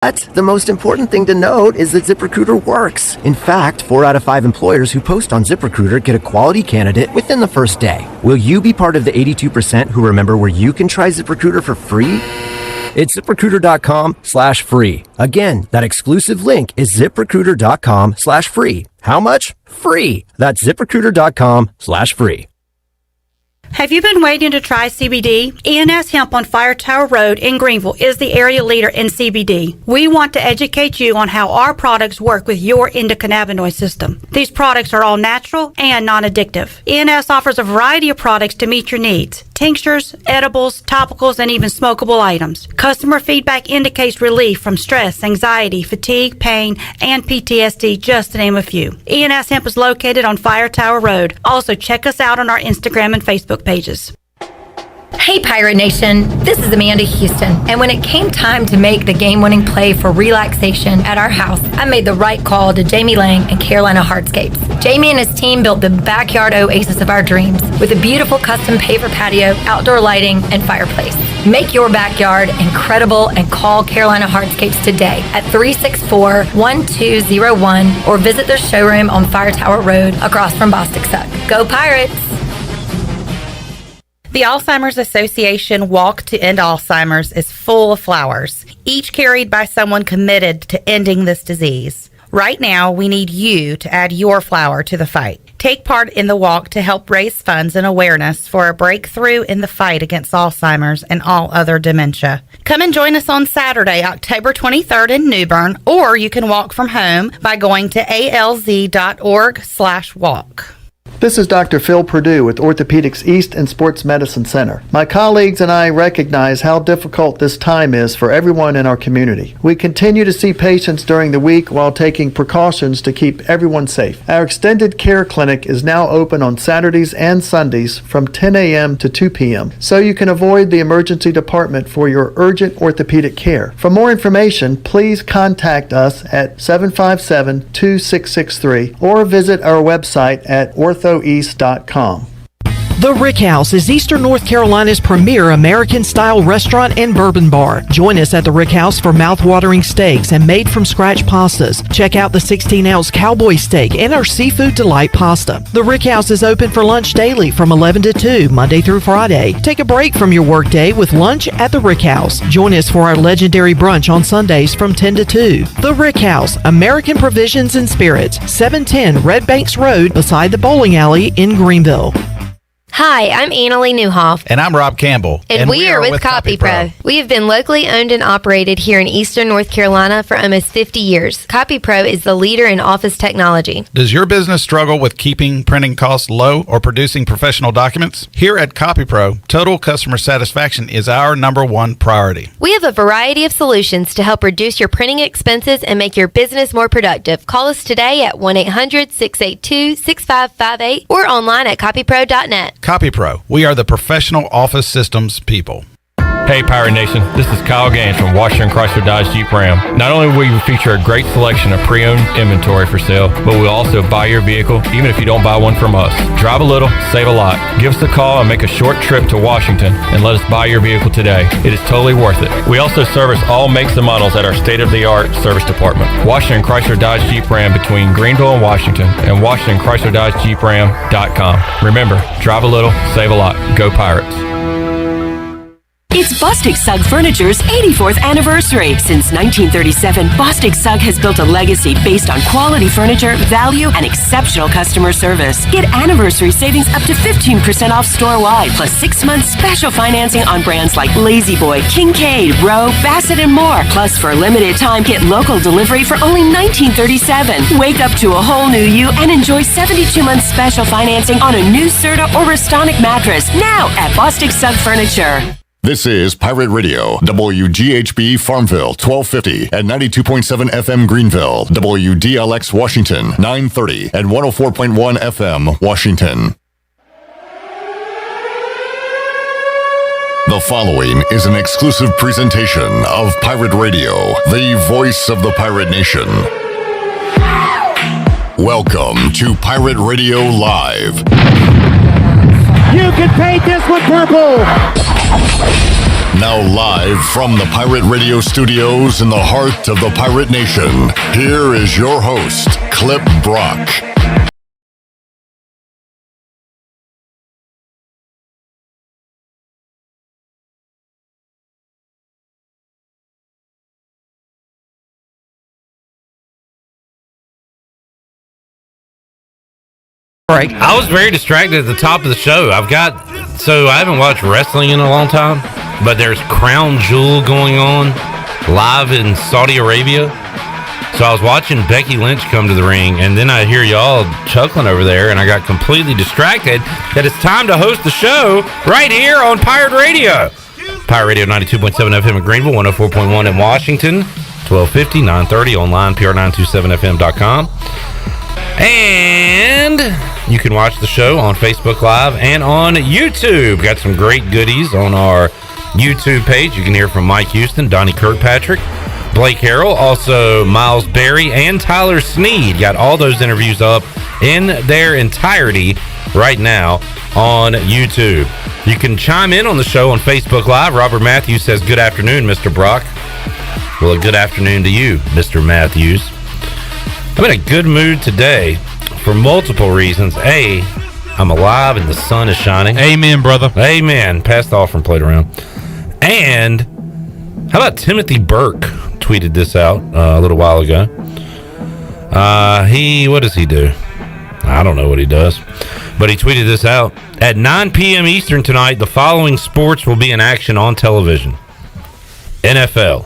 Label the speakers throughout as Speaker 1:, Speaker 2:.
Speaker 1: But the most important thing to note is that ZipRecruiter works. In fact, 4 out of 5 employers who post on ZipRecruiter get a quality candidate within the first day. Will you be part of the 82% who remember where you can try ZipRecruiter for free? It's ZipRecruiter.com/free. Again, that exclusive link is ZipRecruiter.com/free. How much? Free. That's ZipRecruiter.com/free.
Speaker 2: Have you been waiting to try CBD? ENS Hemp on Fire Tower Road in Greenville is the area leader in CBD. We want to educate you on how our products work with your endocannabinoid system. These products are all natural and non-addictive. ENS offers a variety of products to meet your needs. Tinctures, edibles, topicals, and even smokable items. Customer feedback indicates relief from stress, anxiety, fatigue, pain, and PTSD, just to name a few. ENS Hemp is located on Fire Tower Road. Also, check us out on our Instagram and Facebook pages.
Speaker 3: Hey Pirate Nation, this is Amanda Houston, and when it came time to make the game-winning play for relaxation at our house, I made the right call to Jamie Lang and Carolina Hardscapes. Jamie and his team built the backyard oasis of our dreams with a beautiful custom paver patio, outdoor lighting, and fireplace. Make your backyard incredible and call Carolina Hardscapes today at 364-1201 or visit their showroom on Fire Tower Road across from Bostic Suck. Go Pirates!
Speaker 4: The Alzheimer's Association Walk to End Alzheimer's is full of flowers, each carried by someone committed to ending this disease. Right now, we need you to add your flower to the fight. Take part in the walk to help raise funds and awareness for a breakthrough in the fight against Alzheimer's and all other dementia. Come and join us on Saturday, October 23rd in New Bern, or you can walk from home by going to alz.org/walk.
Speaker 5: This is Dr. Phil Perdue with Orthopedics East and Sports Medicine Center. My colleagues and I recognize how difficult this time is for everyone in our community. We continue to see patients during the week while taking precautions to keep everyone safe. Our extended care clinic is now open on Saturdays and Sundays from 10 a.m. to 2 p.m. so you can avoid the emergency department for your urgent orthopedic care. For more information, please contact us at 757-2663 or visit our website at orthoeast.com.
Speaker 6: The Rick House is Eastern North Carolina's premier American-style restaurant and bourbon bar. Join us at the Rick House for mouth-watering steaks and made-from-scratch pastas. Check out the 16-ounce cowboy steak and our seafood delight pasta. The Rick House is open for lunch daily from 11 to 2, Monday through Friday. Take a break from your workday with lunch at the Rick House. Join us for our legendary brunch on Sundays from 10 to 2. The Rick House, American Provisions and Spirits, 710 Red Banks Road beside the bowling alley in Greenville.
Speaker 7: Hi, I'm Annalie Newhoff.
Speaker 8: And I'm Rob Campbell.
Speaker 7: And we are with CopyPro. We have been locally owned and operated here in Eastern North Carolina for almost 50 years. CopyPro is the leader in office technology.
Speaker 8: Does your business struggle with keeping printing costs low or producing professional documents? Here at CopyPro, total customer satisfaction is our #1 priority.
Speaker 7: We have a variety of solutions to help reduce your printing expenses and make your business more productive. Call us today at 1-800-682-6558 or online at copypro.net.
Speaker 8: CopyPro, we are the professional office systems people.
Speaker 9: Hey Pirate Nation, this is Kyle Gaines from Washington Chrysler Dodge Jeep Ram. Not only will you feature a great selection of pre-owned inventory for sale, but we'll also buy your vehicle even if you don't buy one from us. Drive a little, save a lot. Give us a call and make a short trip to Washington and let us buy your vehicle today. It is totally worth it. We also service all makes and models at our state-of-the-art service department. Washington Chrysler Dodge Jeep Ram between Greenville and Washington, and WashingtonChryslerDodgeJeepRam.com. Remember, drive a little, save a lot. Go Pirates.
Speaker 10: It's Bostic Sugg Furniture's 84th anniversary. Since 1937, Bostic Sugg has built a legacy based on quality furniture, value, and exceptional customer service. Get anniversary savings up to 15% off store-wide, plus 6 months special financing on brands like Lazy Boy, Kincaid, Rowe, Bassett, and more. Plus, for a limited time, get local delivery for only $19.37. Wake up to a whole new you and enjoy 72 months special financing on a new Serta or Restonic mattress now at Bostic Sugg Furniture.
Speaker 11: This is Pirate Radio, WGHB Farmville, 1250 and 92.7 FM Greenville, WDLX Washington, 930 and 104.1 FM Washington. The following is an exclusive presentation of Pirate Radio, the voice of the pirate nation. Welcome to Pirate Radio Live.
Speaker 12: You can paint this one purple.
Speaker 11: Now live from the Pirate Radio studios in the heart of the Pirate Nation, here is your host, Clip Brock.
Speaker 12: I was very distracted at the top of the show. I haven't watched wrestling in a long time, but there's Crown Jewel going on live in Saudi Arabia. So I was watching Becky Lynch come to the ring, and then I hear y'all chuckling over there, and I got completely distracted that it's time to host the show right here on Pirate Radio. Pirate Radio 92.7 FM in Greenville, 104.1 in Washington, 1250, 930 online, pr927fm.com. And you can watch the show on Facebook Live and on YouTube. Got some great goodies on our YouTube page. You can hear from Mike Houston, Donnie Kirkpatrick, Blake Harrell, also Miles Berry, and Tyler Sneed. Got all those interviews up in their entirety right now on YouTube. You can chime in on the show on Facebook Live. Robert Matthews says, "Good afternoon, Mr. Brock." Well, good afternoon to you, Mr. Matthews. I'm in a good mood today for multiple reasons. A, I'm alive and the sun is shining.
Speaker 13: Amen, brother.
Speaker 12: Amen. Passed the offering plate around. And how about Timothy Burke tweeted this out a little while ago. What does he do? I don't know what he does. But he tweeted this out. At 9 p.m. Eastern tonight, the following sports will be in action on television. NFL,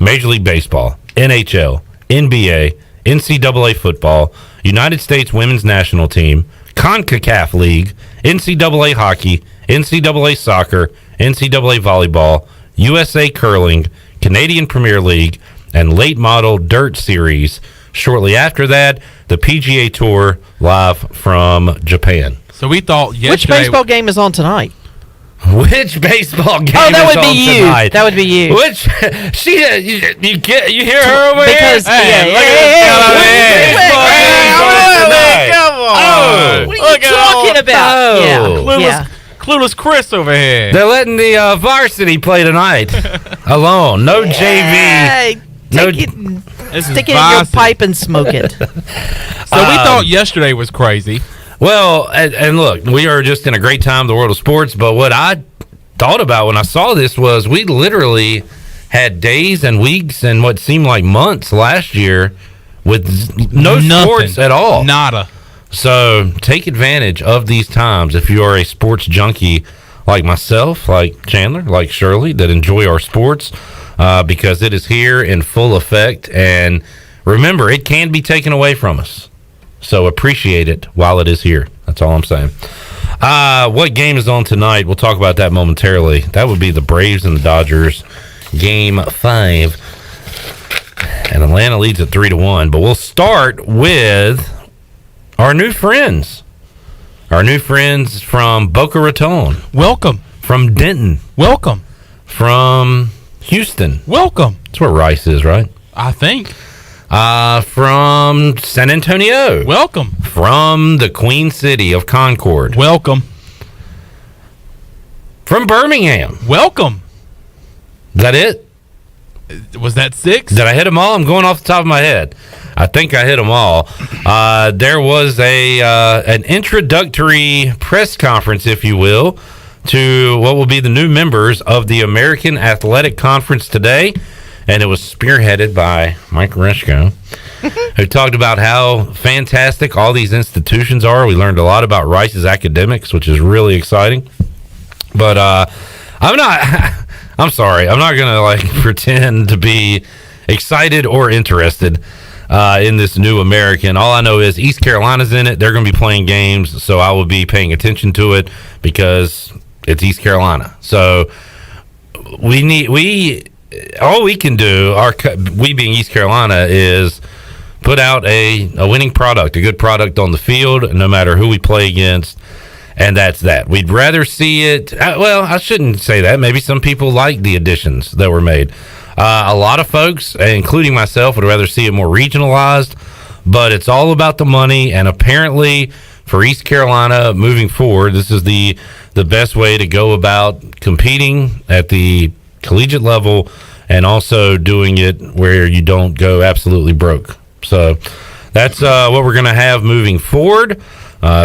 Speaker 12: Major League Baseball, NHL, NBA, NCAA football, United States Women's National Team, CONCACAF League, NCAA hockey, NCAA soccer, NCAA volleyball, USA curling, Canadian Premier League, and late model dirt series. Shortly after that, the PGA Tour live from Japan.
Speaker 13: So we thought yesterday...
Speaker 6: Which baseball game is on tonight?
Speaker 12: Which baseball game
Speaker 6: that
Speaker 12: is
Speaker 6: would be
Speaker 12: on
Speaker 6: you.
Speaker 12: tonight?
Speaker 6: That would be you.
Speaker 12: Which you hear her over
Speaker 6: because,
Speaker 12: here?
Speaker 13: Come on.
Speaker 6: What are you talking about?
Speaker 13: Clueless Chris over here.
Speaker 12: They're letting the varsity play tonight alone. No JV.
Speaker 6: Stick it in your pipe and smoke it.
Speaker 13: So we thought yesterday was crazy.
Speaker 12: Well, and look, we are just in a great time in the world of sports, but what I thought about when I saw this was we literally had days and weeks and what seemed like months last year with no sports at all.
Speaker 13: Nada.
Speaker 12: So take advantage of these times if you are a sports junkie like myself, like Chandler, like Shirley, that enjoy our sports, because it is here in full effect. And remember, it can be taken away from us. So appreciate it while it is here. That's all I'm saying. What game is on tonight? We'll talk about that momentarily. That would be the Braves and the Dodgers, Game 5. And Atlanta leads at 3-1. But we'll start with our new friends. Our new friends from Boca Raton.
Speaker 13: Welcome.
Speaker 12: From Denton.
Speaker 13: Welcome.
Speaker 12: From Houston.
Speaker 13: Welcome.
Speaker 12: That's where Rice is, right?
Speaker 13: I think.
Speaker 12: From San Antonio.
Speaker 13: Welcome.
Speaker 12: From the Queen City of Concord.
Speaker 13: Welcome.
Speaker 12: From Birmingham.
Speaker 13: Welcome.
Speaker 12: Is that it?
Speaker 13: Was that 6?
Speaker 12: Did I hit them all? I'm going off the top of my head. I think I hit them all. There was an introductory press conference, if you will, to what will be the new members of the American Athletic Conference today. And it was spearheaded by Mike Reshko, who talked about how fantastic all these institutions are. We learned a lot about Rice's academics, which is really exciting. But I'm sorry. I'm not going to pretend to be excited or interested in this new American. All I know is East Carolina's in it. They're going to be playing games, so I will be paying attention to it because it's East Carolina. So all we can do, we being East Carolina, is put out a winning product, a good product on the field, no matter who we play against, and that's that. We'd rather see it. Well, I shouldn't say that. Maybe some people like the additions that were made. A lot of folks, including myself, would rather see it more regionalized, but it's all about the money, and apparently for East Carolina moving forward, this is the best way to go about competing at the collegiate level and also doing it where you don't go absolutely broke. So that's what we're going to have moving forward.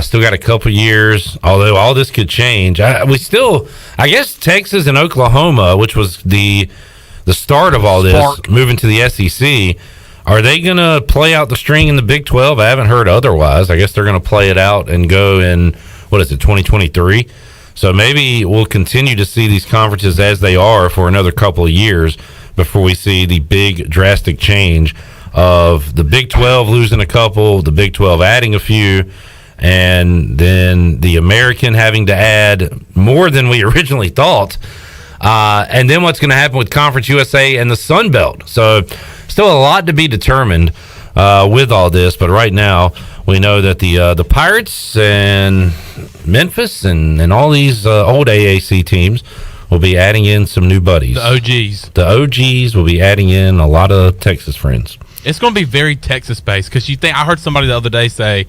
Speaker 12: Still got a couple years, although all this could change. I guess Texas and Oklahoma, which was the start of all this, moving to the SEC, are they going to play out the string in the Big 12? I haven't heard otherwise. I guess they're going to play it out and go in, 2023? So maybe we'll continue to see these conferences as they are for another couple of years before we see the big drastic change of the Big 12 losing a couple, the Big 12 adding a few, and then the American having to add more than we originally thought. And then what's going to happen with Conference USA and the Sun Belt. So still a lot to be determined with all this, but right now we know that the Pirates and Memphis and all these old AAC teams will be adding in some new buddies. The OGs will be adding in a lot of Texas friends.
Speaker 13: It's going to be very Texas-based because I heard somebody the other day say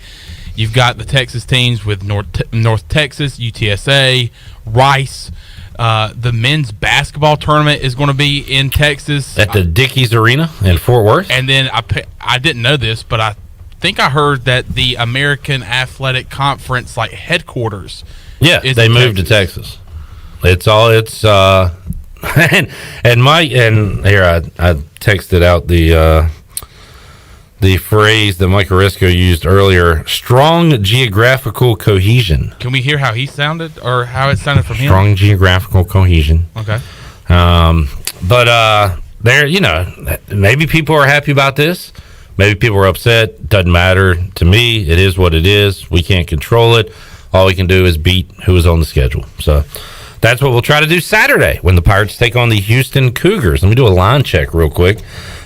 Speaker 13: you've got the Texas teams with North Texas, UTSA, Rice. The men's basketball tournament is going to be in Texas
Speaker 12: at the Dickies Arena in Fort Worth.
Speaker 13: And then I didn't know this, but I think I heard that the American Athletic Conference headquarters.
Speaker 12: Yeah, they moved to Texas. And here I texted out the phrase that Mike Orisco used earlier: strong geographical cohesion.
Speaker 13: Can we hear how he sounded or how it sounded from him?
Speaker 12: Strong geographical cohesion.
Speaker 13: Okay.
Speaker 12: But maybe people are happy about this. Maybe people are upset. Doesn't matter to me. It is what it is. We can't control it. All we can do is beat who is on the schedule. So that's what we'll try to do Saturday when the Pirates take on the Houston Cougars. Let me do a line check real quick,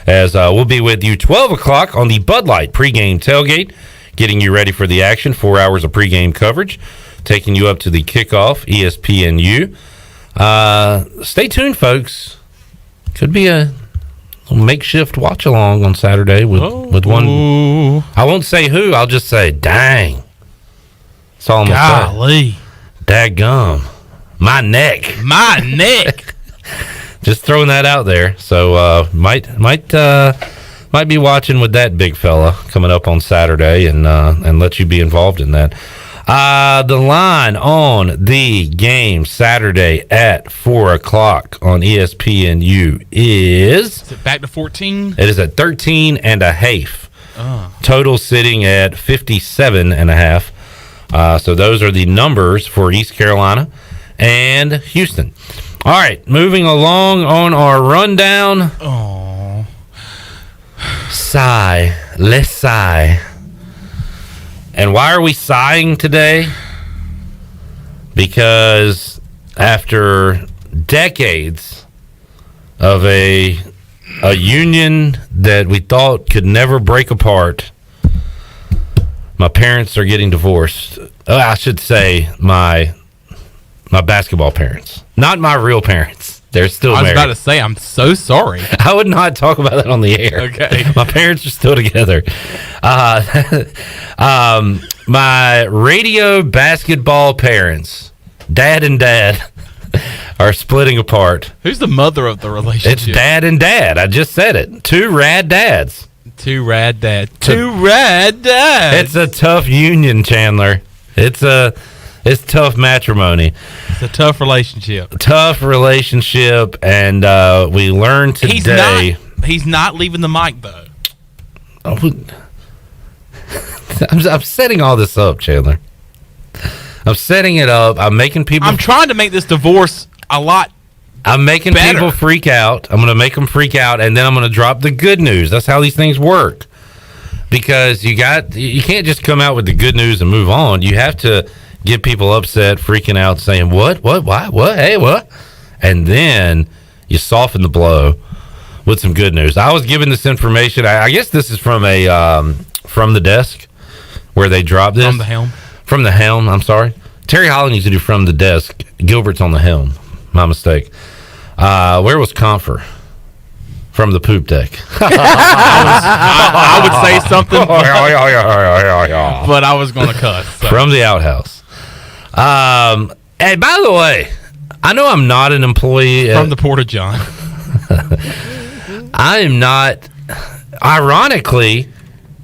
Speaker 12: as we'll be with you 12 o'clock on the Bud Light pregame tailgate, getting you ready for the action. 4 hours of pregame coverage, taking you up to the kickoff, ESPNU. Stay tuned, folks. Could be a makeshift watch along on Saturday with one. I won't say who. I'll just say, dang. That's all I'm gonna say. Daggum. My neck. Just throwing that out there. So might be watching with that big fella coming up on Saturday, and let you be involved in that. The line on the game Saturday at 4 o'clock on ESPNU is
Speaker 13: it back to 14?
Speaker 12: It is at 13.5. Total sitting at 57.5. So those are the numbers for East Carolina and Houston. All right, moving along on our rundown.
Speaker 13: Oh,
Speaker 12: sigh. Let's sigh. And why are we sighing today? Because after decades of a union that we thought could never break apart, my parents are getting divorced. I should say my basketball parents, not my real parents. They're still married.
Speaker 13: I was about to say, I'm so sorry.
Speaker 12: I would not talk about that on the air.
Speaker 13: Okay.
Speaker 12: My parents are still together. My radio basketball parents, dad and dad, are splitting apart.
Speaker 13: Who's the mother of the relationship?
Speaker 12: It's dad and dad. I just said it. Two rad dads. It's a tough union, Chandler. It's tough matrimony.
Speaker 13: It's a tough relationship.
Speaker 12: And we learned today.
Speaker 13: He's not leaving the mic, though.
Speaker 12: I'm setting all this up, Chandler. I'm setting it up. I'm making people.
Speaker 13: I'm trying to make this divorce a lot.
Speaker 12: I'm making people freak out. I'm going to make them freak out, and then I'm going to drop the good news. That's how these things work. Because you can't just come out with the good news and move on. You have to get people upset, freaking out, saying, what, why, what, hey, what? And then you soften the blow with some good news. I was given this information. I guess this is from from the desk where they dropped this. From the helm, I'm sorry. Terry Holland used to do from the desk. Gilbert's on the helm. My mistake. Where was Comfer? From the poop deck.
Speaker 13: I would say something, but I was going to cuss. So.
Speaker 12: From the outhouse. Hey, by the way, I know I'm not an employee
Speaker 13: from the Porta John.
Speaker 12: I am not. Ironically,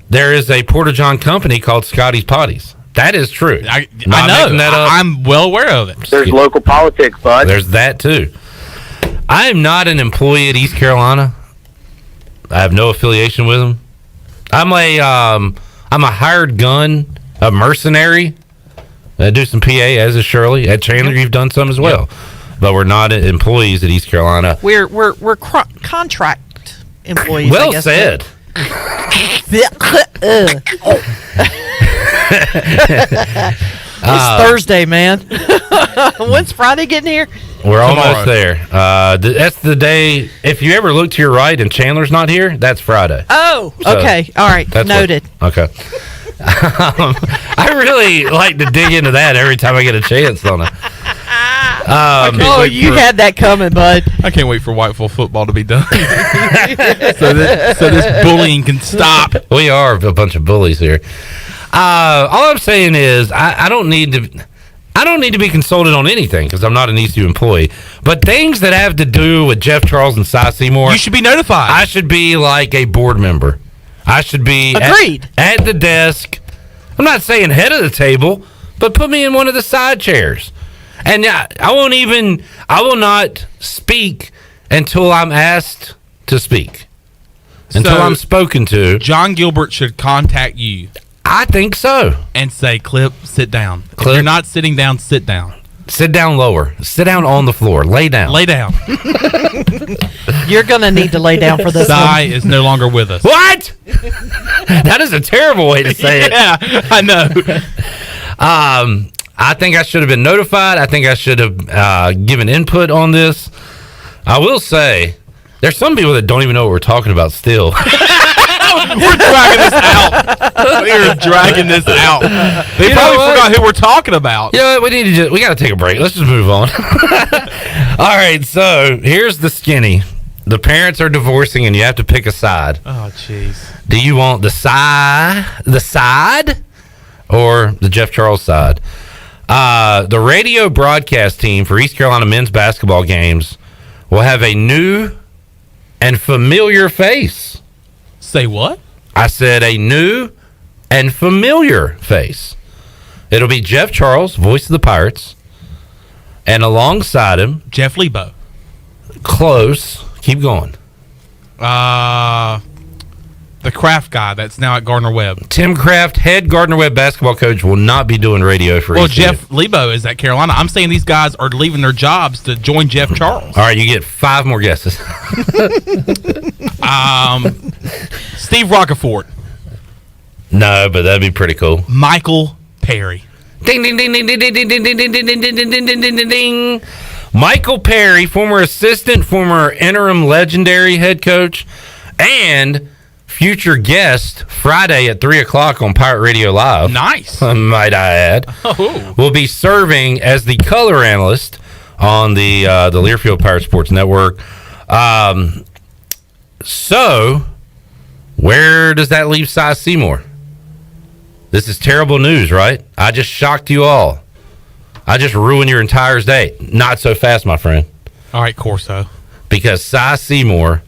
Speaker 12: there is a Porta John company called Scotty's Potties. That is true.
Speaker 13: I know. I'm well aware of it.
Speaker 14: There's local politics, bud.
Speaker 12: There's that too. I am not an employee at East Carolina. I have no affiliation with them. I'm a hired gun, a mercenary. I do some PA, as is Shirley. At Chandler, you've done some as well. Yep. But we're not employees at East Carolina.
Speaker 6: We're contract employees.
Speaker 12: Well
Speaker 6: I guess.
Speaker 12: said.
Speaker 6: It's Thursday, man. When's Friday getting here?
Speaker 12: We're almost there. That's the day. If you ever look to your right and Chandler's not here, that's Friday.
Speaker 6: Oh, okay. All right. Noted.
Speaker 12: Okay. I really like to dig into that every time I get a chance on it.
Speaker 6: You had that coming, bud.
Speaker 13: I can't wait for Whiteville football to be done, so this bullying can stop.
Speaker 12: We are a bunch of bullies here. All I'm saying is I don't need to be consulted on anything because I'm not an ECU employee. But things that have to do with Jeff Charles and Cy Seymour,
Speaker 13: you should be notified.
Speaker 12: I should be like a board member. I should be at the desk. I'm not saying head of the table, but put me in one of the side chairs. And I will not speak until I'm asked to speak. Until I'm spoken to.
Speaker 13: John Gilbert should contact you.
Speaker 12: I think so.
Speaker 13: And say, Clip, sit down.
Speaker 12: Clip.
Speaker 13: If you're not sitting down, sit down.
Speaker 12: Sit down lower. Sit down on the floor. Lay down.
Speaker 13: Lay down.
Speaker 6: You're going to need to lay down for this
Speaker 13: Cy is no longer with us.
Speaker 12: What? That is a terrible way to say it.
Speaker 13: Yeah, I know.
Speaker 12: I think I should have been notified. I think I should have given input on this. I will say, there's some people that don't even know what we're talking about still.
Speaker 13: We're dragging this out. We're dragging this out. They probably forgot who we're talking about.
Speaker 12: Yeah, we got to take a break. Let's just move on. All right, so here's the skinny. The parents are divorcing, and you have to pick a side.
Speaker 13: Oh, jeez.
Speaker 12: Do you want the side, or the Jeff Charles side? The radio broadcast team for East Carolina men's basketball games will have a new and familiar face.
Speaker 13: Say what?
Speaker 12: I said a new and familiar face. It'll be Jeff Charles, voice of the Pirates, and alongside him,
Speaker 13: Jeff Lebo.
Speaker 12: Close. Keep going.
Speaker 13: The Kraft guy that's now at Gardner-Webb.
Speaker 12: Tim Kraft, head Gardner-Webb basketball coach, will not be doing radio for ECU.
Speaker 13: Jeff Lebo is at Carolina. I'm saying these guys are leaving their jobs to join Jeff Charles.
Speaker 12: All right, you get 5 more guesses.
Speaker 13: Steve Rockefort.
Speaker 12: No, but that'd be pretty cool.
Speaker 13: Michael Perry.
Speaker 12: Ding, ding, ding, ding, ding, ding, ding, ding, ding, ding, ding, ding, ding, ding, ding, ding, ding. Michael Perry, former assistant, former interim legendary head coach, and future guest Friday at 3 o'clock on Pirate Radio Live.
Speaker 13: Nice.
Speaker 12: Might I add.
Speaker 13: Oh.
Speaker 12: Will be serving as the color analyst on the Learfield Pirate Sports Network. So, where does that leave Cy Seymour? This is terrible news, right? I just shocked you all. I just ruined your entire day. Not so fast, my friend.
Speaker 13: All right, Corso.
Speaker 12: Because Cy Seymour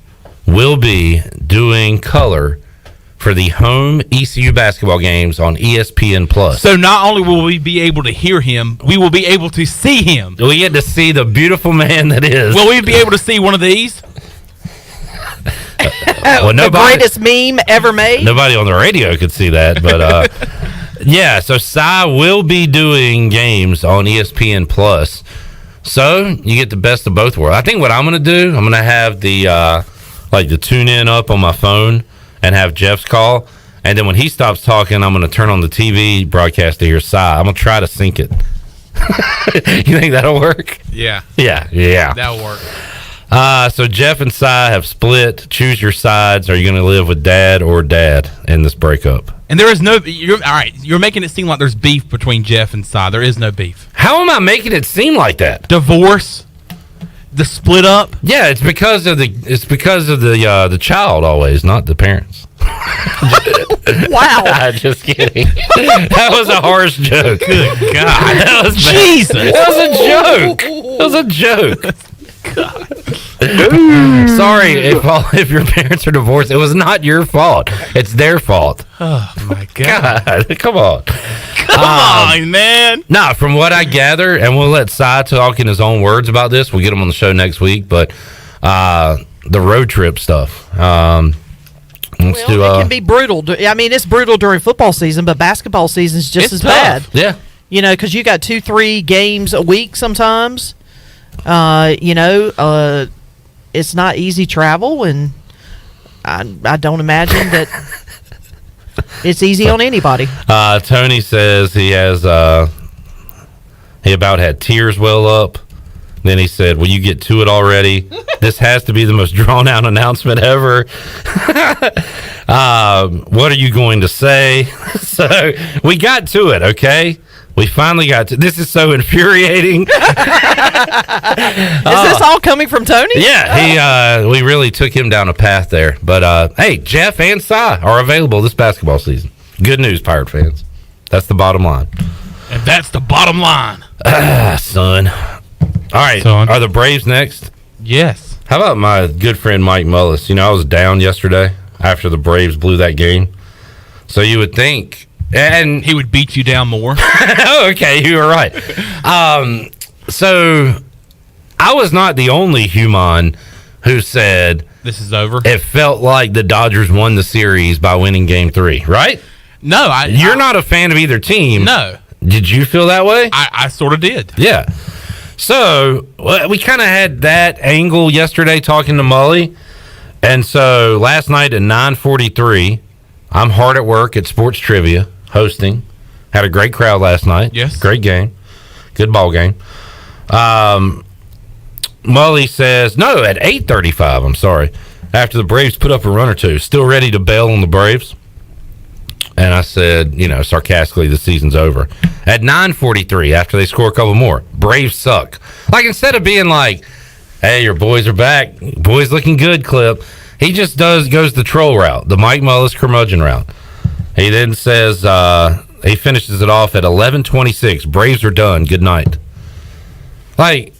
Speaker 12: will be doing color for the home ECU basketball games on ESPN Plus.
Speaker 13: So not only will we be able to hear him, we will be able to see him.
Speaker 12: We get to see the beautiful man that is.
Speaker 13: Will we be able to see one of these?
Speaker 12: Well,
Speaker 6: the greatest meme ever made.
Speaker 12: Nobody on the radio could see that, but yeah. So Cy will be doing games on ESPN Plus. So you get the best of both worlds. I think what I'm going to do, I'm going to have the tune in up on my phone and have Jeff's call. And then when he stops talking, I'm going to turn on the TV broadcast to hear Cy. I'm going to try to sync it. You think that'll work?
Speaker 13: Yeah.
Speaker 12: Yeah.
Speaker 13: That'll work.
Speaker 12: So Jeff and Cy have split. Choose your sides. Are you going to live with dad or dad in this breakup?
Speaker 13: And there is no. You're making it seem like there's beef between Jeff and Cy. There is no beef.
Speaker 12: How am I making it seem like that?
Speaker 13: Divorce. The split up.
Speaker 12: Yeah, it's because of the child always, not the parents.
Speaker 6: Wow.
Speaker 12: Just kidding. That was a harsh joke.
Speaker 13: Good God.
Speaker 12: That was
Speaker 13: Jesus.
Speaker 12: That was a joke. was a joke. Sorry if your parents are divorced. It was not your fault. It's their fault.
Speaker 13: Oh my God!
Speaker 12: Come on.
Speaker 13: Come on, man.
Speaker 12: Nah, from what I gather, and we'll let Cy talk in his own words about this. We'll get him on the show next week. But the road trip stuff.
Speaker 6: It can be brutal. I mean, it's brutal during football season, but basketball season is just as
Speaker 13: tough.
Speaker 6: bad.
Speaker 12: Yeah.
Speaker 6: Because you got 2-3 games a week sometimes. It's not easy travel, and I don't imagine that it's easy on anybody.
Speaker 12: Tony says he has he about had tears well up. Then he said, "Will you get to it already? This has to be the most drawn out announcement ever. What are you going to say?" So we got to it. Okay. We finally got to. This is so infuriating. Is
Speaker 6: this all coming from Tony?
Speaker 12: Yeah, we really took him down a path there. But hey, Jeff and Cy are available this basketball season. Good news, Pirate fans. That's the bottom line.
Speaker 13: And that's the bottom line.
Speaker 12: Son. All right, are the Braves next?
Speaker 13: Yes.
Speaker 12: How about my good friend Mike Mullis? I was down yesterday after the Braves blew that game. So you would think. And
Speaker 13: he would beat you down more.
Speaker 12: Okay, you were right. So I was not the only human who said
Speaker 13: this is over.
Speaker 12: It felt like the Dodgers won the series by winning Game 3, right?
Speaker 13: No,
Speaker 12: you're not a fan of either team.
Speaker 13: No.
Speaker 12: Did you feel that way?
Speaker 13: I sort of did.
Speaker 12: Yeah. So we kind of had that angle yesterday talking to Mully, and so last night at 9:43, I'm hard at work at Sports Trivia. Hosting. Had a great crowd last night.
Speaker 13: Yes.
Speaker 12: Great game. Good ball game. Mully says, no, at 8:35, I'm sorry, after the Braves put up a run or two, still ready to bail on the Braves. And I said, sarcastically, the season's over. At 9:43, after they score a couple more, Braves suck. Like, instead of being like, hey, your boys are back, boys looking good clip, he just goes the troll route, the Mike Mullis curmudgeon route. He then says, he finishes it off at 11:26. Braves are done. Good night. Like,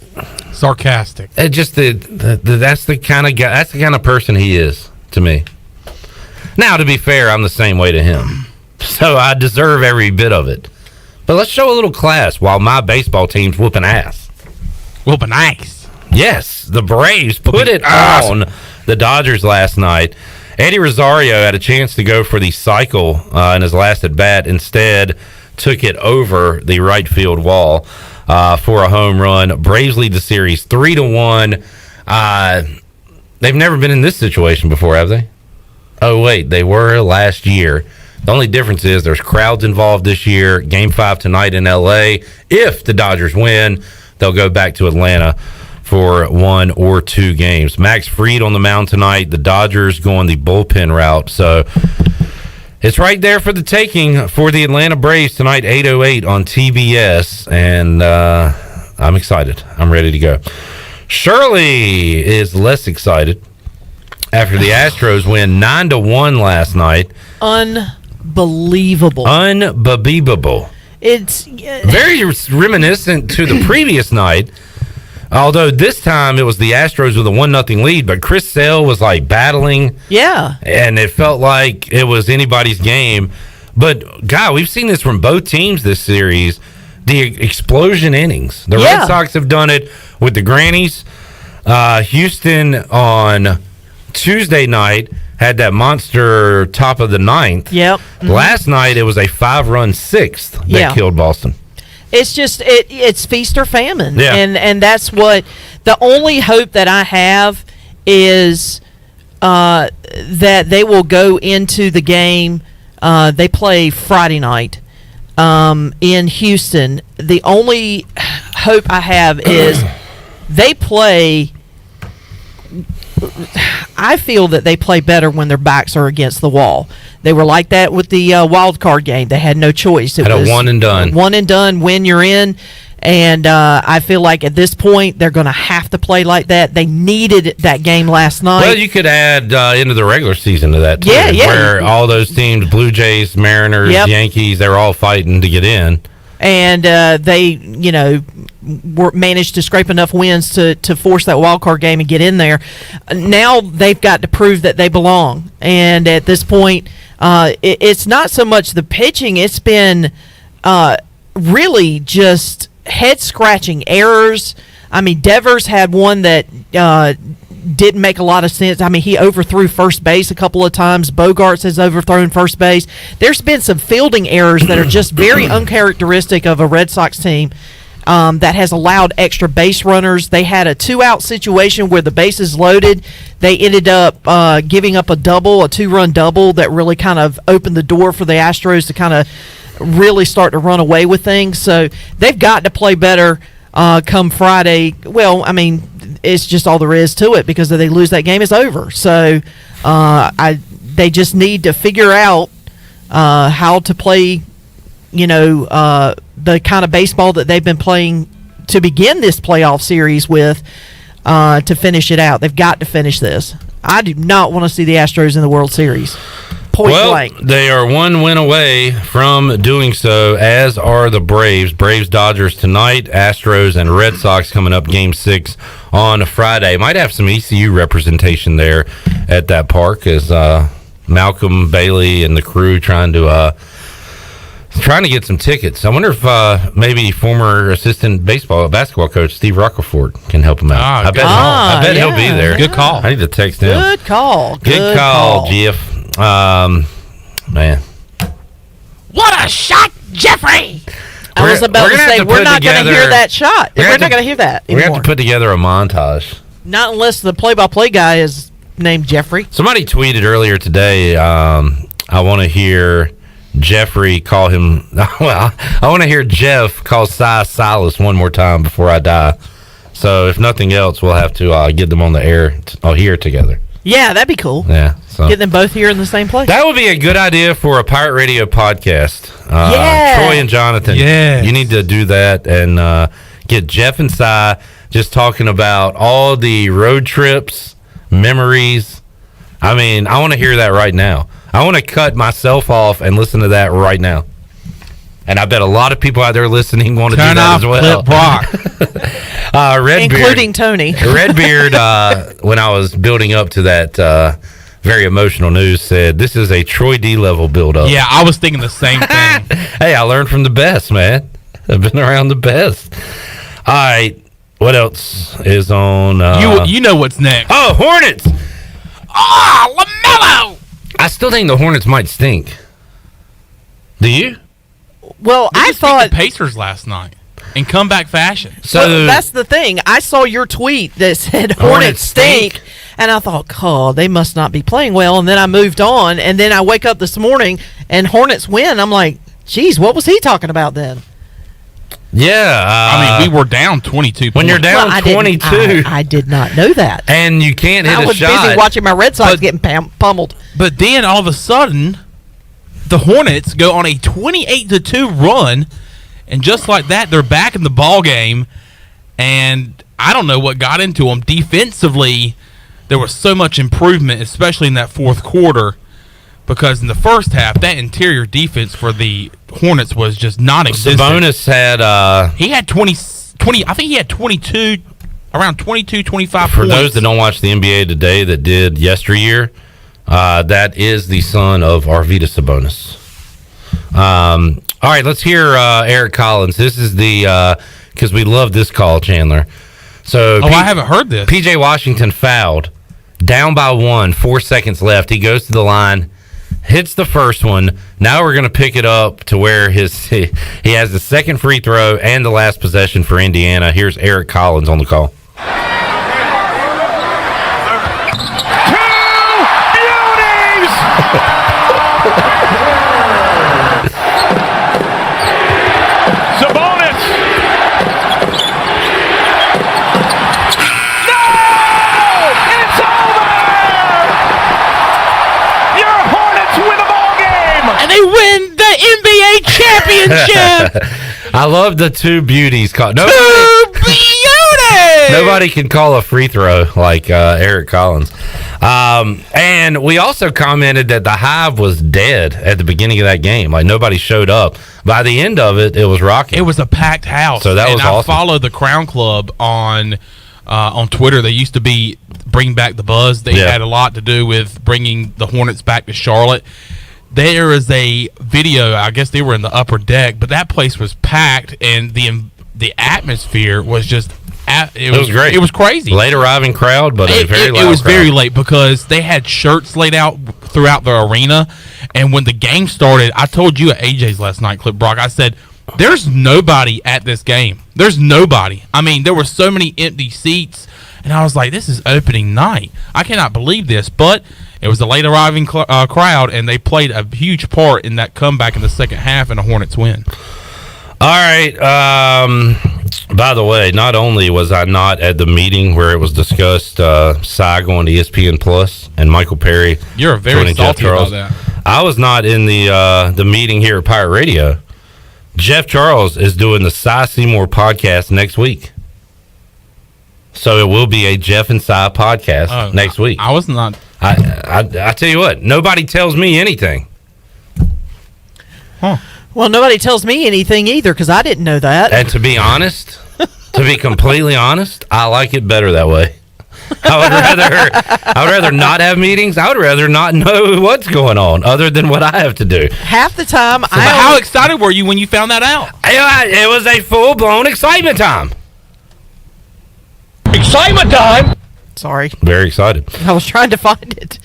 Speaker 13: sarcastic.
Speaker 12: It just that's the kind of guy. That's the kind of person he is to me. Now, to be fair, I'm the same way to him, so I deserve every bit of it. But let's show a little class while my baseball team's whooping ass.
Speaker 13: Whooping ass.
Speaker 12: Yes, the Braves put it on the Dodgers last night. Eddie Rosario had a chance to go for the cycle in his last at bat. Instead, took it over the right field wall for a home run. Braves lead the series 3-1. They've never been in this situation before, have they? Oh wait, they were last year. The only difference is there's crowds involved this year. Game 5 tonight in LA. If the Dodgers win, they'll go back to Atlanta for 1 or 2 games. Max Fried on the mound tonight. The Dodgers going the bullpen route. So it's right there for the taking for the Atlanta Braves tonight, 8:08 on TBS. And I'm excited. I'm ready to go. Shirley is less excited after the Astros win 9-1 last night.
Speaker 6: Unbelievable.
Speaker 12: Unbelievable.
Speaker 6: It's
Speaker 12: very reminiscent to the previous night. Although this time it was the Astros with a 1-0 lead, but Chris Sale was like battling.
Speaker 6: Yeah.
Speaker 12: And it felt like it was anybody's game. But, God, we've seen this from both teams this series. The explosion innings. The Red Sox have done it with the Grannies. Houston on Tuesday night had that monster top of the 9th.
Speaker 6: Yep.
Speaker 12: Mm-hmm. Last night it was a 5-run 6th that killed Boston.
Speaker 6: It's just it's feast or famine,
Speaker 12: yeah.
Speaker 6: and that's what the only hope that I have is that they will go into the game. They play Friday night in Houston. The only hope I have is they play. I feel that they play better when their backs are against the wall. They were like that with the wild card game. They had no choice. It was
Speaker 12: a one and done.
Speaker 6: One and done. When you're in, and I feel like at this point they're going to have to play like that. They needed that game last night.
Speaker 12: Well, you could add into the regular season to that too,
Speaker 6: yeah.
Speaker 12: where all those teams, Blue Jays, Mariners, Yankees, they're all fighting to get in.
Speaker 6: and they, managed to scrape enough wins to force that wild card game and get in there. Now they've got to prove that they belong, and at this point, it's not so much the pitching; it's been really just head-scratching errors. I mean, Devers had one that didn't make a lot of sense. I mean, he overthrew first base a couple of times. Bogarts has overthrown first base. There's been some fielding errors that are just very uncharacteristic of a Red Sox team that has allowed extra base runners. They had a 2-out situation where the bases loaded. They ended up giving up a 2-run double that really kind of opened the door for the Astros to kind of really start to run away with things. So they've got to play better come Friday. Well, I mean, it's just all there is to it, because if they lose that game, it's over. So they just need to figure out how to play, the kind of baseball that they've been playing to begin this playoff series with to finish it out. They've got to finish this. I do not want to see the Astros in the World Series. Point blank.
Speaker 12: They are one win away from doing so, as are the Braves. Braves-Dodgers tonight, Astros and Red Sox coming up Game 6 on Friday. Might have some ECU representation there at that park, as Malcolm Bailey and the crew trying to get some tickets. I wonder if maybe former assistant basketball coach Steve Rockerford can help him out. I bet he'll be there.
Speaker 13: Good call.
Speaker 12: I need to text him.
Speaker 6: Good call.
Speaker 12: Good call, Jeff. Man.
Speaker 13: What a shot, Jeffrey!
Speaker 6: I was about to say, we're not going to hear that shot. We're not going to hear that anymore.
Speaker 12: We have to put together a montage.
Speaker 6: Not unless the play-by-play guy is named Jeffrey.
Speaker 12: Somebody tweeted earlier today, I want to hear Jeffrey call him, well, I want to hear Jeff call Cy Silas one more time before I die. So if nothing else, we'll have to get them on the air here together.
Speaker 6: Yeah, that'd be cool.
Speaker 12: Yeah. So
Speaker 6: get them both here in the same place.
Speaker 12: That would be a good idea for a Pirate Radio podcast. Troy and Jonathan, you need to do that and get Jeff and Cy just talking about all the road trips, memories. I mean, I want to hear that right now. I want to cut myself off and listen to that right now. And I bet a lot of people out there listening want to do that as well. Redbeard,
Speaker 6: including Tony.
Speaker 12: Redbeard, when I was building up to that very emotional news, said this is a Troy D level build up.
Speaker 13: Yeah, I was thinking the same thing.
Speaker 12: Hey, I learned from the best, man. I've been around the best. All right, what else is on?
Speaker 13: You know what's next?
Speaker 12: Oh, Hornets.
Speaker 13: Oh, LaMelo.
Speaker 12: I still think the Hornets might stink. Do you?
Speaker 6: Well, I thought
Speaker 13: the Pacers last night in comeback fashion.
Speaker 6: So that's the thing. I saw your tweet that said Hornets stink, and I thought, they must not be playing well. And then I moved on, and then I wake up this morning and Hornets win. I'm like, geez, what was he talking about then?
Speaker 12: Yeah,
Speaker 13: I mean, we were down 22
Speaker 12: when
Speaker 13: points.
Speaker 12: you're down 22.
Speaker 6: I did not know that,
Speaker 12: and you can't hit a shot.
Speaker 6: I was busy watching my Red Sox getting pummeled.
Speaker 13: But then all of a sudden, the Hornets go on a 28-2 run, and just like that, they're back in the ball game. And I don't know what got into them defensively. There was so much improvement, especially in that fourth quarter, because in the first half, that interior defense for the Hornets was just non-existent.
Speaker 12: Sabonis had
Speaker 13: he had 20. I think he had 22, around 22, 25
Speaker 12: for
Speaker 13: points.
Speaker 12: those that don't watch the NBA today that did yesteryear, that is the son of Arvydas Sabonis. All right, let's hear Eric Collins. This is the because we love this call, Chandler. So
Speaker 13: I haven't heard this.
Speaker 12: PJ Washington fouled, down by 1, 4 seconds left. He goes to the line, hits the first one. Now we're going to pick it up to where he has the second free throw and the last possession for Indiana. Here's Eric Collins on the call.
Speaker 15: Sabonis! No! It's over! Your Hornets win the ball game!
Speaker 6: And they win the NBA championship!
Speaker 12: I love the two beauties call.
Speaker 6: Two beauties!
Speaker 12: Nobody can call a free throw like Eric Collins. And we also commented that the Hive was dead at the beginning of that game. Like, nobody showed up. By the end of it, it was rocking.
Speaker 13: It was a packed house.
Speaker 12: So that was awesome.
Speaker 13: I follow the Crown Club on Twitter. They used to be Bring Back the Buzz. They had a lot to do with bringing the Hornets back to Charlotte. There is a video. I guess they were in the upper deck, but that place was packed, and the atmosphere was just. It was
Speaker 12: great.
Speaker 13: It was crazy.
Speaker 12: Late arriving crowd, but a very loud
Speaker 13: It was
Speaker 12: crowd.
Speaker 13: very late because they had shirts laid out throughout the arena, and when the game started, I told you at AJ's last night, Clip Brock, I said, there's nobody at this game. There's nobody. I mean, there were so many empty seats, and I was like, this is opening night. I cannot believe this, but it was a late arriving crowd, and they played a huge part in that comeback in the second half and a Hornets win.
Speaker 12: All right. By the way, not only was I not at the meeting where it was discussed Cy going to ESPN Plus and Michael Perry.
Speaker 13: You're very salty about that.
Speaker 12: I was not in the meeting here at Pirate Radio. Jeff Charles is doing the Cy Seymour podcast next week. So it will be a Jeff and Cy podcast next week.
Speaker 13: I was not.
Speaker 12: I tell you what, nobody tells me anything.
Speaker 13: Huh.
Speaker 6: Well, nobody tells me anything either because I didn't know that.
Speaker 12: And to be honest, to be completely honest, I like it better that way. I would rather not have meetings. I would rather not know what's going on other than what I have to do.
Speaker 6: Half the time,
Speaker 13: how excited were you when you found that out?
Speaker 12: It was a full-blown excitement time.
Speaker 15: Excitement time!
Speaker 6: Sorry.
Speaker 12: Very excited.
Speaker 6: I was trying to find it.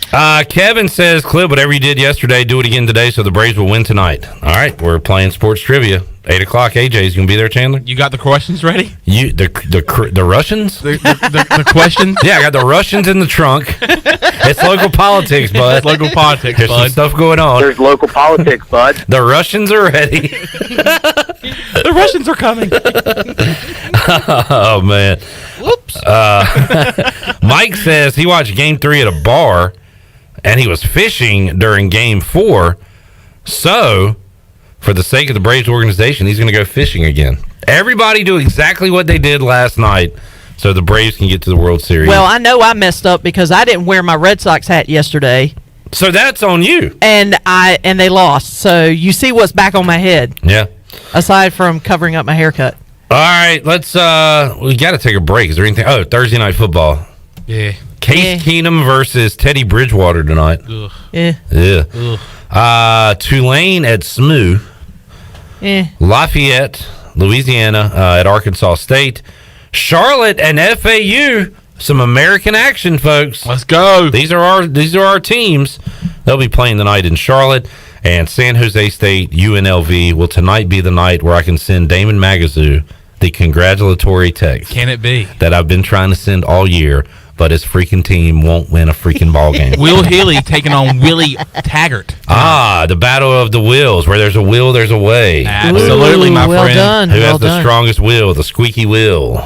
Speaker 12: Kevin says, Clip, whatever you did yesterday, do it again today so the Braves will win tonight. All right, we're playing sports trivia. 8 o'clock. AJ's going to be there, Chandler?
Speaker 13: You got the questions ready?
Speaker 12: The Russians?
Speaker 13: The questions?
Speaker 12: Yeah, I got the Russians in the trunk. It's local politics, bud.
Speaker 13: It's local politics,
Speaker 12: There's
Speaker 13: bud.
Speaker 12: some stuff going on.
Speaker 14: There's local politics, bud.
Speaker 12: The Russians are ready.
Speaker 13: The Russians are coming.
Speaker 12: Oh, man.
Speaker 6: Whoops.
Speaker 12: Mike says he watched Game 3 at a bar, and he was fishing during Game 4. So, for the sake of the Braves organization, he's going to go fishing again. Everybody do exactly what they did last night so the Braves can get to the World Series.
Speaker 6: Well, I know I messed up because I didn't wear my Red Sox hat yesterday.
Speaker 12: So that's on you.
Speaker 6: And they lost. So you see what's back on my head.
Speaker 12: Yeah.
Speaker 6: Aside from covering up my haircut.
Speaker 12: All right, let's we got to take a break. Is there anything? Oh, Thursday Night Football.
Speaker 13: Yeah.
Speaker 12: Case Keenum versus Teddy Bridgewater tonight.
Speaker 13: Ugh.
Speaker 6: Yeah.
Speaker 12: Yeah. Tulane at SMU.
Speaker 6: Yeah.
Speaker 12: Lafayette, Louisiana at Arkansas State. Charlotte and FAU. Some American action, folks.
Speaker 13: Let's go.
Speaker 12: These are our teams. They'll be playing tonight in Charlotte. And San Jose State, UNLV, will tonight be the night where I can send Damon Magazoo the congratulatory text.
Speaker 13: Can it be?
Speaker 12: That I've been trying to send all year, but his freaking team won't win a freaking ball game.
Speaker 13: Will Healy taking on Willie Taggart.
Speaker 12: The battle of the wills. Where there's a will, there's a way.
Speaker 13: Absolutely, my
Speaker 6: well
Speaker 13: friend.
Speaker 6: Done.
Speaker 12: Who
Speaker 6: well
Speaker 12: has the
Speaker 6: done.
Speaker 12: strongest will? The squeaky will.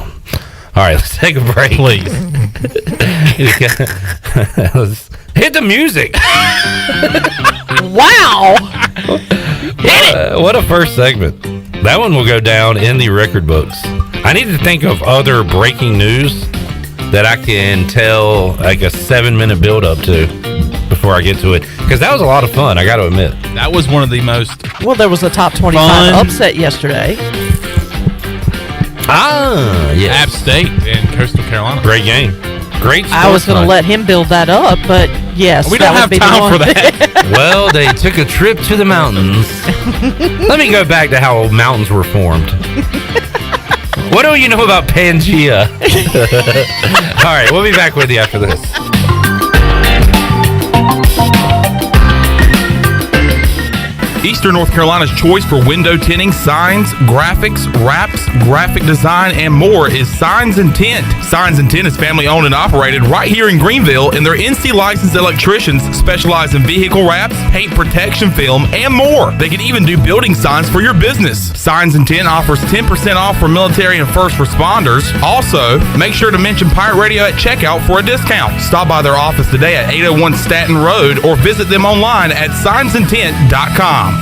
Speaker 12: All right, let's take a break.
Speaker 13: Please.
Speaker 12: Let's hit the music.
Speaker 6: Wow.
Speaker 12: What a first segment. That one will go down in the record books. I need to think of other breaking news that I can tell like a 7-minute build up to before I get to it. Because that was a lot of fun, I got to admit.
Speaker 13: That was one of the most
Speaker 6: Well, there was a top 25 upset yesterday.
Speaker 12: Yes.
Speaker 13: App State in Coastal Carolina.
Speaker 12: Great game. Great
Speaker 6: I was going to
Speaker 12: night.
Speaker 6: let him build that up, but yes.
Speaker 13: We don't have time for that.
Speaker 12: Well, they took a trip to the mountains. Let me go back to how mountains were formed. What do you know about Pangea? All right, we'll be back with you after this.
Speaker 13: Eastern North Carolina's choice for window tinting, signs, graphics, wraps, graphic design, and more is Signs and Tint. Signs and Tint is family owned and operated right here in Greenville, and their NC licensed electricians specialize in vehicle wraps, paint protection film, and more. They can even do building signs for your business. Signs and Tint offers 10% off for military and first responders. Also, make sure to mention Pirate Radio at checkout for a discount. Stop by their office today at 801 Staten Road or visit them online at signsandtint.com.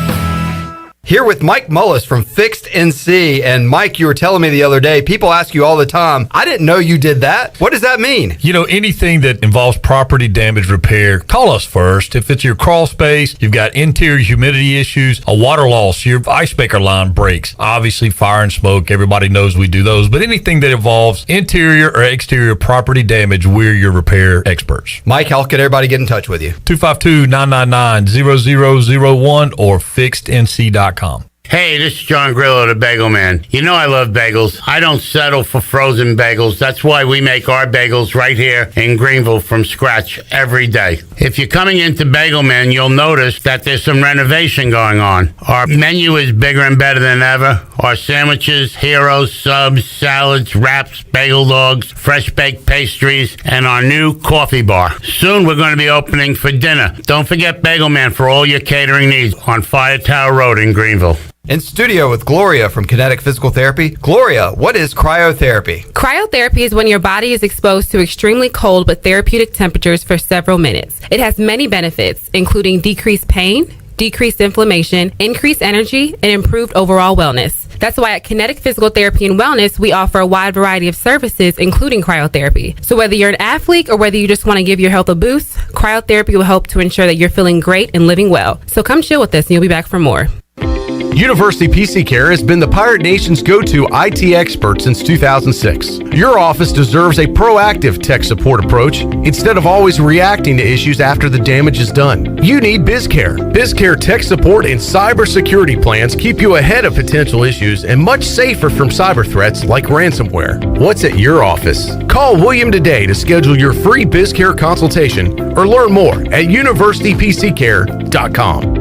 Speaker 16: Here with Mike Mullis from Fixed NC. And Mike, you were telling me the other day, people ask you all the time, I didn't know you did that. What does that mean?
Speaker 17: You know, anything that involves property damage repair, call us first. If it's your crawl space, you've got interior humidity issues, a water loss, your ice maker line breaks, obviously fire and smoke, everybody knows we do those, but anything that involves interior or exterior property damage, we're your repair experts.
Speaker 16: Mike, how can everybody get in touch with you?
Speaker 17: 252-999-0001 or fixednc.com.
Speaker 18: Hey, this is John Grillo, the Bagel Man. You know I love bagels. I don't settle for frozen bagels. That's why we make our bagels right here in Greenville from scratch every day. If you're coming into Bagel Man, you'll notice that there's some renovation going on. Our menu is bigger and better than ever. Our sandwiches, heroes, subs, salads, wraps, bagel dogs, fresh baked pastries, and our new coffee bar. Soon we're going to be opening for dinner. Don't forget Bagel Man for all your catering needs on Fire Tower Road in Greenville.
Speaker 16: In studio with Gloria from Kinetic Physical Therapy. Gloria, what is cryotherapy?
Speaker 19: Cryotherapy is when your body is exposed to extremely cold but therapeutic temperatures for several minutes. It has many benefits, including decreased pain, decreased inflammation, increased energy, and improved overall wellness. That's why at Kinetic Physical Therapy and Wellness, we offer a wide variety of services, including cryotherapy. So whether you're an athlete or whether you just want to give your health a boost, cryotherapy will help to ensure that you're feeling great and living well. So come chill with us and you'll be back for more.
Speaker 20: University PC Care has been the Pirate Nation's go-to IT expert since 2006. Your office deserves a proactive tech support approach instead of always reacting to issues after the damage is done. You need BizCare. BizCare tech support and cybersecurity plans keep you ahead of potential issues and much safer from cyber threats like ransomware. What's at your office? Call William today to schedule your free BizCare consultation or learn more at universitypccare.com.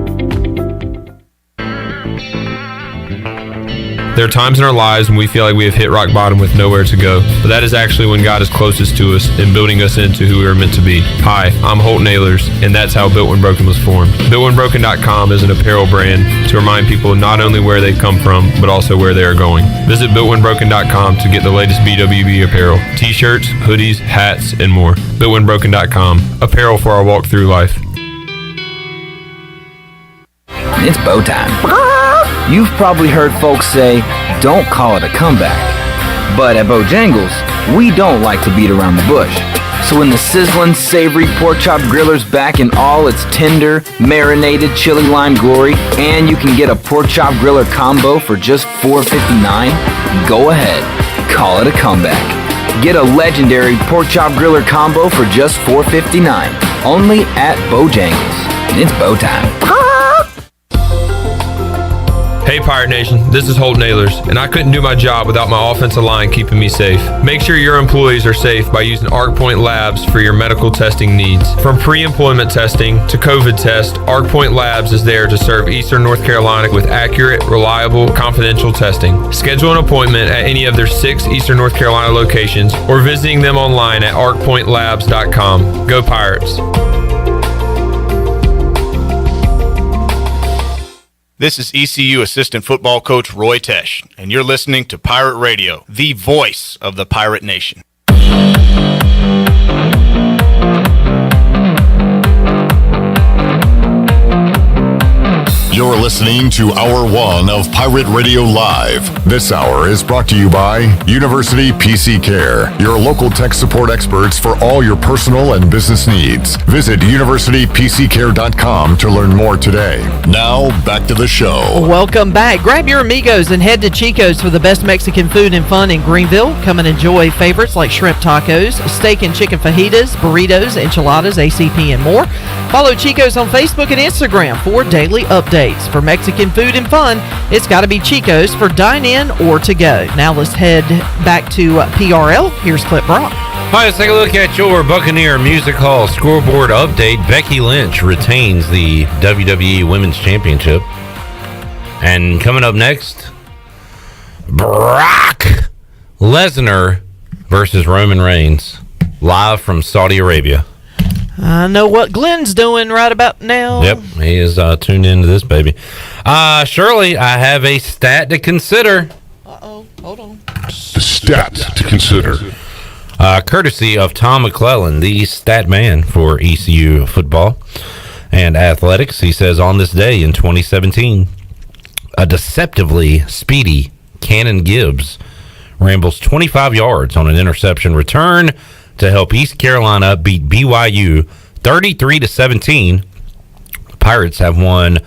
Speaker 21: There are times in our lives when we feel like we have hit rock bottom with nowhere to go, but that is actually when God is closest to us and building us into who we are meant to be. Hi, I'm Holt Nailers, and that's how Built When Broken was formed. BuiltWhenBroken.com is an apparel brand to remind people not only where they've come from, but also where they are going. Visit BuiltWhenBroken.com to get the latest BWB apparel, t-shirts, hoodies, hats, and more. BuiltWhenBroken.com, apparel for our walk through life.
Speaker 22: It's bow time. You've probably heard folks say, don't call it a comeback. But at Bojangles, we don't like to beat around the bush. So when the sizzling, savory pork chop griller's back in all its tender, marinated chili lime glory, and you can get a pork chop griller combo for just $4.59, go ahead, call it a comeback. Get a legendary pork chop griller combo for just $4.59, only at Bojangles. And it's bow time.
Speaker 21: Hey Pirate Nation, this is Holt Nailers, and I couldn't do my job without my offensive line keeping me safe. Make sure your employees are safe by using ArcPoint Labs for your medical testing needs. From pre-employment testing to COVID test, ArcPoint Labs is there to serve Eastern North Carolina with accurate, reliable, confidential testing. Schedule an appointment at any of their 6 Eastern North Carolina locations or visiting them online at arcpointlabs.com. Go Pirates!
Speaker 23: This is ECU assistant football coach Roy Tesh, and you're listening to Pirate Radio, the voice of the Pirate Nation.
Speaker 11: You're listening to Hour 1 of Pirate Radio Live. This hour is brought to you by University PC Care, your local tech support experts for all your personal and business needs. Visit universitypccare.com to learn more today. Now, back to the show.
Speaker 6: Welcome back. Grab your amigos and head to Chico's for the best Mexican food and fun in Greenville. Come and enjoy favorites like shrimp tacos, steak and chicken fajitas, burritos, enchiladas, ACP, and more. Follow Chico's on Facebook and Instagram for daily updates. For Mexican food and fun, it's got to be Chico's for dine-in or to go. Now let's head back to PRL. Here's Clip Brock.
Speaker 12: All right, let's take a look at your Buccaneer Music Hall scoreboard update. Becky Lynch retains the WWE Women's Championship. And coming up next, Brock Lesnar versus Roman Reigns, live from Saudi Arabia.
Speaker 6: I know what Glenn's doing right about now.
Speaker 12: Yep, he is tuned into this, baby. Shirley, I have a stat to consider.
Speaker 6: Uh-oh, hold on.
Speaker 24: The stat to consider.
Speaker 12: Courtesy of Tom McClellan, the stat man for ECU football and athletics. He says, on this day in 2017, a deceptively speedy Cannon Gibbs rambles 25 yards on an interception return to help East Carolina beat BYU 33-17. The Pirates have won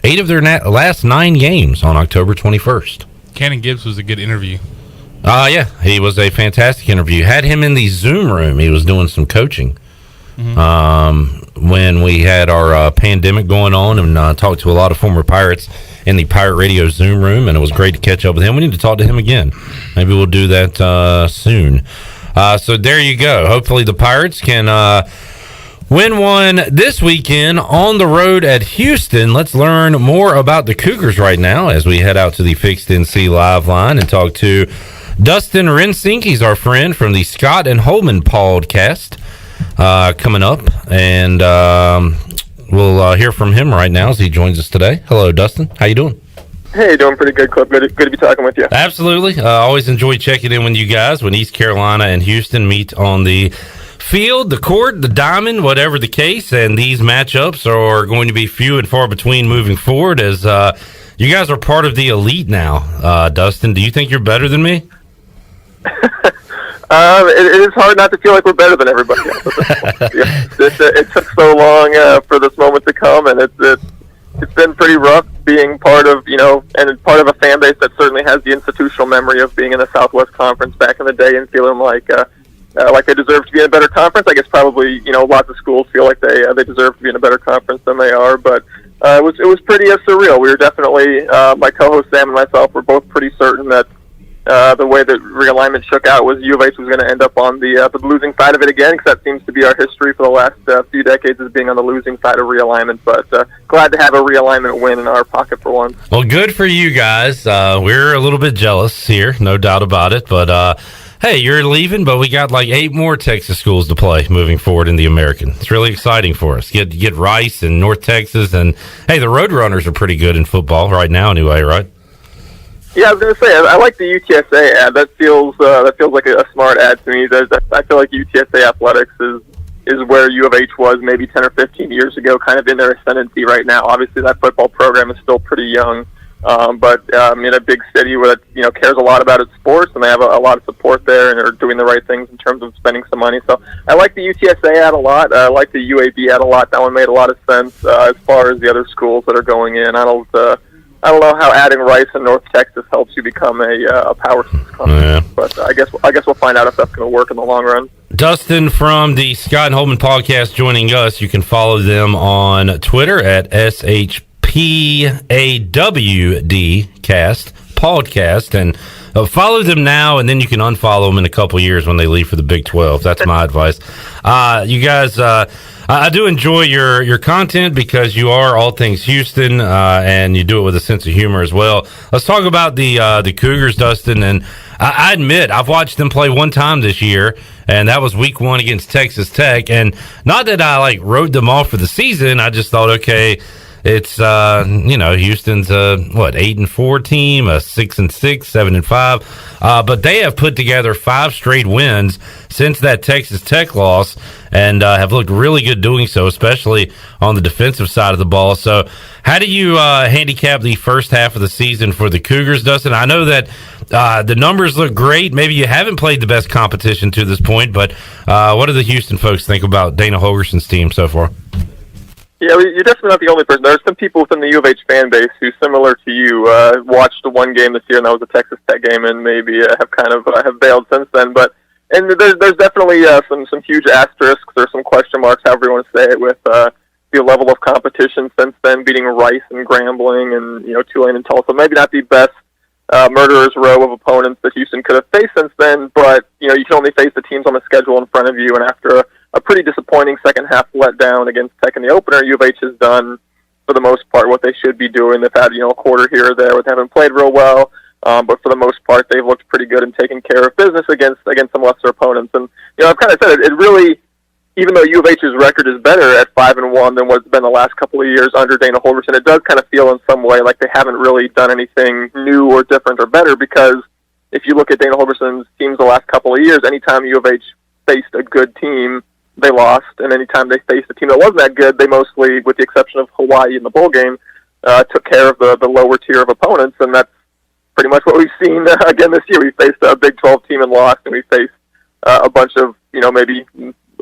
Speaker 12: 8 of their last 9 games on October 21st.
Speaker 13: Cannon Gibbs was a good interview.
Speaker 12: Yeah, he was a fantastic interview. Had him in the Zoom room. He was doing some coaching when we had our pandemic going on, and talked to a lot of former Pirates in the Pirate Radio Zoom room, and it was great to catch up with him. We need to talk to him again. Maybe we'll do that soon. So there you go. Hopefully the Pirates can win one this weekend on the road at Houston. Let's learn more about the Cougars right now as we head out to the Fixed NC Live line and talk to Dustin Rensink. He's our friend from the Scott and Holman podcast coming up, and we'll hear from him right now as he joins us today. Hello, Dustin. How you doing?
Speaker 1: Hey, doing pretty good, Cliff. Good to be talking with you.
Speaker 12: Absolutely. Always enjoy checking in with you guys when East Carolina and Houston meet on the field, the court, the diamond, whatever the case. And these matchups are going to be few and far between moving forward as you guys are part of the elite now. Dustin, do you think you're better than me?
Speaker 1: It is hard not to feel like we're better than everybody else. It took so long for this moment to come, and it's been pretty rough being part of, and part of a fan base that certainly has the institutional memory of being in the Southwest Conference back in the day and feeling like they deserve to be in a better conference. I guess probably, lots of schools feel like they deserve to be in a better conference than they are, but it was pretty surreal. We were definitely, my co-host Sam and myself were both pretty certain that the way that realignment shook out was U of H was going to end up on the losing side of it again, because that seems to be our history for the last few decades, is being on the losing side of realignment. But glad to have a realignment win in our pocket for once.
Speaker 12: Well, good for you guys. We're a little bit jealous here, no doubt about it. But hey, you're leaving, but we got like 8 more Texas schools to play moving forward in the American. It's really exciting for us. Get Rice and North Texas, and hey, the Roadrunners are pretty good in football right now, anyway, right?
Speaker 1: Yeah, I was going to say, I like the UTSA ad. That feels like a smart ad to me. I feel like UTSA athletics is where U of H was maybe 10 or 15 years ago, kind of in their ascendancy right now. Obviously, that football program is still pretty young, but in a big city where cares a lot about its sports, and they have a lot of support there and are doing the right things in terms of spending some money. So I like the UTSA ad a lot. I like the UAB ad a lot. That one made a lot of sense as far as the other schools that are going in. I don't know how adding Rice and North Texas helps you become a Power 6 conference, but I guess we'll find out if that's going to work in the long run.
Speaker 12: Dustin from the Scott and Holman podcast joining us. You can follow them on Twitter at SHPawdcast podcast, and follow them now, and then you can unfollow them in a couple years when they leave for the Big 12. That's my advice. You guys, I do enjoy your content because you are all things Houston, and you do it with a sense of humor as well. Let's talk about the Cougars, Dustin. And I admit I've watched them play one time this year, and that was week 1 against Texas Tech. And not that I wrote them off for the season. I just thought, okay, it's Houston's a 8-4 team, a 6-6, 7-5, but they have put together 5 straight wins since that Texas Tech loss, and have looked really good doing so, especially on the defensive side of the ball. So, how do you handicap the first half of the season for the Cougars, Dustin? I know that the numbers look great. Maybe you haven't played the best competition to this point, but what do the Houston folks think about Dana Holgerson's team so far?
Speaker 1: Yeah, you're definitely not the only person. There are some people within the U of H fan base who, similar to you, watched the one game this year, and that was a Texas Tech game, and maybe have kind of have bailed since then. But there's definitely some huge asterisks or some question marks, however you want to say it, with the level of competition since then, beating Rice and Grambling and Tulane and Tulsa. Maybe not the best murderer's row of opponents that Houston could have faced since then, but you can only face the teams on the schedule in front of you, and after a pretty disappointing second half letdown against Tech in the opener, U of H has done, for the most part, what they should be doing. They've had, a quarter here or there where they haven't played real well, but for the most part, they've looked pretty good and taken care of business against some lesser opponents. And, I've kind of said it really, even though U of H's record is better at 5-1 than what's been the last couple of years under Dana Holgerson, it does kind of feel in some way like they haven't really done anything new or different or better, because if you look at Dana Holgerson's teams the last couple of years, anytime U of H faced a good team, they lost, and anytime they faced a team that wasn't that good, they mostly, with the exception of Hawaii in the bowl game, took care of the lower tier of opponents, and that's pretty much what we've seen again this year. We faced a Big 12 team and lost, and we faced a bunch of, maybe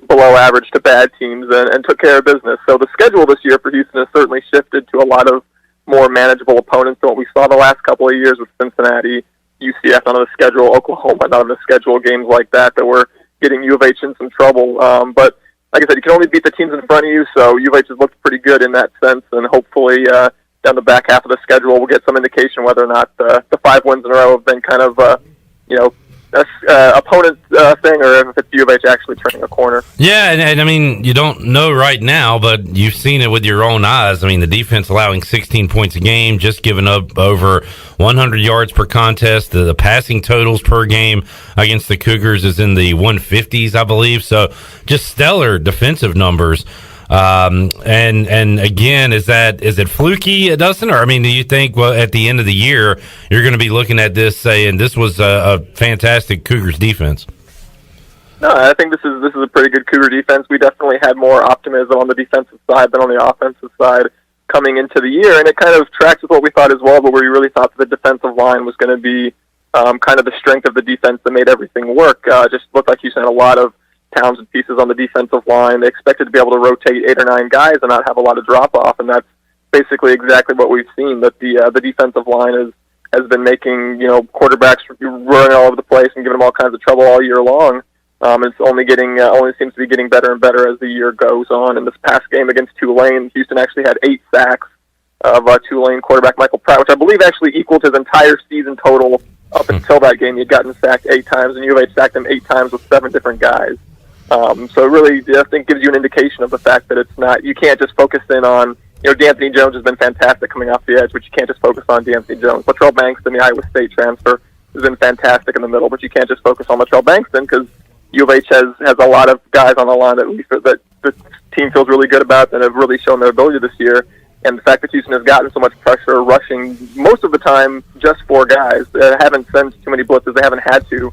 Speaker 1: below average to bad teams and took care of business. So the schedule this year for Houston has certainly shifted to a lot of more manageable opponents than what we saw the last couple of years with Cincinnati, UCF not on the schedule, Oklahoma not on the schedule, games like that were getting U of H in some trouble. But like I said, you can only beat the teams in front of you, so U of H has looked pretty good in that sense, and hopefully down the back half of the schedule we'll get some indication whether or not the 5 wins in a row have been kind of, opponent thing, or if it's U of H actually turning a corner.
Speaker 12: Yeah, and I mean, you don't know right now, but you've seen it with your own eyes. I mean, the defense allowing 16 points a game, just giving up over 100 yards per contest. The passing totals per game against the Cougars is in the 150s, I believe. So just stellar defensive numbers. And again, is it fluky, Dustin? Or I mean, do you think, well, at the end of the year, you're going to be looking at this saying this was a fantastic Cougars defense?
Speaker 1: No, I think this is a pretty good Cougar defense. We definitely had more optimism on the defensive side than on the offensive side coming into the year, and it kind of tracks with what we thought as well, but we really thought that the defensive line was going to be kind of the strength of the defense that made everything work. Just looked like Houston had a lot of talented pieces on the defensive line. They expected to be able to rotate 8 or 9 guys and not have a lot of drop-off, and that's basically exactly what we've seen, that the defensive line has been making, quarterbacks running all over the place and giving them all kinds of trouble all year long. It's only seems to be getting better and better as the year goes on. In this past game against Tulane, Houston actually had 8 sacks of Tulane quarterback Michael Pratt, which I believe actually equaled his entire season total up until that game. He had gotten sacked 8 times, and U of H sacked him 8 times with 7 different guys. So it really, I think, gives you an indication of the fact that you can't just focus in on, D'Anthony Jones has been fantastic coming off the edge, but you can't just focus on D'Anthony Jones. Latrell Bankston, the Iowa State transfer, has been fantastic in the middle, but you can't just focus on Latrell Bankston because U of H has a lot of guys on the line that the team feels really good about and have really shown their ability this year. And the fact that Houston has gotten so much pressure rushing most of the time, just 4 guys, haven't sent too many blitzes. They haven't had to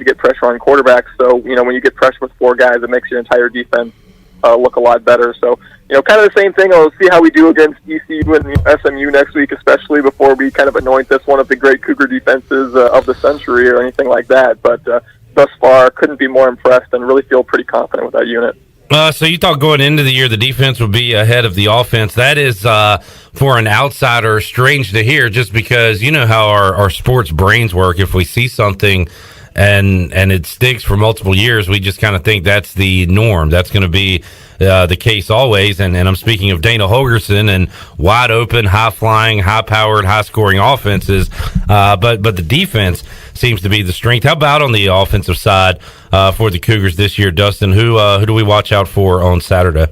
Speaker 1: get pressure on quarterbacks. So, when you get pressure with 4 guys, it makes your entire defense look a lot better. So, kind of the same thing. We'll see how we do against ECU and SMU next week, especially before we kind of anoint this one of the great Cougar defenses of the century or anything like that. But thus far, couldn't be more impressed and really feel pretty confident with that unit.
Speaker 12: So you thought going into the year the defense would be ahead of the offense. That is, for an outsider, strange to hear, just because you know how our sports brains work. If we see something and it sticks for multiple years, we just kind of think that's the norm. That's going to be the case always. And I'm speaking of Dana Holgorsen and wide open, high flying, high powered, high scoring offenses. But the defense seems to be the strength. How about on the offensive side for the Cougars this year, Dustin? Who do we watch out for on Saturday?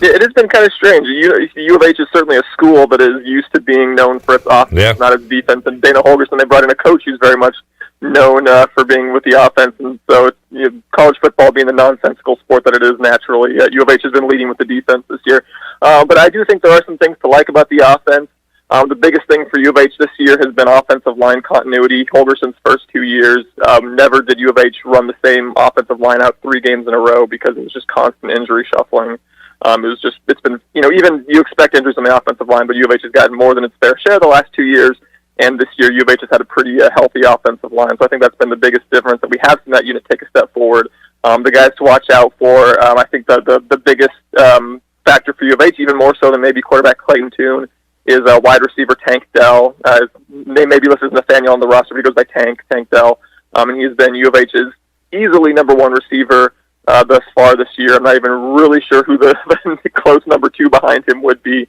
Speaker 1: Yeah, it has been kind of strange. U of H is certainly a school that is used to being known for its offense, not its defense. And Dana Holgorsen, they brought in a coach who's very much known for being with the offense, and so it's, college football being the nonsensical sport that it is naturally, U of H has been leading with the defense this year. But I do think there are some things to like about the offense. The biggest thing for U of H this year has been offensive line continuity. Holgersen's first 2 years, never did U of H run the same offensive line out 3 games in a row because it was just constant injury shuffling. It's been, even you expect injuries on the offensive line, but U of H has gotten more than its fair share the last 2 years. And this year, U of H has had a pretty healthy offensive line. So I think that's been the biggest difference, that we have seen that unit take a step forward. The guys to watch out for, I think the biggest factor for U of H, even more so than maybe quarterback Clayton Tune, is wide receiver Tank Dell. They may be listed as Nathaniel on the roster, but he goes by Tank Dell. And he's been U of H's easily number 1 receiver thus far this year. I'm not even really sure who the close number 2 behind him would be.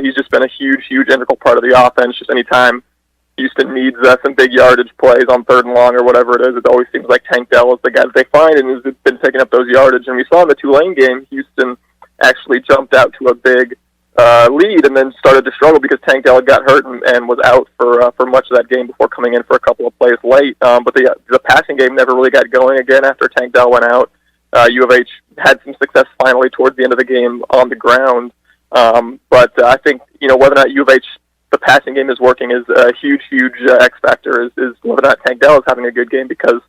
Speaker 1: He's just been a huge integral part of the offense. Just anytime Houston needs some big yardage plays on 3rd and long or whatever it is, it always seems like Tank Dell is the guy that they find and has been picking up those yardage. And we saw in the Tulane game, Houston actually jumped out to a big lead and then started to struggle because Tank Dell got hurt and was out for much of that game before coming in for a couple of plays late. But the passing game never really got going again after Tank Dell went out. U of H had some success finally towards the end of the game on the ground. But I think, whether or not U of H, the passing game is working is a huge X factor, is whether or not Tank Dell is having a good game, because,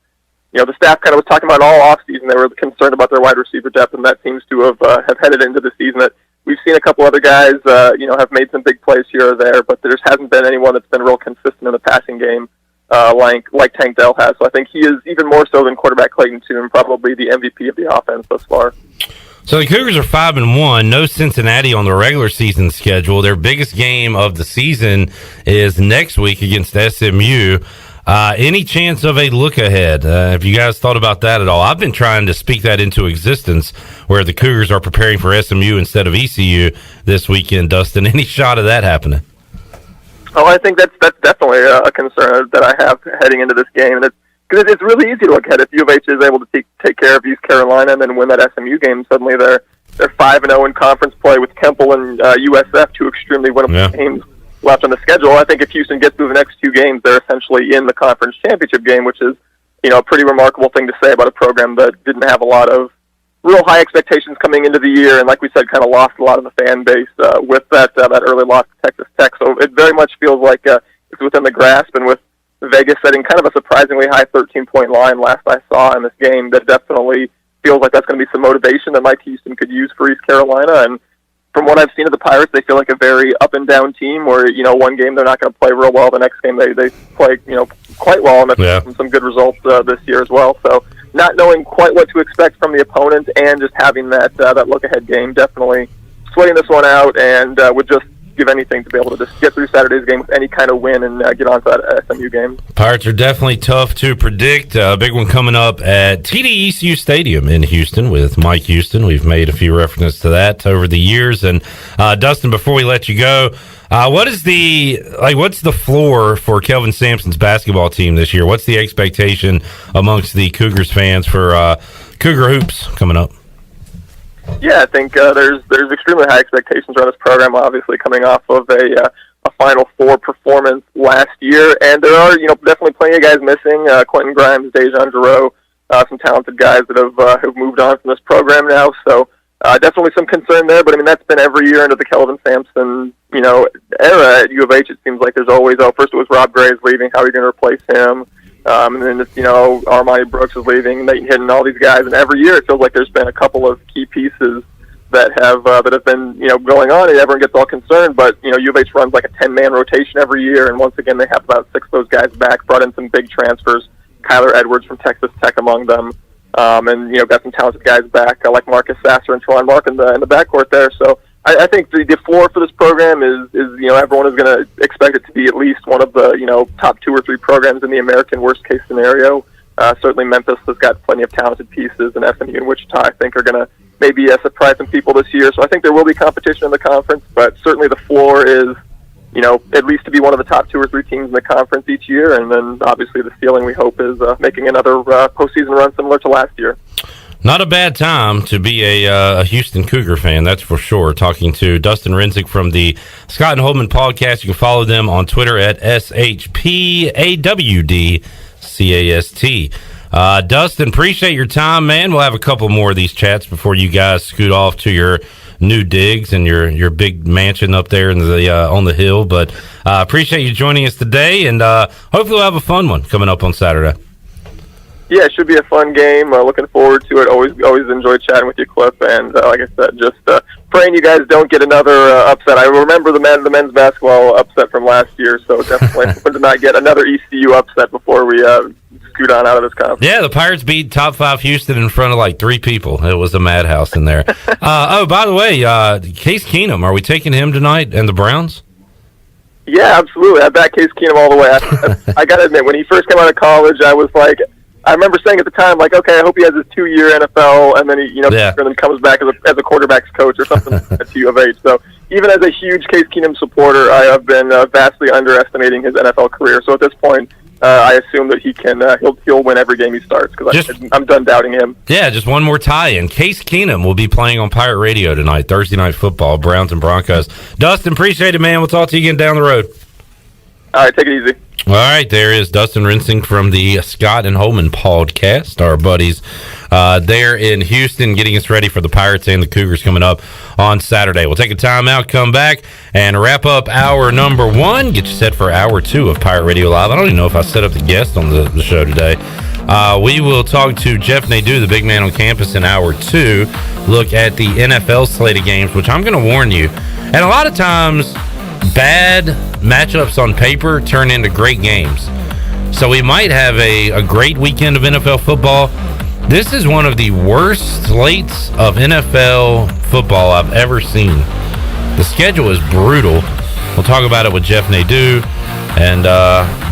Speaker 1: the staff kind of was talking about all offseason. They were concerned about their wide receiver depth, and that seems to have headed into the season that we've seen a couple other guys, have made some big plays here or there, but there just hasn't been anyone that's been real consistent in the passing game like Tank Dell has. So I think he is even more so than quarterback Clayton Tune, probably the MVP of the offense thus far.
Speaker 12: So the Cougars are 5-1. No Cincinnati on the regular season schedule. Their biggest game of the season is next week against SMU. Any chance of a look ahead? Have you guys thought about that at all? I've been trying to speak that into existence, where the Cougars are preparing for SMU instead of ECU this weekend. Dustin, any shot of that happening?
Speaker 1: Oh, I think that's definitely a concern that I have heading into this game, and because it's really easy to look at. If U of H is able to take care of East Carolina and then win that SMU game, suddenly they're 5-0 in conference play with Temple and USF, two extremely winnable games left on the schedule. I think if Houston gets through the next two games, they're essentially in the conference championship game, which is a pretty remarkable thing to say about a program that didn't have a lot of real high expectations coming into the year, and like we said, kind of lost a lot of the fan base with that early loss to Texas Tech. So it very much feels like it's within the grasp, and with Vegas setting kind of a surprisingly high 13-point line last I saw in this game, that definitely feels like that's going to be some motivation that Mike Houston could use for East Carolina. And from what I've seen of the Pirates, they feel like a very up-and-down team where, one game they're not going to play real well, the next game they play, quite well, and that's some good results this year as well. So not knowing quite what to expect from the opponent and just having that look-ahead game, definitely sweating this one out, and would just give anything to be able to just get through Saturday's game with any kind of win and get on to that SMU game.
Speaker 12: Pirates are definitely tough to predict. A big one coming up at TD-ECU Stadium in Houston with Mike Houston. We've made a few references to that over the years. And Dustin, before we let you go, what's the floor for Kelvin Sampson's basketball team this year? What's the expectation amongst the Cougars fans for Cougar Hoops coming up?
Speaker 1: Yeah, I think there's extremely high expectations around this program, obviously coming off of a Final Four performance last year, and there are definitely plenty of guys missing. Quentin Grimes, Dejan Giroux, some talented guys that have moved on from this program now. So definitely some concern there. But I mean, that's been every year under the Kelvin Sampson era at U of H. It seems like there's always first it was Rob Graves leaving. How are you going to replace him? And then it's, Armani Brooks is leaving, Nathan Hidden, all these guys, and every year it feels like there's been a couple of key pieces that have been going on, and everyone gets all concerned. But U of H runs like a 10-man rotation every year, and once again they have about 6 of those guys back. Brought in some big transfers, Kyler Edwards from Texas Tech among them, and got some talented guys back like Marcus Sasser and Tron Mark in the backcourt there. So I think the floor for this program is everyone is going to expect it to be at least one of the top 2 or 3 programs in the American worst case scenario. Certainly Memphis has got plenty of talented pieces, and SMU and Wichita I think are going to maybe surprise some people this year. So I think there will be competition in the conference, but certainly the floor is at least to be one of the top 2 or 3 teams in the conference each year, and then obviously the ceiling we hope is making another postseason run similar to last year.
Speaker 12: Not a bad time to be a Houston Cougar fan, that's for sure. Talking to Dustin Rensink from the Scott and Holman podcast. You can follow them on Twitter at SHPawdcast. Dustin, appreciate your time, man. We'll have a couple more of these chats before you guys scoot off to your new digs and your big mansion up there in on the hill. But appreciate you joining us today, and hopefully we'll have a fun one coming up on Saturday.
Speaker 1: Yeah, it should be a fun game. Looking forward to it. Always enjoy chatting with you, Cliff. And like I said, just praying you guys don't get another upset. I remember the men's basketball upset from last year, so definitely hoping to not get another ECU upset before we scoot on out of this conference.
Speaker 12: Yeah, the Pirates beat top 5 Houston in front of like 3 people. It was a madhouse in there. By the way, Case Keenum, are we taking him tonight and the Browns?
Speaker 1: Yeah, absolutely. I back Case Keenum all the way. I got to admit, when he first came out of college, I was like, I remember saying at the time, like, okay, I hope he has his 2-year NFL, and then he, and then comes back as a quarterback's coach or something at U of H. So even as a huge Case Keenum supporter, I have been vastly underestimating his NFL career. So at this point, I assume that he can he'll win every game he starts because I'm done doubting him.
Speaker 12: Yeah, just one more tie-in. Case Keenum will be playing on Pirate Radio tonight, Thursday Night Football, Browns and Broncos. Dustin, appreciate it, man. We'll talk to you again down the road.
Speaker 1: All right, take it easy.
Speaker 12: All right, there is Dustin Rensink from the Scott and Holman podcast, our buddies there in Houston, getting us ready for the Pirates and the Cougars coming up on Saturday. We'll take a timeout, come back, and wrap up hour number 1. Get you set for hour 2 of Pirate Radio Live. I don't even know if I set up the guest on the show today. We will talk to Jeff Nadu, the big man on campus, in hour 2. Look at the NFL slate of games, which I'm going to warn you. And a lot of times, bad matchups on paper turn into great games. So we might have a great weekend of NFL football. This is one of the worst slates of NFL football I've ever seen. The schedule is brutal. We'll talk about it with Jeff Nadu, and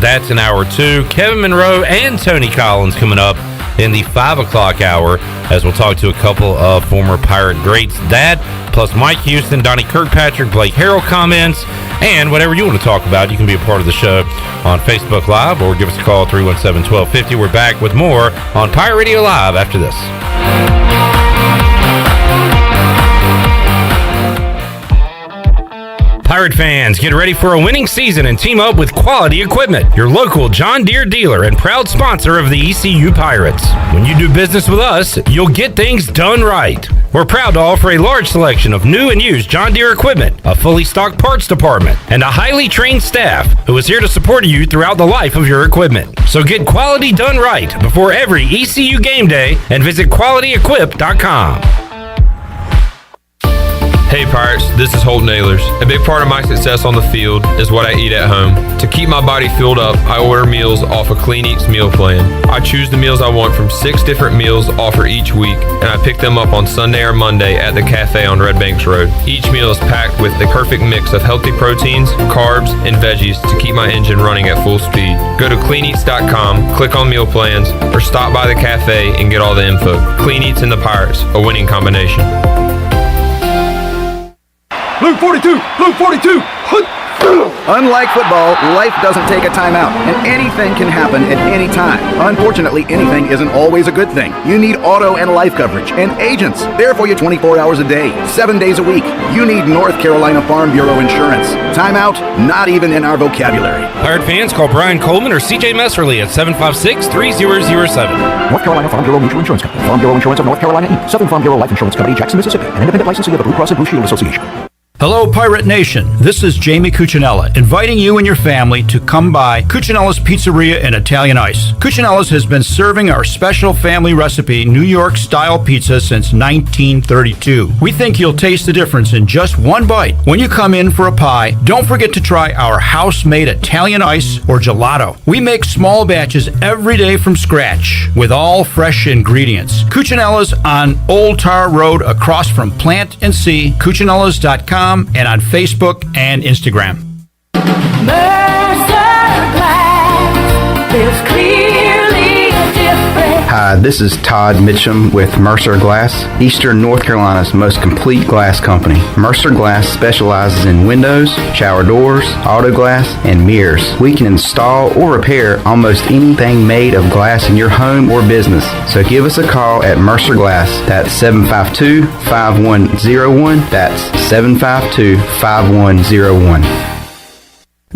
Speaker 12: that's in hour 2. Kevin Monroe and Tony Collins coming up in the 5 o'clock hour, as we'll talk to a couple of former Pirate greats. That, plus Mike Houston, Donnie Kirkpatrick, Blake Harrell comments, and whatever you want to talk about, you can be a part of the show on Facebook Live or give us a call, 317-1250. We're back with more on Pirate Radio Live after this. Pirate fans, get ready for a winning season and team up with Quality Equipment, your local John Deere dealer and proud sponsor of the ECU Pirates. When you do business with us, you'll get things done right. We're proud to offer a large selection of new and used John Deere equipment, a fully stocked parts department, and a highly trained staff who is here to support you throughout the life of your equipment. So get quality done right before every ECU game day and visit QualityEquip.com.
Speaker 21: Hey Pirates, this is Holt Nailers. A big part of my success on the field is what I eat at home. To keep my body filled up, I order meals off a Clean Eats meal plan. I choose the meals I want from 6 different meals offered each week, and I pick them up on Sunday or Monday at the cafe on Red Banks Road. Each meal is packed with the perfect mix of healthy proteins, carbs, and veggies to keep my engine running at full speed. Go to CleanEats.com, click on meal plans, or stop by the cafe and get all the info. Clean Eats and the Pirates, a winning combination.
Speaker 2: Blue 42! Blue 42! Unlike football, life doesn't take a timeout, and anything can happen at any time. Unfortunately, anything isn't always a good thing. You need auto and life coverage, and agents. There for you 24 hours a day, 7 days a week. You need North Carolina Farm Bureau insurance. Timeout, not even in our vocabulary.
Speaker 12: Pirate fans, call Brian Coleman or CJ Messerly at 756-3007.
Speaker 3: North Carolina Farm Bureau Mutual Insurance Company. Farm Bureau Insurance of North Carolina, Inc. Southern Farm Bureau Life Insurance Company, Jackson, Mississippi. An independent licensee of the Blue Cross and Blue Shield Association.
Speaker 4: Hello, Pirate Nation. This is Jamie Cuccinella, inviting you and your family to come by Cuccinella's Pizzeria and Italian Ice. Cuccinella's has been serving our special family recipe New York-style pizza since 1932. We think you'll taste the difference in just one bite. When you come in for a pie, don't forget to try our house-made Italian Ice or gelato. We make small batches every day from scratch with all fresh ingredients. Cuccinella's on Old Tar Road across from Plant and See, Cuccinellas.com, and on Facebook and Instagram.
Speaker 5: Hi, this is Todd Mitchum with Mercer Glass, Eastern North Carolina's most complete glass company. Mercer Glass specializes in windows, shower doors, auto glass, and mirrors. We can install or repair almost anything made of glass in your home or business. So give us a call at Mercer Glass. That's 752-5101. That's 752-5101.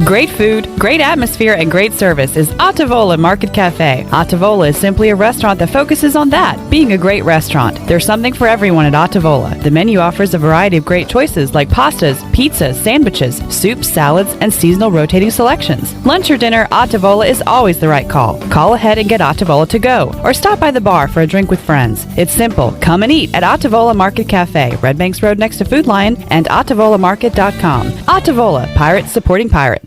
Speaker 25: Great food, great atmosphere, and great service is Ottavola Market Cafe. Ottavola is simply a restaurant that focuses on that, being a great restaurant. There's something for everyone at Ottavola. The menu offers a variety of great choices like pastas, pizzas, sandwiches, soups, salads, and seasonal rotating selections. Lunch or dinner, Ottavola is always the right call. Call ahead and get Ottavola to go, or stop by the bar for a drink with friends. It's simple. Come and eat at Ottavola Market Cafe, Red Banks Road next to Food Lion, and OttavolaMarket.com. Ottavola, Pirates supporting pirates.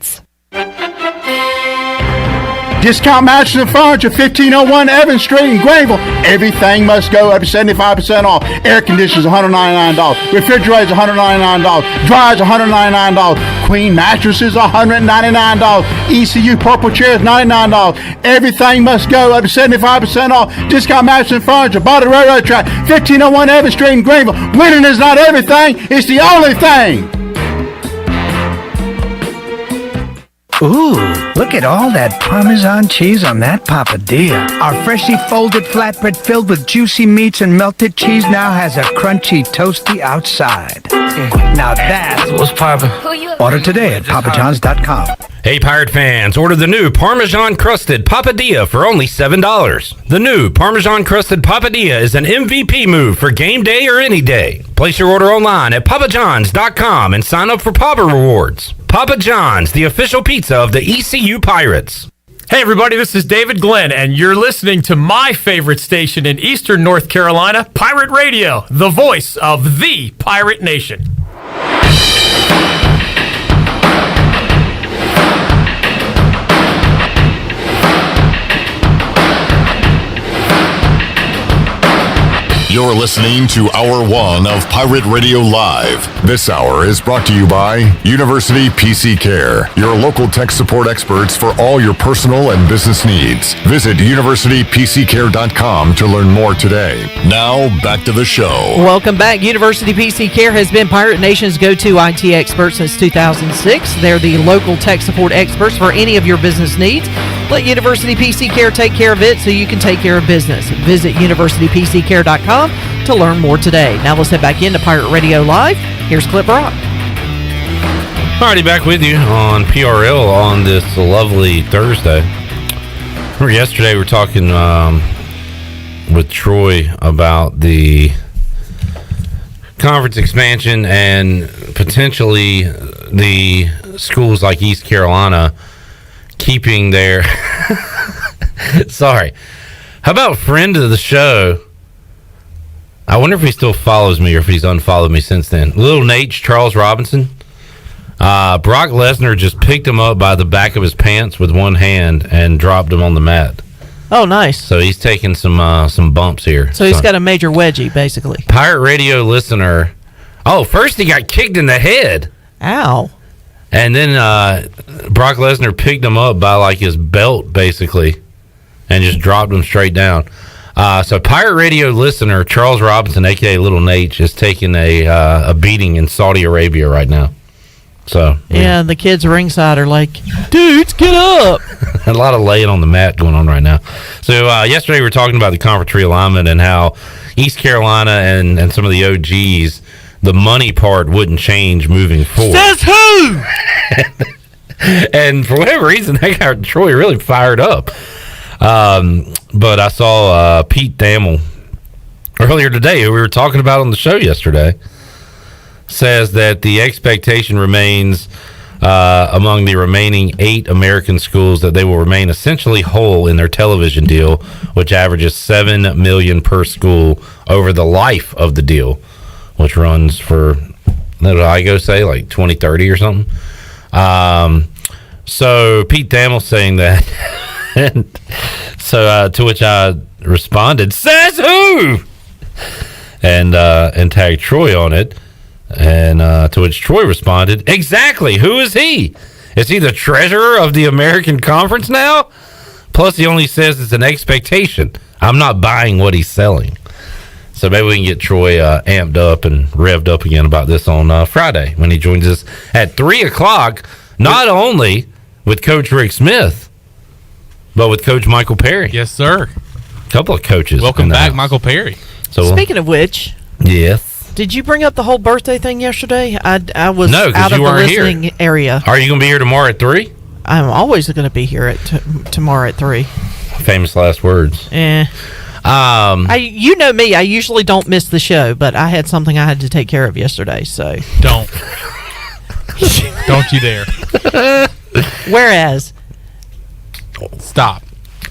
Speaker 26: Discount mattresses and furniture, 1501 Evans Street in Greenville. Everything must go up to 75% off. Air conditioners, $199. Refrigerators, $199. Dryers, $199. Queen mattresses, $199. ECU purple chairs, $99. Everything must go up to 75% off. Discount mattresses and furniture, by the railroad track, 1501 Evans Street in Greenville. Winning is not everything, it's the only thing.
Speaker 27: Ooh, look at all that Parmesan cheese on that papadilla. Our freshly folded flatbread filled with juicy meats and melted cheese now has a crunchy, toasty outside. Now that's what's poppin'. Order today at papajohns.com.
Speaker 12: Hey Pirate fans, order the new Parmesan Crusted Papadilla for only $7. The new Parmesan Crusted Papadilla is an MVP move for game day or any day. Place your order online at papajohns.com and sign up for Papa Rewards. Papa John's, the official pizza of the ECU Pirates.
Speaker 7: Hey everybody, this is David Glenn, and you're listening to my favorite station in Eastern North Carolina, Pirate Radio, the voice of the Pirate Nation.
Speaker 11: You're listening to Hour 1 of Pirate Radio Live. This hour is brought to you by University PC Care, your local tech support experts for all your personal and business needs. Visit universitypccare.com to learn more today. Now, back to the show.
Speaker 6: Welcome back. University PC Care has been Pirate Nation's go-to IT expert since 2006. They're the local tech support experts for any of your business needs. Let University PC Care take care of it so you can take care of business. Visit universitypccare.com to learn more today. Now let's head back into Pirate Radio Live. Here's Clip Rock.
Speaker 12: Alrighty, back with you on PRL on this lovely Thursday. Remember yesterday we were talking with Troy about the conference expansion and potentially the schools like East Carolina keeping their sorry. How about friend of the show? I wonder if he still follows me or if he's unfollowed me since then. Little Nate, Charles Robinson. Brock Lesnar just picked him up by the back of his pants with one hand and dropped him on the mat.
Speaker 6: Oh, nice.
Speaker 12: So he's taking some bumps here.
Speaker 6: So he's got a major wedgie, basically.
Speaker 12: Pirate Radio listener. Oh, first he got kicked in the head.
Speaker 6: Ow.
Speaker 12: And then Brock Lesnar picked him up by like his belt, basically, and just dropped him straight down. So Pirate Radio listener Charles Robinson, a.k.a. Little Nate, is taking a beating in Saudi Arabia right now. So
Speaker 6: yeah, the kids ringside are like, dudes, get up.
Speaker 12: A lot of laying on the mat going on right now. So yesterday we were talking about the conference realignment and how East Carolina and some of the OGs, the money part wouldn't change moving forward.
Speaker 6: Says who?
Speaker 12: And for whatever reason, that got Troy really fired up. But I saw Pete Thamel earlier today, who we were talking about on the show yesterday, says that the expectation remains among the remaining 8 American schools that they will remain essentially whole in their television deal, which averages $7 million per school over the life of the deal, which runs for, what did I go say, like 2030 or something. So Pete Thamel saying that. So to which I responded, says who? And tagged Troy on it. And to which Troy responded, exactly, who is he? Is he the treasurer of the American Conference now? Plus he only says it's an expectation. I'm not buying what he's selling. So maybe we can get Troy amped up and revved up again about this on Friday when he joins us at 3 o'clock, not only with Coach Rick Smith, but with Coach Michael Perry.
Speaker 13: Yes, sir.
Speaker 12: A couple of coaches.
Speaker 13: Welcome back, Michael Perry.
Speaker 12: So
Speaker 6: speaking of which,
Speaker 12: yes.
Speaker 6: Did you bring up the whole birthday thing yesterday? I was
Speaker 12: out
Speaker 6: of the listening
Speaker 12: here.
Speaker 6: area.
Speaker 12: Are you going to be here tomorrow at 3?
Speaker 6: I'm always going to be here at tomorrow at 3.
Speaker 12: Famous last words.
Speaker 6: You know me. I usually don't miss the show, but I had something I had to take care of yesterday. So
Speaker 13: don't you dare.
Speaker 6: Whereas,
Speaker 13: stop.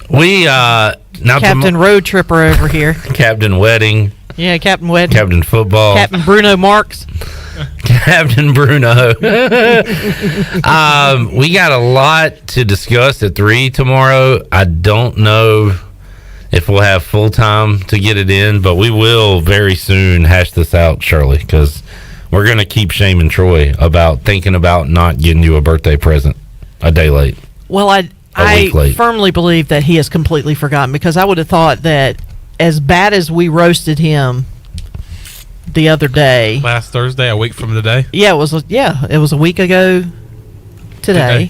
Speaker 12: We now
Speaker 6: Captain Road Tripper over here.
Speaker 12: Captain Wedding.
Speaker 6: Yeah, Captain Wedding.
Speaker 12: Captain Football.
Speaker 6: Captain Bruno Marks.
Speaker 12: Captain Bruno. We got a lot to discuss at 3 tomorrow. I don't know if we'll have full time to get it in, but we will very soon hash this out, Shirley, because we're going to keep shaming Troy about thinking about not getting you a birthday present a day late.
Speaker 6: Well, I firmly believe that he has completely forgotten, because I would have thought that as bad as we roasted him the other day,
Speaker 13: last Thursday, a week from today.
Speaker 6: Yeah, it was a week ago today.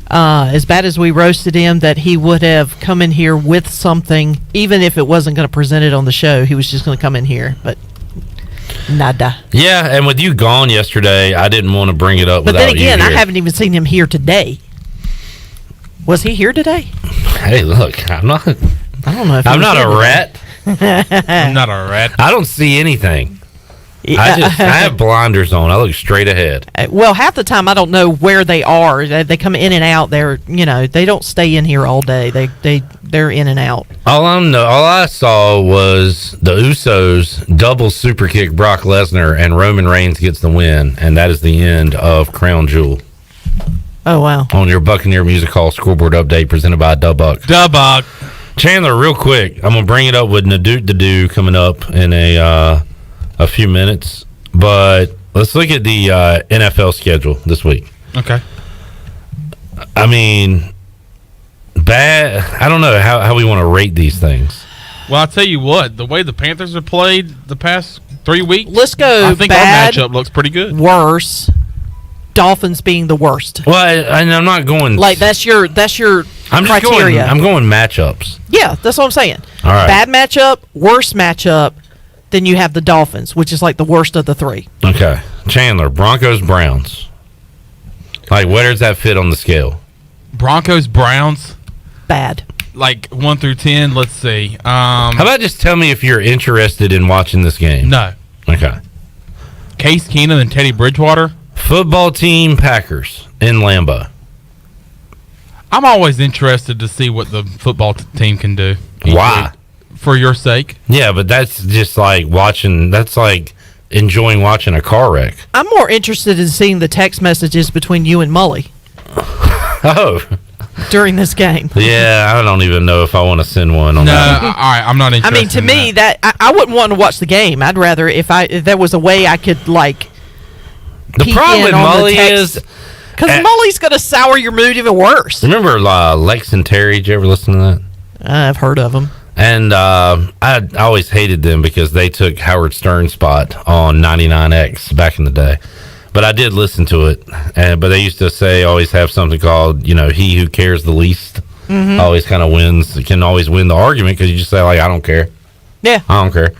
Speaker 6: As bad as we roasted him, that he would have come in here with something, even if it wasn't going to present it on the show. He was just going to come in here, but nada.
Speaker 12: Yeah, and with you gone yesterday, I didn't want to bring it up.
Speaker 6: But
Speaker 12: without
Speaker 6: then again,
Speaker 12: you
Speaker 6: I
Speaker 12: here.
Speaker 6: haven't even seen him here today. Was he here today?
Speaker 12: Hey, look, I'm not.
Speaker 6: I don't know if
Speaker 12: I'm not a rat.
Speaker 13: I'm not a rat.
Speaker 12: I don't see anything. I have blinders on. I look straight ahead.
Speaker 6: Well, half the time I don't know where they are. They come in and out. They don't stay in here all day. They're in and out.
Speaker 12: All I saw was the Usos double super kick Brock Lesnar, and Roman Reigns gets the win, and that is the end of Crown Jewel.
Speaker 6: Oh, wow.
Speaker 12: On your Buccaneer Music Hall scoreboard update presented by Dubuck. Chandler, real quick, I'm going to bring it up with Nadu coming up in a few minutes, but let's look at the NFL schedule this week.
Speaker 13: Okay.
Speaker 12: I mean, I don't know how we want to rate these things.
Speaker 13: Well, I'll tell you what, the way the Panthers have played the past 3 weeks,
Speaker 6: let's go.
Speaker 13: I think
Speaker 6: bad,
Speaker 13: our matchup looks pretty good.
Speaker 6: Worse. Dolphins being the worst.
Speaker 12: Well, I'm not going
Speaker 6: like that's your criteria.
Speaker 12: I'm going matchups.
Speaker 6: Yeah, that's what I'm saying.
Speaker 12: All right.
Speaker 6: Bad matchup, worst matchup. Then you have the Dolphins, which is like the worst of the three.
Speaker 12: Okay, Chandler, Broncos, Browns. Like, where does that fit on the scale?
Speaker 13: Broncos, Browns.
Speaker 6: Bad.
Speaker 13: Like 1 through 10. Let's see.
Speaker 12: How about just tell me if you're interested in watching this game?
Speaker 13: No.
Speaker 12: Okay.
Speaker 13: Case Keenum and Teddy Bridgewater.
Speaker 12: Football team, Packers in Lambeau.
Speaker 13: I'm always interested to see what the football team can do.
Speaker 12: Why?
Speaker 13: For your sake.
Speaker 12: Yeah, but that's just like watching. That's like enjoying watching a car wreck.
Speaker 6: I'm more interested in seeing the text messages between you and Mully.
Speaker 12: Oh.
Speaker 6: During this game.
Speaker 12: Yeah, I don't even know if I want to send one on that.
Speaker 13: All right, I'm not interested.
Speaker 6: I mean, to me, that I wouldn't want to watch the game. I'd rather if there was a way I could like.
Speaker 12: The problem with Mully is
Speaker 6: because Mully's going to sour your mood even worse.
Speaker 12: Remember Lex and Terry? Did you ever listen to that?
Speaker 6: I've heard of them.
Speaker 12: And I always hated them because they took Howard Stern's spot on 99X back in the day. But I did listen to it. But they used to always have something called, he who cares the least always kind of wins, can always win the argument because you just say, like, I don't care.
Speaker 6: Yeah.
Speaker 12: I don't care.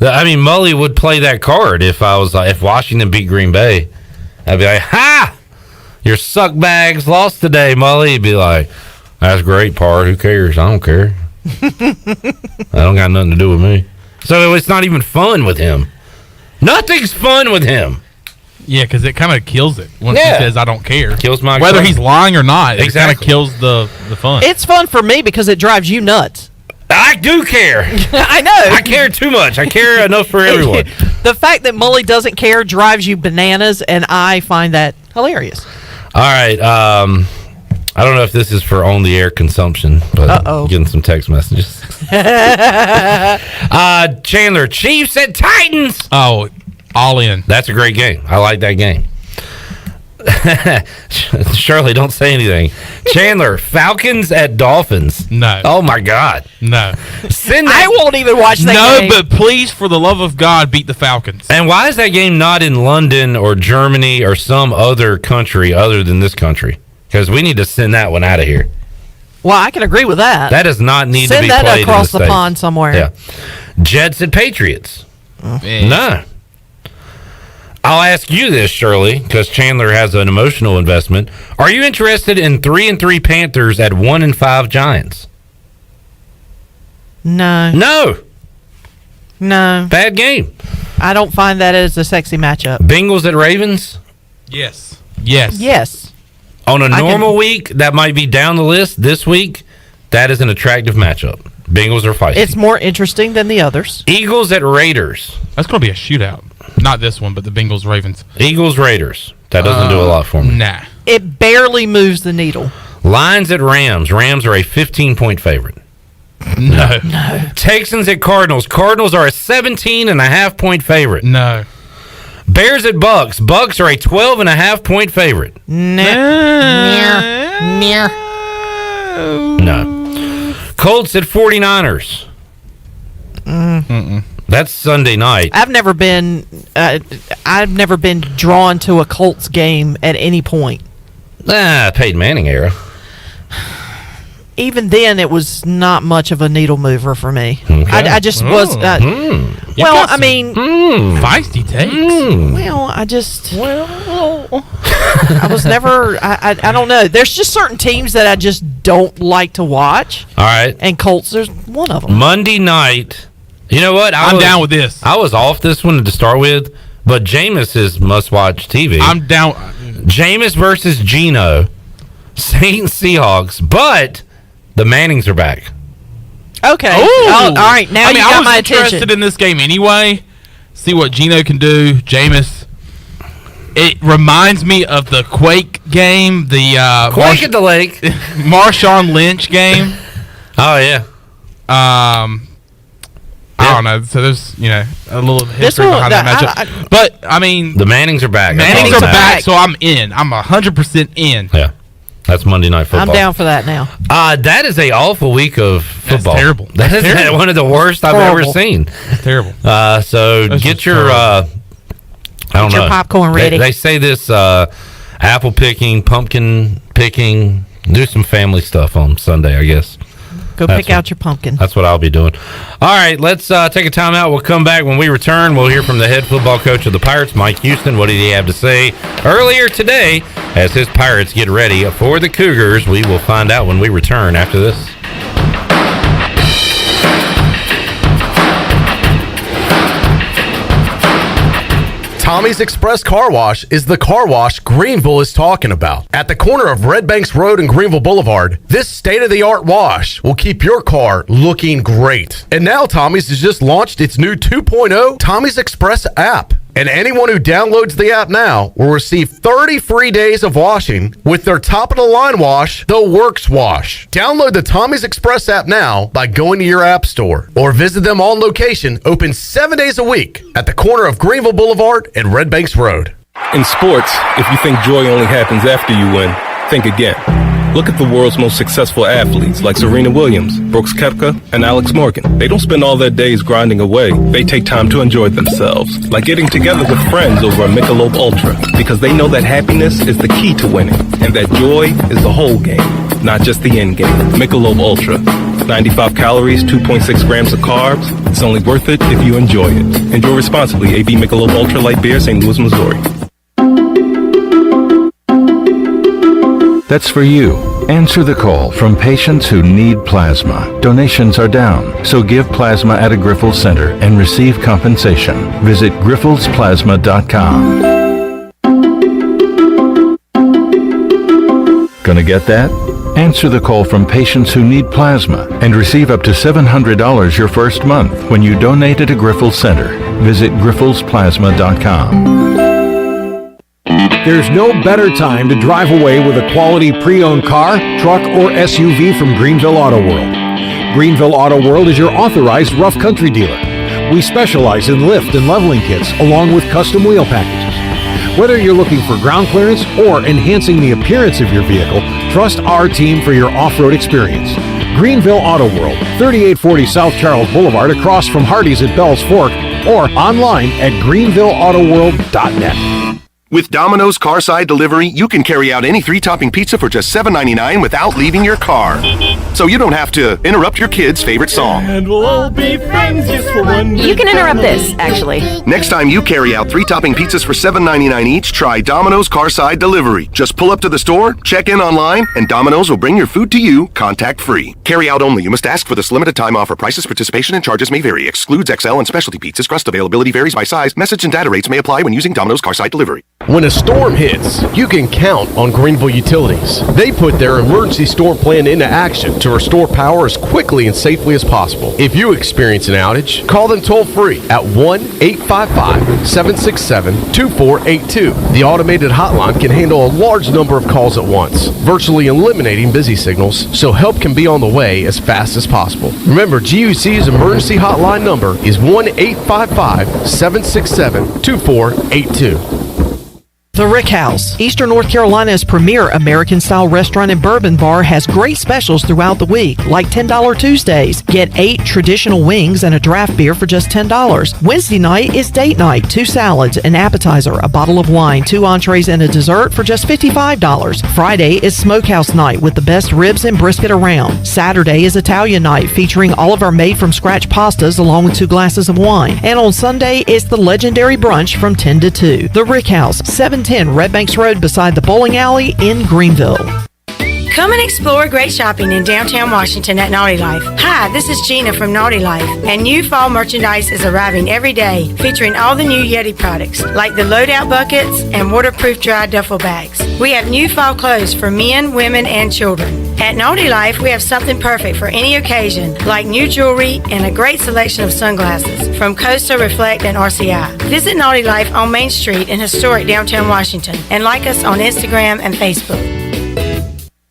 Speaker 12: I mean, Mully would play that card if if Washington beat Green Bay. I'd be like, ha! Your suck bags lost today, Mully. He'd be like, that's great, Pard. Who cares? I don't care. That don't got nothing to do with me. So it's not even fun with him. Nothing's fun with him.
Speaker 13: Yeah, because it kind of kills it once he says, I don't care.
Speaker 12: Kills my
Speaker 13: Whether
Speaker 12: fun.
Speaker 13: he's lying or not,
Speaker 12: Exactly.
Speaker 13: it kind of kills the fun.
Speaker 6: It's fun for me because it drives you nuts.
Speaker 12: I do care.
Speaker 6: I know.
Speaker 12: I care too much. I care enough for everyone.
Speaker 6: The fact that Mully doesn't care drives you bananas, and I find that hilarious.
Speaker 12: All right. I don't know if this is for on-the-air consumption, but I'm getting some text messages. Chandler, Chiefs at Titans.
Speaker 13: Oh, all in.
Speaker 12: That's a great game. I like that game. Shirley, don't say anything. Chandler, Falcons at Dolphins.
Speaker 13: No.
Speaker 12: Oh, my God.
Speaker 13: No.
Speaker 6: I won't even watch that game.
Speaker 13: No, but please, for the love of God, beat the Falcons.
Speaker 12: And why is that game not in London or Germany or some other country other than this country? Because we need to send that one out of here.
Speaker 6: Well, I can agree with that.
Speaker 12: That does not need to be played
Speaker 6: Send that across
Speaker 12: in
Speaker 6: the
Speaker 12: States.
Speaker 6: pond somewhere.
Speaker 12: Yeah. Jets at Patriots. No. I'll ask you this, Shirley, because Chandler has an emotional investment. Are you interested in 3-3 Panthers at 1-5 Giants?
Speaker 6: No.
Speaker 12: No.
Speaker 6: No.
Speaker 12: Bad game.
Speaker 6: I don't find that as a sexy matchup.
Speaker 12: Bengals at Ravens?
Speaker 13: Yes. Yes.
Speaker 6: Yes.
Speaker 12: On a normal week, that might be down the list. This week, that is an attractive matchup. Bengals are feisty.
Speaker 6: It's more interesting than the others.
Speaker 12: Eagles at Raiders.
Speaker 13: That's going to be a shootout. Not this one, but the Bengals Ravens.
Speaker 12: Eagles Raiders. That doesn't do a lot for me.
Speaker 13: Nah.
Speaker 6: It barely moves the needle.
Speaker 12: Lions at Rams. Rams are a 15-point favorite.
Speaker 13: No.
Speaker 12: Texans at Cardinals. Cardinals are a 17.5-point favorite.
Speaker 13: No.
Speaker 12: Bears at Bucks. Bucks are a 12.5-point favorite. No. Colts at 49ers. That's Sunday night.
Speaker 6: I've never been drawn to a Colts game at any point.
Speaker 12: Peyton Manning era.
Speaker 6: Even then, it was not much of a needle mover for me.
Speaker 12: Okay.
Speaker 6: I just was. Well, I mean,
Speaker 13: feisty takes.
Speaker 6: Well, I was never. I don't know. There's just certain teams that I just don't like to watch.
Speaker 12: All right.
Speaker 6: And Colts, there's one of them.
Speaker 12: Monday night You know what?
Speaker 13: I'm down with this.
Speaker 12: I was off this one to start with, but Jameis is must-watch TV.
Speaker 13: I'm down.
Speaker 12: Jameis versus Geno, Saints Seahawks, but the Mannings are back.
Speaker 6: Okay. All right. Now you got my attention.
Speaker 13: I was interested in this game anyway. See what Geno can do. Jameis. It reminds me of the Quake game, the
Speaker 12: Quake at the Lake,
Speaker 13: Marshawn Lynch game.
Speaker 12: Oh yeah.
Speaker 13: I don't know. So there's a little history behind that matchup. But I mean,
Speaker 12: the Mannings are back.
Speaker 13: Mannings are back, so I'm in. I'm 100% in.
Speaker 12: Yeah. That's Monday Night Football.
Speaker 6: I'm down for that now.
Speaker 12: That is an awful week of football.
Speaker 13: That's terrible.
Speaker 12: That is one of the worst I've ever seen.
Speaker 13: It's terrible.
Speaker 12: So get your I don't know.
Speaker 6: Get your popcorn ready.
Speaker 12: They say this apple picking, pumpkin picking, do some family stuff on Sunday, I guess.
Speaker 6: Go pick out your pumpkin.
Speaker 12: That's what I'll be doing. All right, let's take a time out. We'll come back. When we return, we'll hear from the head football coach of the Pirates, Mike Houston. What did he have to say earlier today as his Pirates get ready for the Cougars? We will find out when we return after this.
Speaker 20: Tommy's Express Car Wash is the car wash Greenville is talking about. At the corner of Red Banks Road and Greenville Boulevard, this state-of-the-art wash will keep your car looking great. And now Tommy's has just launched its new 2.0 Tommy's Express app. And anyone who downloads the app now will receive 30 free days of washing with their top-of-the-line wash, the Works Wash. Download the Tommy's Express app now by going to your app store or visit them on location, open 7 days a week at the corner of Greenville Boulevard and Red Banks Road.
Speaker 8: In sports, if you think joy only happens after you win, think again. Look at the world's most successful athletes like Serena Williams, Brooks Koepka, and Alex Morgan. They don't spend all their days grinding away. They take time to enjoy themselves, like getting together with friends over a Michelob Ultra, because they know that happiness is the key to winning, and that joy is the whole game, not just the end game. Michelob Ultra. 95 calories, 2.6 grams of carbs. It's only worth it if you enjoy it. Enjoy responsibly. AB Michelob Ultra Light Beer, St. Louis, Missouri.
Speaker 9: That's for you. Answer the call from patients who need plasma. Donations are down, so give plasma at a Grifols Center and receive compensation. Visit grifolsplasma.com. Gonna get that? Answer the call from patients who need plasma and receive up to $700 your first month when you donate at a Grifols Center. Visit grifolsplasma.com.
Speaker 10: There's no better time to drive away with a quality pre-owned car, truck, or SUV from Greenville Auto World. Greenville Auto World is your authorized rough country dealer. We specialize in lift and leveling kits along with custom wheel packages. Whether you're looking for ground clearance or enhancing the appearance of your vehicle, trust our team for your off-road experience. Greenville Auto World, 3840 South Charles Boulevard across from Hardee's at Bell's Fork, or online at greenvilleautoworld.net.
Speaker 14: With Domino's Carside Delivery, you can carry out any 3-topping pizza for just $7.99 without leaving your car. So you don't have to interrupt your kid's favorite song.
Speaker 15: And we'll all be friends just for one day.
Speaker 17: You can interrupt this, actually.
Speaker 14: Next time you carry out 3-topping pizzas for $7.99 each, try Domino's Carside Delivery. Just pull up to the store, check in online, and Domino's will bring your food to you contact-free. Carry out only. You must ask for this limited time offer. Prices, participation, and charges may vary. Excludes XL and specialty pizzas. Crust availability varies by size. Message and data rates may apply when using Domino's Carside Delivery.
Speaker 20: When a storm hits, you can count on Greenville Utilities. They put their emergency storm plan into action to restore power as quickly and safely as possible. If you experience an outage, call them toll-free at 1-855-767-2482. The automated hotline can handle a large number of calls at once, virtually eliminating busy signals, so help can be on the way as fast as possible. Remember, GUC's emergency hotline number is 1-855-767-2482.
Speaker 6: The Rick House, Eastern North Carolina's premier American-style restaurant and bourbon bar, has great specials throughout the week, like $10 Tuesdays. Get 8 traditional wings and a draft beer for just $10. Wednesday night is date night, 2 salads, an appetizer, a bottle of wine, 2 entrees, and a dessert for just $55. Friday is smokehouse night with the best ribs and brisket around. Saturday is Italian night, featuring all of our made-from-scratch pastas along with 2 glasses of wine. And on Sunday is the legendary brunch from 10 to 2. The Rick House, 710 Red Banks Road beside the bowling alley in Greenville.
Speaker 16: Come and explore great shopping in downtown Washington at Naughty Life. Hi, this is Gina from Naughty Life, and new fall merchandise is arriving every day, featuring all the new Yeti products, like the loadout buckets and waterproof dry duffel bags. We have new fall clothes for men, women, and children. At Naughty Life, we have something perfect for any occasion, like new jewelry and a great selection of sunglasses from Costa, Reflect, and RCI. Visit Naughty Life on Main Street in historic downtown Washington, and like us on Instagram and Facebook.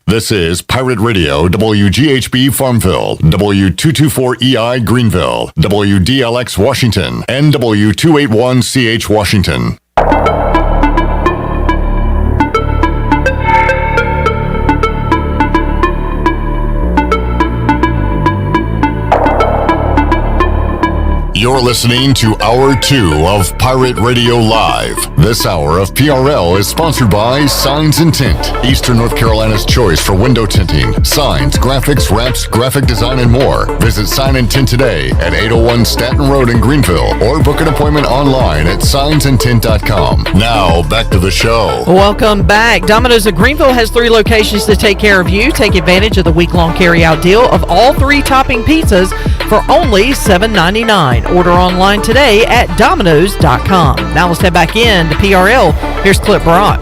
Speaker 11: This is Pirate Radio, WGHB Farmville, W224EI Greenville, WDLX Washington, and W281CH Washington. You're listening to Hour 2 of Pirate Radio Live. This hour of PRL is sponsored by Signs and Tint, Eastern North Carolina's choice for window tinting, signs, graphics, wraps, graphic design, and more. Visit Sign and Tint today at 801 Staten Road in Greenville, or book an appointment online at signsandtint.com. Now, back to the show.
Speaker 6: Welcome back. Domino's of Greenville has 3 locations to take care of you. Take advantage of the week-long carry-out deal of all 3 topping pizzas for only $7.99. Order online today at Domino's.com. Now let's head back in to PRL. Here's Clip Brock.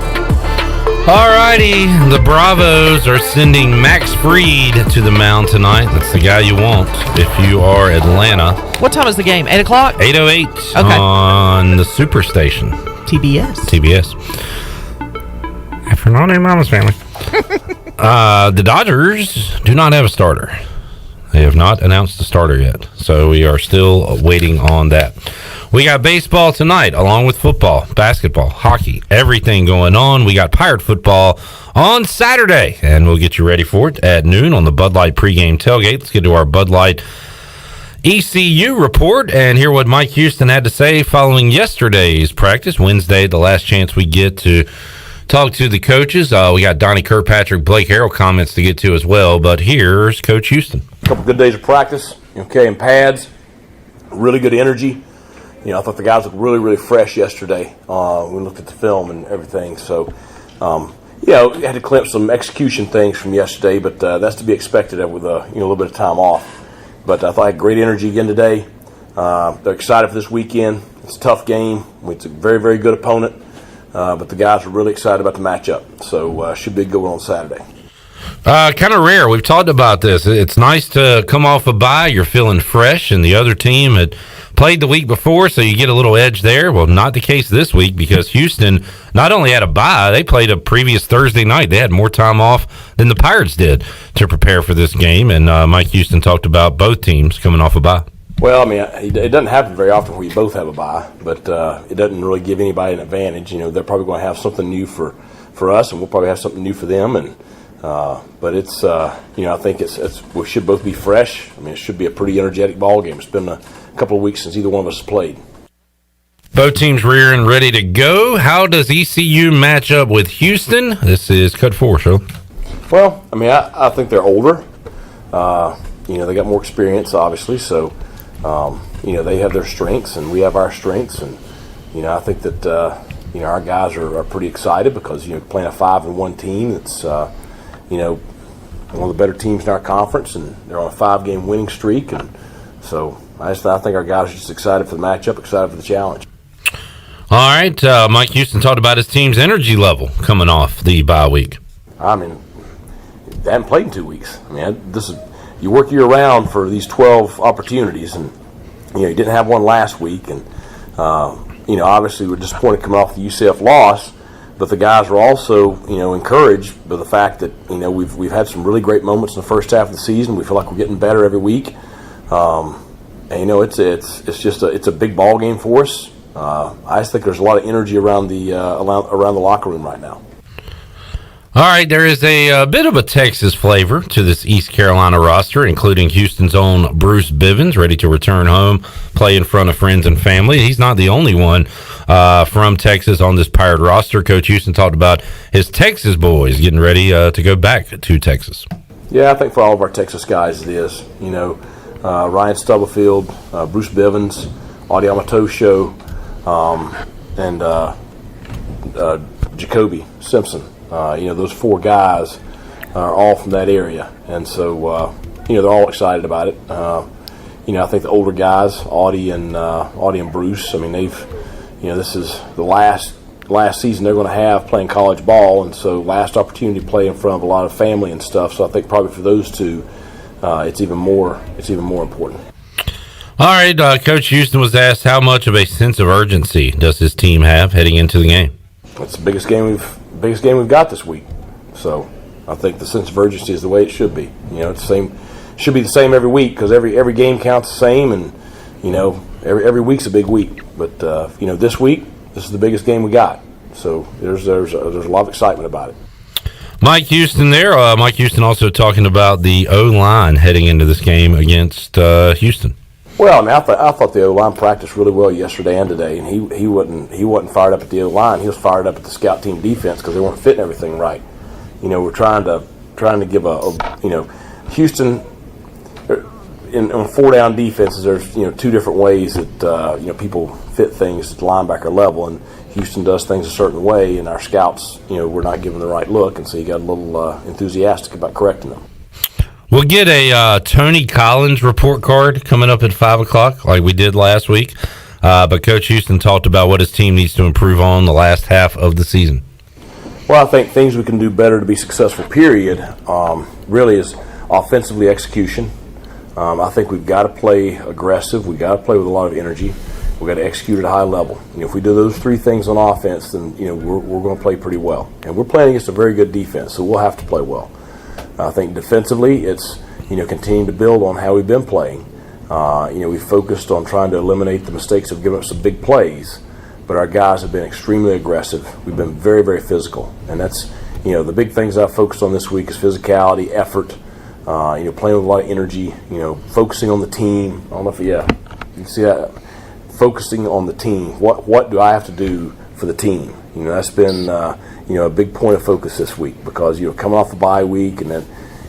Speaker 12: Alrighty, the Bravos are sending Max Fried to the mound tonight. That's the guy you want if you are Atlanta.
Speaker 6: What time is the game? 8 o'clock?
Speaker 12: 8:08
Speaker 6: Okay.
Speaker 12: on the Superstation. TBS. Afternoon, Mama's family. The Dodgers do not have a starter. They have not announced the starter yet, so we are still waiting on that. We got baseball tonight, along with football, basketball, hockey, everything going on. We got Pirate football on Saturday, and we'll get you ready for it at noon on the Bud Light pregame tailgate. Let's get to our Bud Light ECU report and hear what Mike Houston had to say following yesterday's practice. Wednesday, the last chance we get to talk to the coaches. We got Donnie Kirkpatrick, Blake Harrell comments to get to as well, but here's Coach Houston.
Speaker 17: A couple good days of practice, okay, and pads, really good energy. You know, I thought the guys looked really, really fresh yesterday. We looked at the film and everything, so we had to clean up some execution things from yesterday, but that's to be expected with a little bit of time off. But I thought I had great energy again today. They're excited for this weekend. It's a tough game. It's a very, very good opponent. But the guys are really excited about the matchup, so should be a good one on Saturday.
Speaker 12: Kind of rare. We've talked about this. It's nice to come off a bye. You're feeling fresh, and the other team had played the week before, so you get a little edge there. Well, not the case this week because Houston not only had a bye, they played a previous Thursday night. They had more time off than the Pirates did to prepare for this game, and Mike Houston talked about both teams coming off a bye.
Speaker 17: Well, I mean, it doesn't happen very often where you both have a bye, but it doesn't really give anybody an advantage. You know, they're probably going to have something new for us, and we'll probably have something new for them. And but it's I think we should both be fresh. I mean, it should be a pretty energetic ball game. It's been a couple of weeks since either one of us has played.
Speaker 12: Both teams rearing ready to go. How does ECU match up with Houston? This is Cut 4, so.
Speaker 17: Well, I mean, I think they're older. They got more experience, obviously, so. They have their strengths and we have our strengths, and I think that our guys are pretty excited because playing a 5-1 team that's one of the better teams in our conference, and they're on a 5-game winning streak, and so I think our guys are just excited for the matchup, excited for the challenge.
Speaker 12: All right, Mike Houston talked about his team's energy level coming off the bye week.
Speaker 17: I mean, they haven't played in 2 weeks. I mean, you work year round for these 12 opportunities, and you didn't have one last week, and obviously we're disappointed coming off the UCF loss, but the guys were also encouraged by the fact that we've had some really great moments in the first half of the season. We feel like we're getting better every week, and it's a big ball game for us. I just think there's a lot of energy around the locker room right now.
Speaker 12: All right, there is a bit of a Texas flavor to this East Carolina roster, including Houston's own Bruce Bivens, ready to return home, play in front of friends and family. He's not the only one from Texas on this Pirate roster. Coach Houston talked about his Texas boys getting ready to go back to Texas.
Speaker 17: Yeah, I think for all of our Texas guys it is. Ryan Stubblefield, Bruce Bivens, Audi Amatosho, and Jacoby Simpson. Those 4 guys are all from that area, and so they're all excited about it. I think the older guys, Audie and Bruce, I mean, this is the last season they're going to have playing college ball, and so last opportunity to play in front of a lot of family and stuff. So I think probably for those two, it's even more important.
Speaker 12: All right, Coach Houston was asked how much of a sense of urgency does his team have heading into the game.
Speaker 17: It's the biggest game we've got this week. So I think the sense of urgency is the way it should be. It's the same. Should be the same every week because every game counts the same, and every week's a big week. But this week, this is the biggest game we got. So there's a lot of excitement about it.
Speaker 12: Mike Houston there. Mike Houston also talking about the O-line heading into this game against Houston.
Speaker 17: Well, I mean, I thought the O-line practiced really well yesterday and today, and he wasn't fired up at the O-line. He was fired up at the scout team defense because they weren't fitting everything right. We're trying to give Houston on 4-down defenses. There's two different ways that people fit things at the linebacker level, and Houston does things a certain way, and our scouts we're not giving the right look, and so you got a little enthusiastic about correcting them.
Speaker 12: We'll get a Tony Collins report card coming up at 5 o'clock like we did last week. But Coach Houston talked about what his team needs to improve on the last half of the season.
Speaker 17: Well, I think things we can do better to be successful, period, really is offensively execution. I think we've got to play aggressive. We've got to play with a lot of energy. We've got to execute at a high level. If we do those three things on offense, then we're going to play pretty well. And we're playing against a very good defense, so we'll have to play well. I think defensively, it's continuing to build on how we've been playing. We focused on trying to eliminate the mistakes of giving up some big plays, but our guys have been extremely aggressive. We've been very, very physical, and that's the big things I've focused on this week is physicality, effort, playing with a lot of energy, focusing on the team. I don't know if you can see that, focusing on the team. What do I have to do for the team? That's been a big point of focus this week because coming off the bye week, and then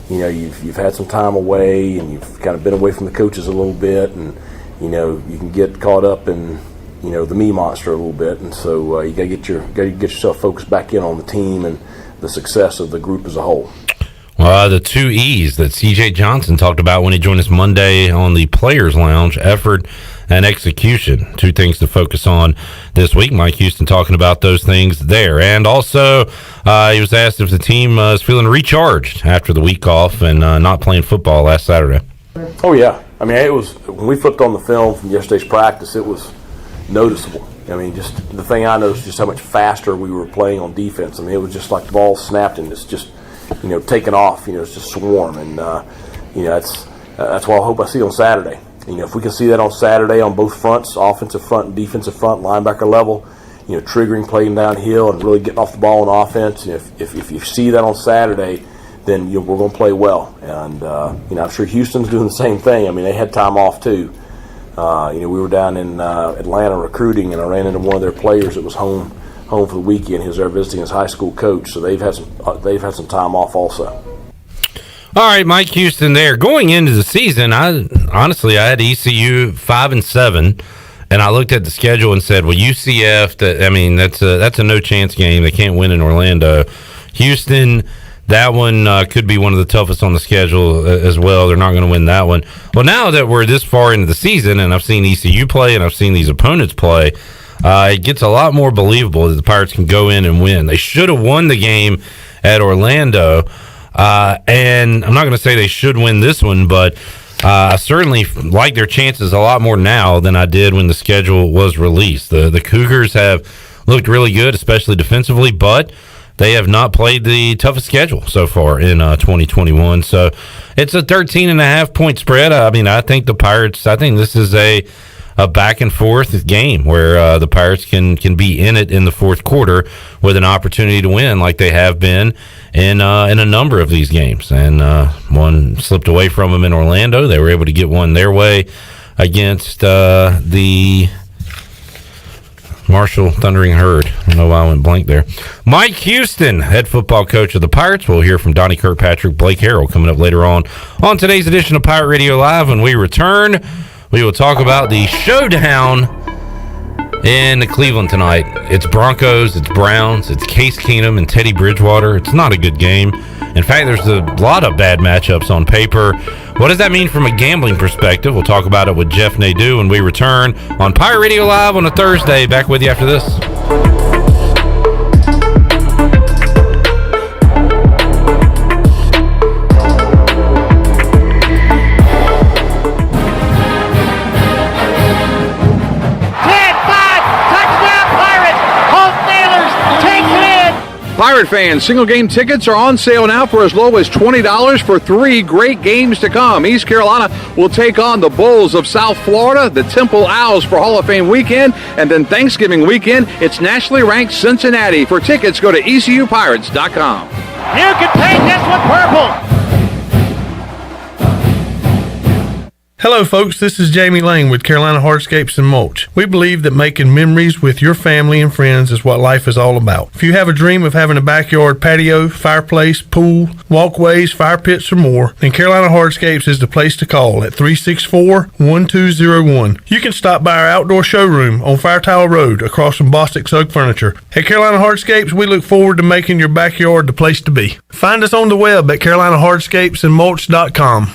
Speaker 17: you've had some time away, and you've kind of been away from the coaches a little bit, and you can get caught up in the me monster a little bit, and so you got to get yourself focused back in on the team and the success of the group as a whole.
Speaker 12: The two E's that C.J. Johnson talked about when he joined us Monday on the Players Lounge, effort and execution. Two things to focus on this week. Mike Houston talking about those things there. And also, he was asked if the team is feeling recharged after the week off and not playing football last Saturday.
Speaker 17: Oh, yeah. I mean, it was when we flipped on the film from yesterday's practice, it was noticeable. I mean, just the thing I noticed just how much faster we were playing on defense. I mean, it was just like the ball snapped and it's just taking off. It's just swarm, and that's what I hope I see on Saturday. If we can see that on Saturday on both fronts, offensive front and defensive front, linebacker level, triggering, playing downhill, and really getting off the ball on offense. If you see that on Saturday, then we're going to play well. And I'm sure Houston's doing the same thing. I mean, they had time off too. We were down in Atlanta recruiting, and I ran into one of their players that was home for the weekend. He was there visiting his high school coach, so they've had some time off also.
Speaker 12: All right, Mike Houston there. Going into the season, I had ECU 5-7, and I looked at the schedule and said, well, UCF, that's a no chance game. They can't win in Orlando. Houston, that one could be one of the toughest on the schedule as well. They're not going to win that one. Well, now that we're this far into the season, and I've seen ECU play and I've seen these opponents play, it gets a lot more believable that the Pirates can go in and win. They should have won the game at Orlando, and I'm not going to say they should win this one, but I certainly like their chances a lot more now than I did when the schedule was released. The Cougars have looked really good, especially defensively, but they have not played the toughest schedule so far in 2021. So it's a 13.5-point spread. I mean, I think the Pirates, this is a back and forth game where the Pirates can be in it in the fourth quarter with an opportunity to win like they have been in a number of these games. And one slipped away from them in Orlando. They were able to get one their way against the Marshall Thundering Herd. I don't know why I went blank there. Mike Houston, head football coach of the Pirates. We'll hear from Donnie Kirkpatrick, Blake Harrell coming up later on today's edition of Pirate Radio Live. When we return, we will talk about the showdown in Cleveland tonight. It's Broncos, it's Browns, it's Case Keenum and Teddy Bridgewater. It's not a good game. In fact, there's a lot of bad matchups on paper. What does that mean from a gambling perspective? We'll talk about it with Jeff Nadu when we return on Pirate Radio Live on a Thursday. Back with you after this.
Speaker 10: Pirate fans, single game tickets are on sale now for as low as $20 for 3 great games to come. East Carolina will take on the Bulls of South Florida, the Temple Owls for Hall of Fame weekend, and then Thanksgiving weekend, it's nationally ranked Cincinnati. For tickets, go to ECUPirates.com.
Speaker 15: You can paint this with purple.
Speaker 1: Hello folks, this is Jamie Lane with Carolina Hardscapes and Mulch. We believe that making memories with your family and friends is what life is all about. If you have a dream of having a backyard patio, fireplace, pool, walkways, fire pits, or more, then Carolina Hardscapes is the place to call at 364-1201. You can stop by our outdoor showroom on Fire Tower Road across from Bostic Sugg Furniture. At Carolina Hardscapes, we look forward to making your backyard the place to be. Find us on the web at CarolinaHardscapesandMulch.com.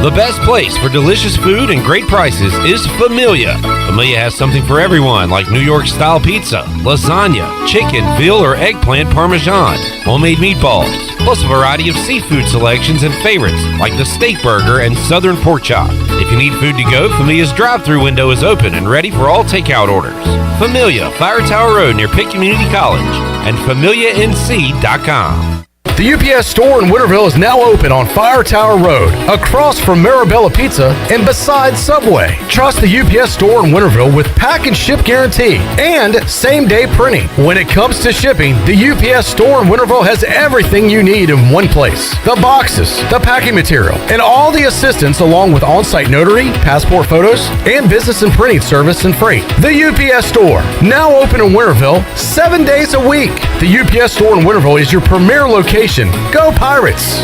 Speaker 12: The best place for delicious food and great prices is Familia. Familia has something for everyone, like New York-style pizza, lasagna, chicken, veal, or eggplant parmesan, homemade meatballs, plus a variety of seafood selections and favorites, like the steak burger and southern pork chop. If you need food to go, Familia's drive-thru window is open and ready for all takeout orders. Familia, Fire Tower Road near Pitt Community College, and FamiliaNC.com.
Speaker 20: The UPS store in Winterville is now open on Fire Tower Road, across from Marabella Pizza and beside Subway. Trust the UPS store in Winterville with pack and ship guarantee and same-day printing. When it comes to shipping, the UPS store in Winterville has everything you need in one place. The boxes, the packing material, and all the assistance along with on-site notary, passport photos, and business and printing service and freight. The UPS store, now open in Winterville 7 days a week. The UPS store in Winterville is your premier location. Go Pirates!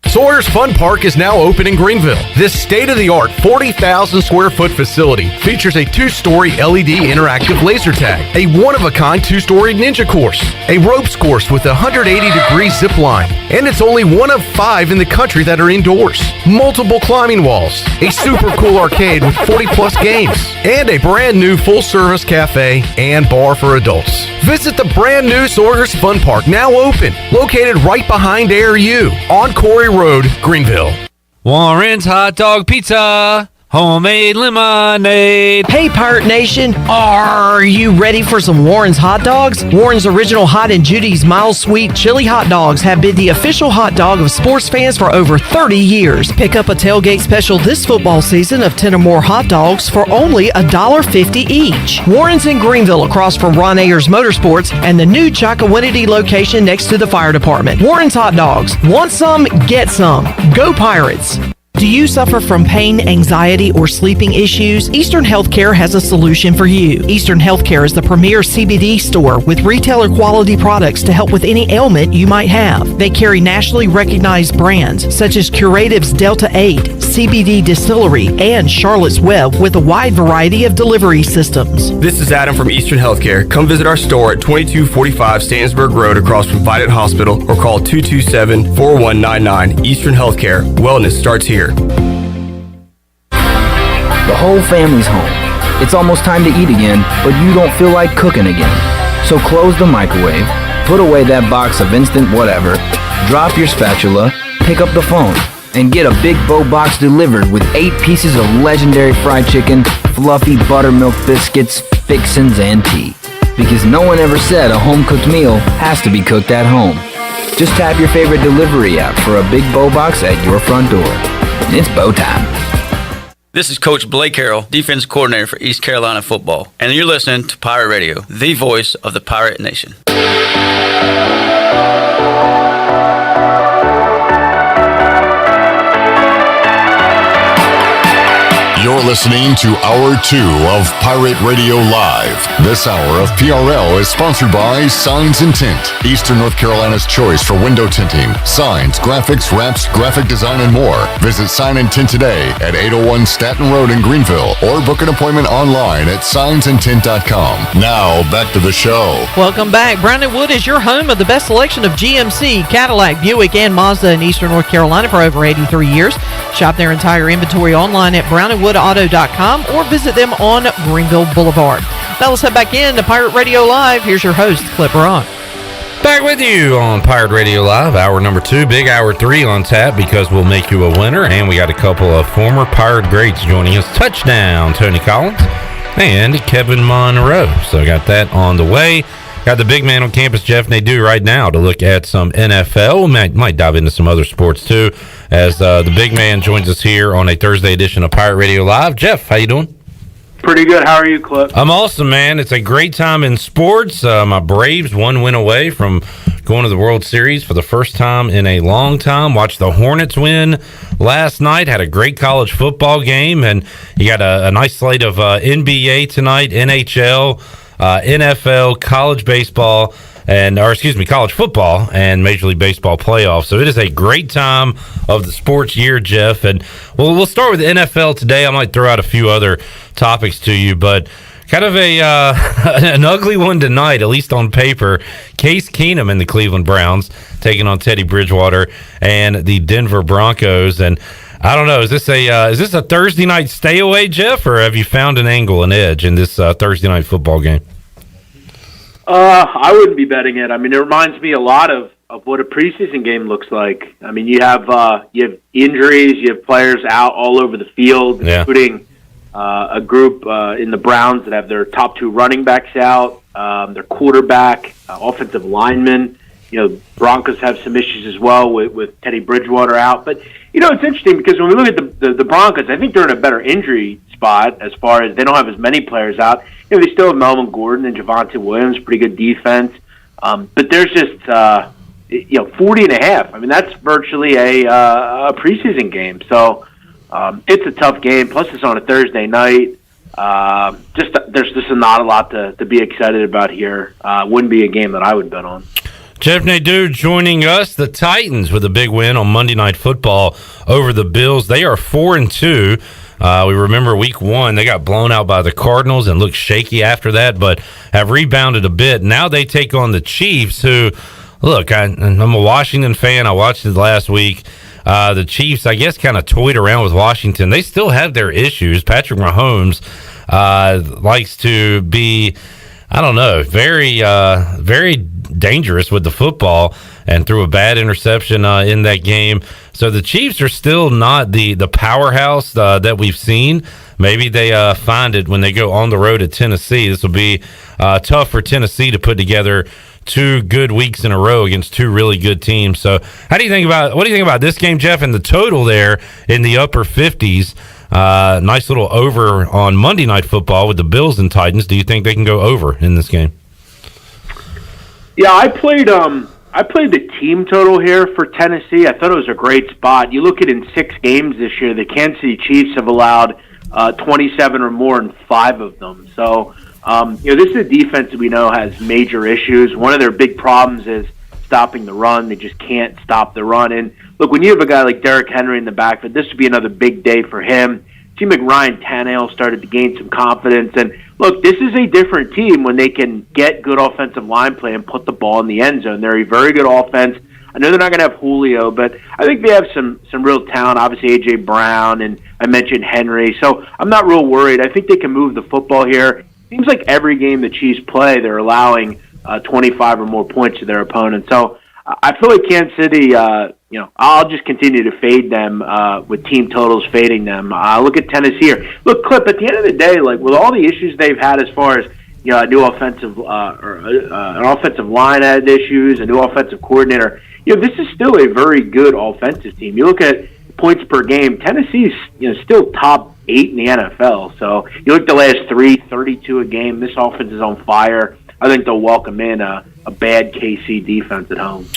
Speaker 20: Sawyer's Fun Park is now open in Greenville. This state-of-the-art 40,000 square foot facility features a 2-story LED interactive laser tag, a one-of-a-kind 2-story ninja course, a ropes course with a 180-degree zip line, and it's only one of 5 in the country that are indoors. Multiple climbing walls, a super cool arcade with 40-plus games, and a brand new full-service cafe and bar for adults. Visit the brand new Sawyer's Fun Park, now open, located right behind ARU on Corey Road, Greenville.
Speaker 12: Warren's Hot Dog Pizza, homemade lemonade.
Speaker 6: Hey Pirate Nation, are you ready for some Warren's hot dogs? Warren's Original Hot and Judy's Mild Sweet Chili Hot Dogs have been the official hot dog of sports fans for over 30 years. Pick up a tailgate special this football season of 10 or more hot dogs for only $1.50 each. Warren's in Greenville across from Ron Ayers Motorsports and the new Chocowinity location next to the fire department. Warren's Hot Dogs. Want some? Get some. Go Pirates. Do you suffer from pain, anxiety, or sleeping issues? Eastern Healthcare has a solution for you. Eastern Healthcare is the premier CBD store with retailer quality products to help with any ailment you might have. They carry nationally recognized brands such as Curative's Delta 8, CBD Distillery, and Charlotte's Web with a wide variety of delivery systems.
Speaker 18: This is Adam from Eastern Healthcare. Come visit our store at 2245 Stannisburg Road across from Vidant Hospital or call 227-4199. Eastern Healthcare. Wellness starts here.
Speaker 19: The whole family's home. It's almost time to eat again, but you don't feel like cooking again. So close the microwave, put away that box of instant whatever, drop your spatula, pick up the phone, and get a Big Bow box delivered with 8 pieces of legendary fried chicken, fluffy buttermilk biscuits, fixins, and tea. Because no one ever said a home-cooked meal has to be cooked at home. Just tap your favorite delivery app for a Big Bow box at your front door. It's bow time.
Speaker 21: This is Coach Blake Carroll, defense coordinator for East Carolina football, and you're listening to Pirate Radio, the voice of the Pirate Nation.
Speaker 22: You're
Speaker 11: You're listening to Hour 2 of Pirate Radio Live. This hour of PRL is sponsored by Signs and Tint, Eastern North Carolina's choice for window tinting, signs, graphics, wraps, graphic design, and more. Visit Sign and Tint today at 801 Staten Road in Greenville or book an appointment online at signsandtint.com. Now, back to the show.
Speaker 6: Welcome back. Brown & Wood is your home of the best selection of GMC, Cadillac, Buick, and Mazda in Eastern North Carolina for over 83 years. Shop their entire inventory online at brownandwoodauto.com or visit them on Greenville Boulevard. Now let's head back in to Pirate Radio Live. Here's your host, Clip Rock.
Speaker 12: Back with you on Pirate Radio Live, hour number 2, big hour 3 on tap because we'll make you a winner. And we got a couple of former Pirate greats joining us. Touchdown, Tony Collins and Kevin Monroe. So got that on the way. Got the big man on campus, Jeff Nadu, right now to look at some NFL. We might dive into some other sports, too, as the big man joins us here on a Thursday edition of Pirate Radio Live. Jeff, how you doing?
Speaker 2: Pretty good. How are you, Clip?
Speaker 12: I'm awesome, man. It's a great time in sports. My Braves one win away from going to the World Series for the first time in a long time. Watched the Hornets win last night. Had a great college football game, and you got a nice slate of NBA tonight, NHL, NFL, college baseball, college football and Major League Baseball playoffs. So it is a great time of the sports year, Jeff. And we'll start with the NFL today. I might throw out a few other topics to you, but kind of an ugly one tonight, at least on paper. Case Keenum and the Cleveland Browns taking on Teddy Bridgewater and the Denver Broncos. And I don't know, is this a Thursday night stay away, Jeff, or have you found an angle, an edge in this Thursday night football game?
Speaker 2: I wouldn't be betting it. I mean, it reminds me a lot of what a preseason game looks like. I mean, you have injuries, you have players out all over the field, including a group in the Browns that have their top 2 running backs out, their quarterback, offensive linemen. Broncos have some issues as well with Teddy Bridgewater out. But, it's interesting because when we look at the Broncos, I think they're in a better injury spot as far as they don't have as many players out. They still have Melvin Gordon and Javonte Williams, pretty good defense. But there's just, 40.5. I mean, that's virtually a preseason game. So it's a tough game. Plus, it's on a Thursday night. There's just not a lot to be excited about here. Wouldn't be a game that I would bet on.
Speaker 12: Jeff Nadu joining us. The Titans with a big win on Monday Night Football over the Bills. They are 4-2. We remember week 1, they got blown out by the Cardinals and looked shaky after that, but have rebounded a bit. Now they take on the Chiefs, who, look, I'm a Washington fan. I watched it last week. The Chiefs, I guess, kind of toyed around with Washington. They still have their issues. Patrick Mahomes likes to be, I don't know, very, very dangerous with the football and threw a bad interception in that game. So the Chiefs are still not the powerhouse that we've seen. Maybe they find it when they go on the road at Tennessee. This will be tough for Tennessee to put together 2 good weeks in a row against 2 really good teams. So what do you think about this game, Jeff, and the total there in the upper 50s? Nice little over on Monday Night Football with the Bills and Titans. Do you think they can go over in this game?
Speaker 2: Yeah, I played the team total here for Tennessee. I thought it was a great spot. You look at in 6 games this year, the Kansas City Chiefs have allowed 27 or more in 5 of them. So, this is a defense that we know has major issues. One of their big problems is stopping the run. They just can't stop the run. And look, when you have a guy like Derrick Henry in the backfield, this would be another big day for him. Team like Ryan Tannehill started to gain some confidence. And look, this is a different team when they can get good offensive line play and put the ball in the end zone. They're a very good offense. I know they're not going to have Julio, but I think they have some real talent. Obviously, A.J. Brown, and I mentioned Henry. So I'm not real worried. I think they can move the football here. Seems like every game the Chiefs play, they're allowing 25 or more points to their opponent. So I feel like Kansas City, I'll just continue to fade them with team totals fading them. Look at Tennessee here. Look, Clip, at the end of the day, like with all the issues they've had as far as a new offensive an offensive line had issues, a new offensive coordinator, this is still a very good offensive team. You look at points per game, Tennessee's still top 8 in the NFL. So you look at the last 32 a game. This offense is on fire. I think they'll welcome in a bad KC defense at home.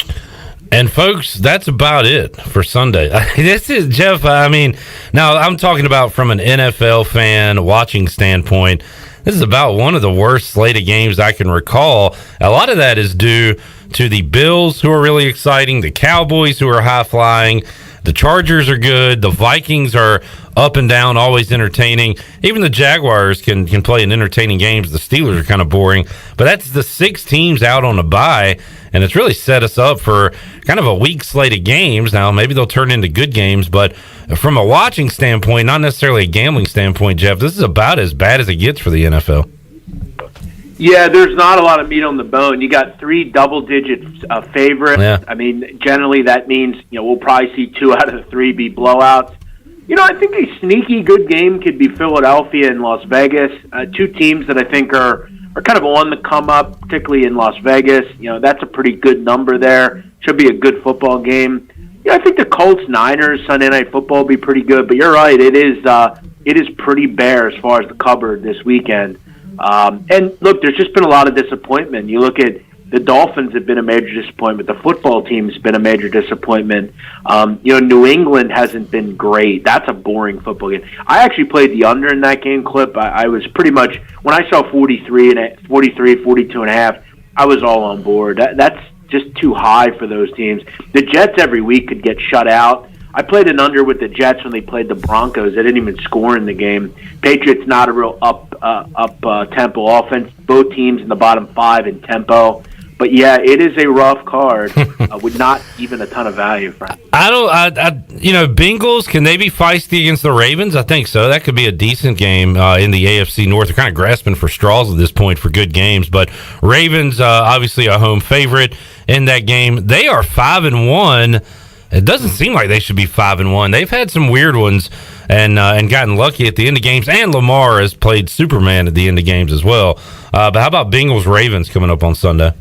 Speaker 12: And folks, that's about it for Sunday. This is Jeff. I mean, now I'm talking about from an NFL fan watching standpoint. This is about one of the worst slate of games I can recall. A lot of that is due to the Bills, who are really exciting, the Cowboys, who are high flying. The Chargers are good. The Vikings are up and down, always entertaining. Even the Jaguars can play in entertaining games. The Steelers are kind of boring. But that's the 6 teams out on a bye, and it's really set us up for kind of a weak slate of games. Now, maybe they'll turn into good games, but from a watching standpoint, not necessarily a gambling standpoint, Jeff, this is about as bad as it gets for the NFL.
Speaker 2: Yeah, there's not a lot of meat on the bone. You got 3 double-digit favorites.
Speaker 12: Yeah.
Speaker 2: I mean, generally that means we'll probably see 2 out of the 3 be blowouts. I think a sneaky good game could be Philadelphia and Las Vegas. 2 teams that I think are kind of on the come up, particularly in Las Vegas. That's a pretty good number there. Should be a good football game. I think the Colts-Niners Sunday Night Football will be pretty good. But you're right, it is pretty bare as far as the cupboard this weekend. And look, there's just been a lot of disappointment. You look at the Dolphins have been a major disappointment. The football team's been a major disappointment. New England hasn't been great. That's a boring football game. I actually played the under in that game clip. I was pretty much, when I saw 42 and a half, I was all on board. That's just too high for those teams. The Jets every week could get shut out. I played an under with the Jets when they played the Broncos. They didn't even score in the game. Patriots not a real up-tempo offense. Both teams in the bottom 5 in tempo. But yeah, it is a rough card with not even a ton of value. Frank.
Speaker 12: Bengals, can they be feisty against the Ravens? I think so. That could be a decent game in the AFC North. They're kind of grasping for straws at this point for good games. But Ravens, obviously a home favorite in that game. They are 5-1. It doesn't seem like they should be 5-1. They've had some weird ones and gotten lucky at the end of games. And Lamar has played Superman at the end of games as well. But how about Bengals Ravens coming up on Sunday?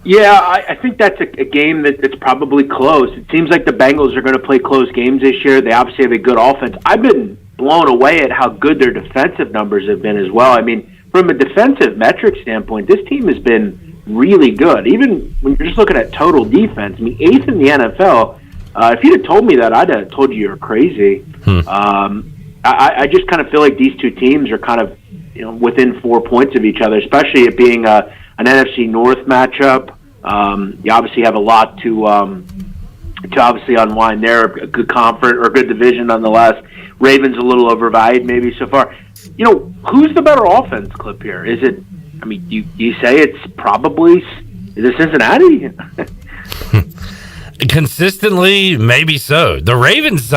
Speaker 2: Yeah, I think that's a game that's probably close. It seems like the Bengals are going to play close games this year. They obviously have a good offense. I've been blown away at how good their defensive numbers have been as well. I mean, from a defensive metric standpoint, this team has been really good. Even when you're just looking at total defense, I mean, 8th in the NFL. If you'd have told me that, I'd have told you you're crazy. I just kind of feel like these two teams are kind of within 4 points of each other, especially it being an NFC North matchup. You obviously have a lot to obviously unwind there. A good conference or a good division nonetheless. Ravens a little overvalued maybe so far. Who's the better offense clip here? Is it? I mean, you say it's probably is it Cincinnati?
Speaker 12: Consistently, maybe so. The Ravens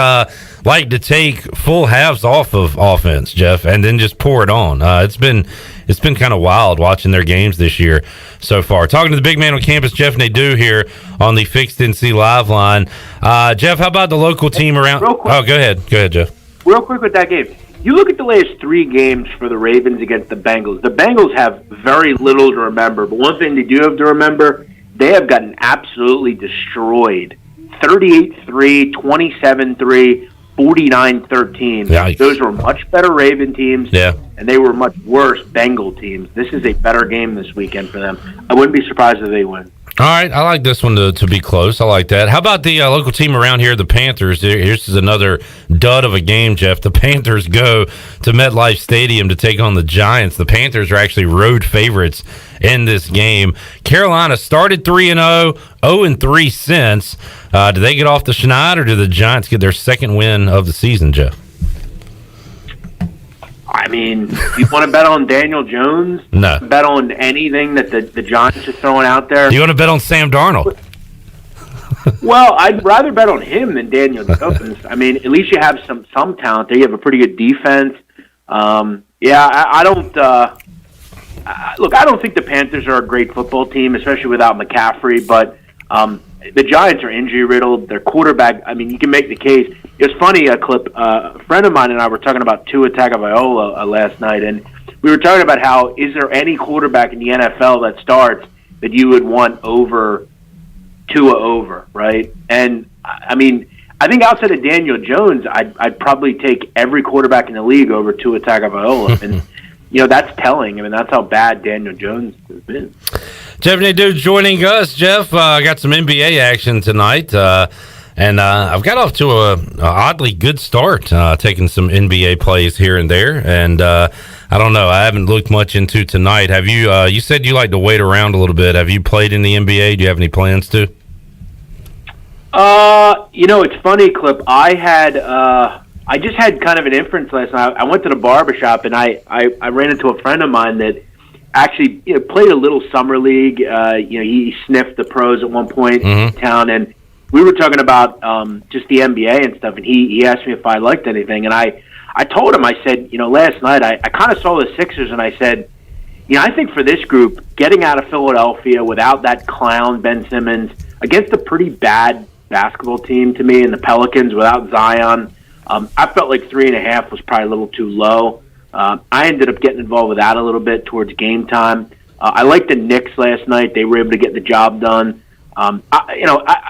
Speaker 12: like to take full halves off of offense, Jeff, and then just pour it on. It's been kind of wild watching their games this year so far. Talking to the big man on campus, Jeff Nadu here on the Fixed NC Live line. Jeff, how about the local team around? Oh, go ahead, Jeff.
Speaker 2: Real quick with that game. You look at the latest 3 games for the Ravens against the Bengals. The Bengals have very little to remember, but one thing they do have to remember, they have gotten absolutely destroyed. 38-3, 27-3, 49-13. Those were much better Raven teams, and they were much worse Bengal teams. This is a better game this weekend for them. I wouldn't be surprised if they win.
Speaker 12: All right, I like this one to be close. I like that. How about the local team around here, the Panthers? Here's another dud of a game, Jeff. The Panthers go to MetLife Stadium to take on the Giants. The Panthers are actually road favorites in this game. Carolina started 3-0, 0-3 since. Do they get off the schneid, or do the Giants get their second win of the season, Jeff?
Speaker 2: I mean, you want to bet on Daniel Jones?
Speaker 12: No.
Speaker 2: Bet on anything that the Giants are throwing out there?
Speaker 12: You want to bet on Sam Darnold?
Speaker 2: Well, I'd rather bet on him than Daniel Jones. I mean, at least you have some talent there. You have a pretty good defense. I don't look, I don't think the Panthers are a great football team, especially without McCaffrey, but the Giants are injury-riddled. Their quarterback, I mean, you can make the case. It was funny, a friend of mine and I were talking about Tua Tagovailoa last night, and we were talking about how is there any quarterback in the NFL that starts that you would want over Tua over, right? And, I mean, I think outside of Daniel Jones, I'd probably take every quarterback in the league over Tua Tagovailoa. And that's telling. I mean, that's how bad Daniel Jones has been.
Speaker 12: Jeff Nadu joining us. Jeff, I got some NBA action tonight, and I've got off to a oddly good start, taking some NBA plays here and there, and I don't know. I haven't looked much into tonight. Have you? You said you like to wait around a little bit. Have you played in the NBA? Do you have any plans to?
Speaker 2: It's funny, Clip. I just had kind of an inference last night. I went to the barbershop, and I ran into a friend of mine that actually played a little summer league. He sniffed the pros at one point in town, and we were talking about just the NBA and stuff, and he asked me if I liked anything, and I told him, I said, last night I kind of saw the Sixers, and I said, I think for this group, getting out of Philadelphia without that clown Ben Simmons, against a pretty bad basketball team to me, and the Pelicans without Zion, I felt like 3.5 was probably a little too low. I ended up getting involved with that a little bit towards game time. I liked the Knicks last night. They were able to get the job done. I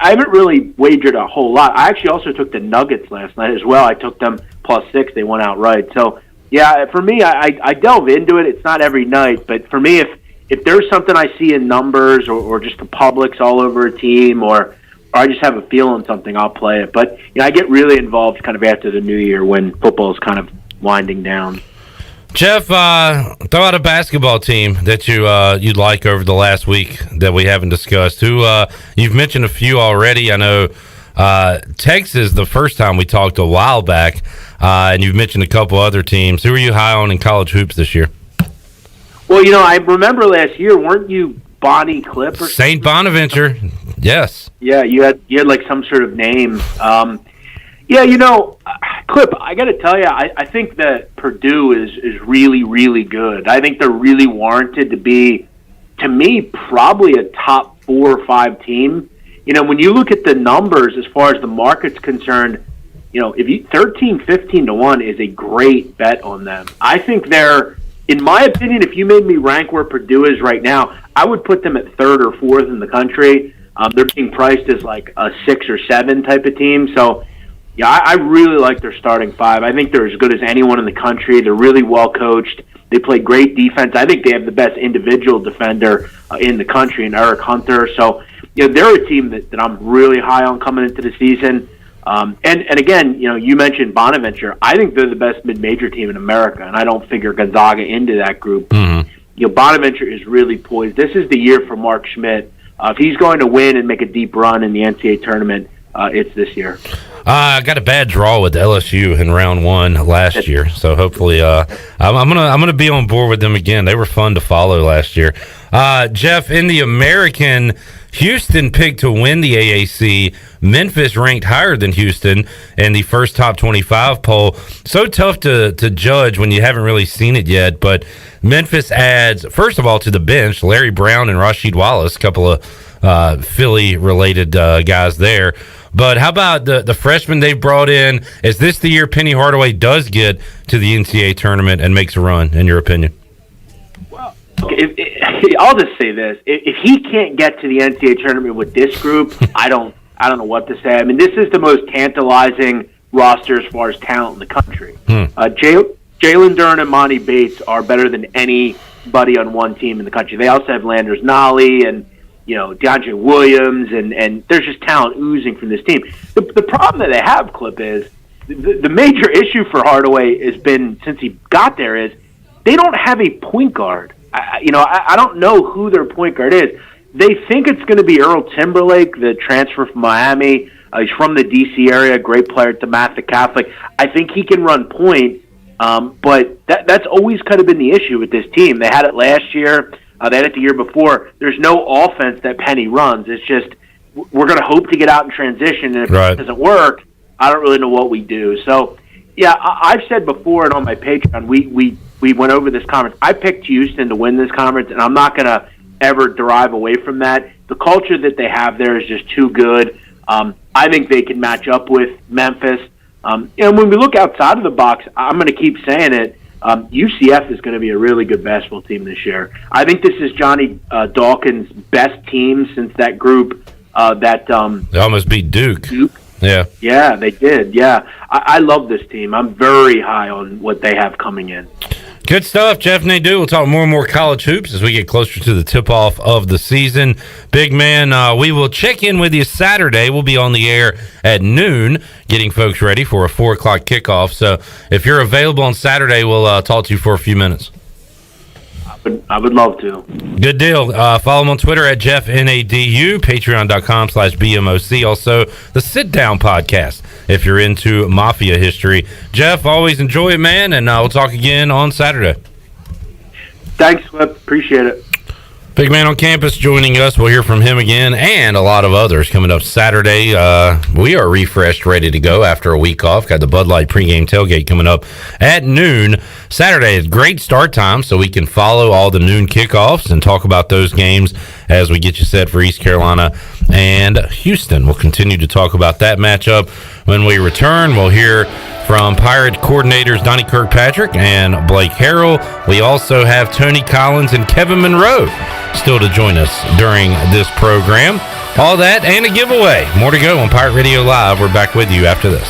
Speaker 2: haven't really wagered a whole lot. I actually also took the Nuggets last night as well. I took them +6. They went outright. So, yeah, for me, I delve into it. It's not every night. But for me, if there's something I see in numbers or just the publics all over a team or I just have a feel on something, I'll play it. But I get really involved kind of after the new year when football is kind of winding down.
Speaker 12: Jeff, throw out a basketball team that you'd like over the last week that we haven't discussed. Who you've mentioned a few already. I know Texas the first time we talked a while back, and you've mentioned a couple other teams. Who are you high on in college hoops this year?
Speaker 2: Well, I remember last year, weren't you Bonnie Clip or
Speaker 12: St. Bonaventure? Yes.
Speaker 2: Yeah, you had like some sort of name. Clip, I got to tell you, I think that Purdue is really, really good. I think they're really warranted to be, to me, probably a top 4 or 5 team. When you look at the numbers as far as the market's concerned, if you 13-15-1 is a great bet on them. I think they're, in my opinion, if you made me rank where Purdue is right now, I would put them at 3rd or 4th in the country. They're being priced as like a 6 or 7 type of team. So, yeah, I really like their starting 5. I think they're as good as anyone in the country. They're really well coached. They play great defense. I think they have the best individual defender in the country in Eric Hunter. So, they're a team that I'm really high on coming into the season. And again, you mentioned Bonaventure. I think they're the best mid-major team in America, and I don't figure Gonzaga into that group. Bonaventure is really poised. This is the year for Mark Schmidt. If he's going to win and make a deep run in the NCAA tournament, it's this year.
Speaker 12: I got a bad draw with LSU in round 1 last year, so hopefully I'm gonna be on board with them again. They were fun to follow last year. Jeff, in the American, Houston picked to win the AAC. Memphis ranked higher than Houston in the first top 25 poll. So tough to judge when you haven't really seen it yet, but Memphis adds, first of all, to the bench, Larry Brown and Rasheed Wallace, a couple of Philly-related guys there. But how about the freshmen they've brought in? Is this the year Penny Hardaway does get to the NCAA tournament and makes a run, in your opinion?
Speaker 2: Well, I'll just say this. If he can't get to the NCAA tournament with this group, I don't know what to say. I mean, this is the most tantalizing roster as far as talent in the country. Jalen Duren and Monty Bates are better than anybody on one team in the country. They also have Landers Nolly and DeAndre Williams, and there's just talent oozing from this team. The problem that they have, Clip, is the major issue for Hardaway has been, since he got there, is they don't have a point guard. I don't know who their point guard is. They think it's going to be Earl Timberlake, the transfer from Miami. He's from the D.C. area, great player at DeMatha Catholic. I think he can run point, but that's always kind of been the issue with this team. They had it last year. They had it the year before. There's no offense that Penny runs. It's just we're going to hope to get out in transition, and if it doesn't work, I don't really know what we do. So, yeah, I've said before and on my Patreon, we went over this conference. I picked Houston to win this conference, and I'm not going to ever derive away from that. The culture that they have there is just too good. I think they can match up with Memphis. When we look outside of the box, I'm going to keep saying it, UCF is going to be a really good basketball team this year. I think this is Johnny Dawkins' best team since that group they
Speaker 12: almost beat Duke.
Speaker 2: Yeah, they did. Yeah, I love this team. I'm very high on what they have coming in.
Speaker 12: Good stuff, Jeff Nadu. We'll talk more and more college hoops as we get closer to the tip-off of the season. Big man, we will check in with you Saturday. We'll be on the air at noon, getting folks ready for a 4 o'clock kickoff. So if you're available on Saturday, we'll talk to you for a few minutes.
Speaker 2: I would love to.
Speaker 12: Good deal. Follow him on Twitter at JeffNADU, patreon.com/BMOC. Also, the Sit Down Podcast, if you're into Mafia history. Jeff, always enjoy it, man, and we'll talk again on Saturday.
Speaker 2: Thanks, Flip. Appreciate it.
Speaker 12: Big man on campus joining us. We'll hear from him again and a lot of others coming up Saturday. We are refreshed, ready to go after a week off. Got the Bud Light pregame tailgate coming up at noon. Saturday is great start time, so we can follow all the noon kickoffs and talk about those games as we get you set for East Carolina and Houston. We'll continue to talk about that matchup when we return. We'll hear from Pirate coordinators Donnie Kirkpatrick and Blake Harrell. We also have Tony Collins and Kevin Monroe still to join us during this program. All that and a giveaway. More to go on Pirate Radio Live. We're back with you after this.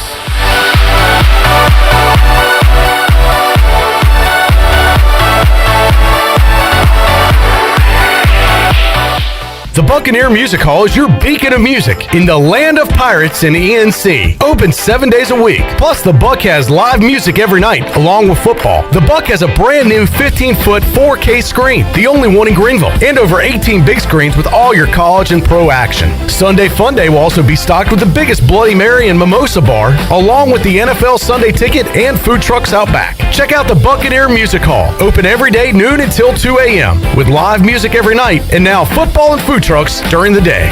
Speaker 20: The Buccaneer Music Hall is your beacon of music in the land of pirates and ENC. Open 7 days a week. Plus, the Buck has live music every night, along with football. The Buck has a brand new 15-foot 4K screen, the only one in Greenville, and over 18 big screens with all your college and pro action. Sunday Fun Day will also be stocked with the biggest Bloody Mary and Mimosa bar, along with the NFL Sunday Ticket and food trucks out back. Check out the Buccaneer Music Hall. Open every day, noon until 2 a.m., with live music every night, and now football and food trucks during the day.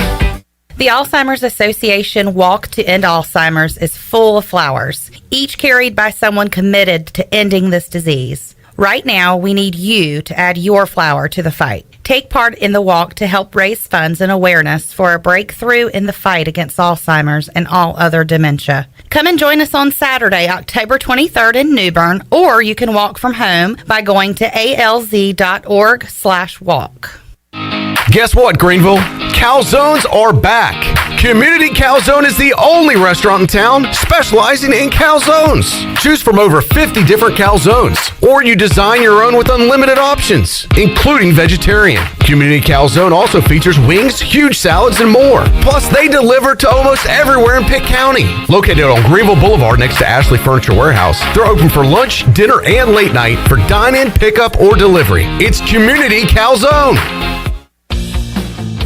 Speaker 3: The Alzheimer's Association Walk to End Alzheimer's is full of flowers, each carried by someone committed to ending this disease. Right now, we need you to add your flower to the fight. Take part in the walk to help raise funds and awareness for a breakthrough in the fight against Alzheimer's and all other dementia. Come and join us on Saturday, October 23rd in New Bern, or you can walk from home by going to alz.org/walk.
Speaker 20: Guess what, Greenville? Calzones are back. Community Calzone is the only restaurant in town specializing in calzones. Choose from over 50 different calzones, or you design your own with unlimited options, including vegetarian. Community Calzone also features wings, huge salads, and more. Plus, they deliver to almost everywhere in Pitt County. Located on Greenville Boulevard next to Ashley Furniture Warehouse, they're open for lunch, dinner, and late night for dine-in, pickup, or delivery. It's Community Calzone.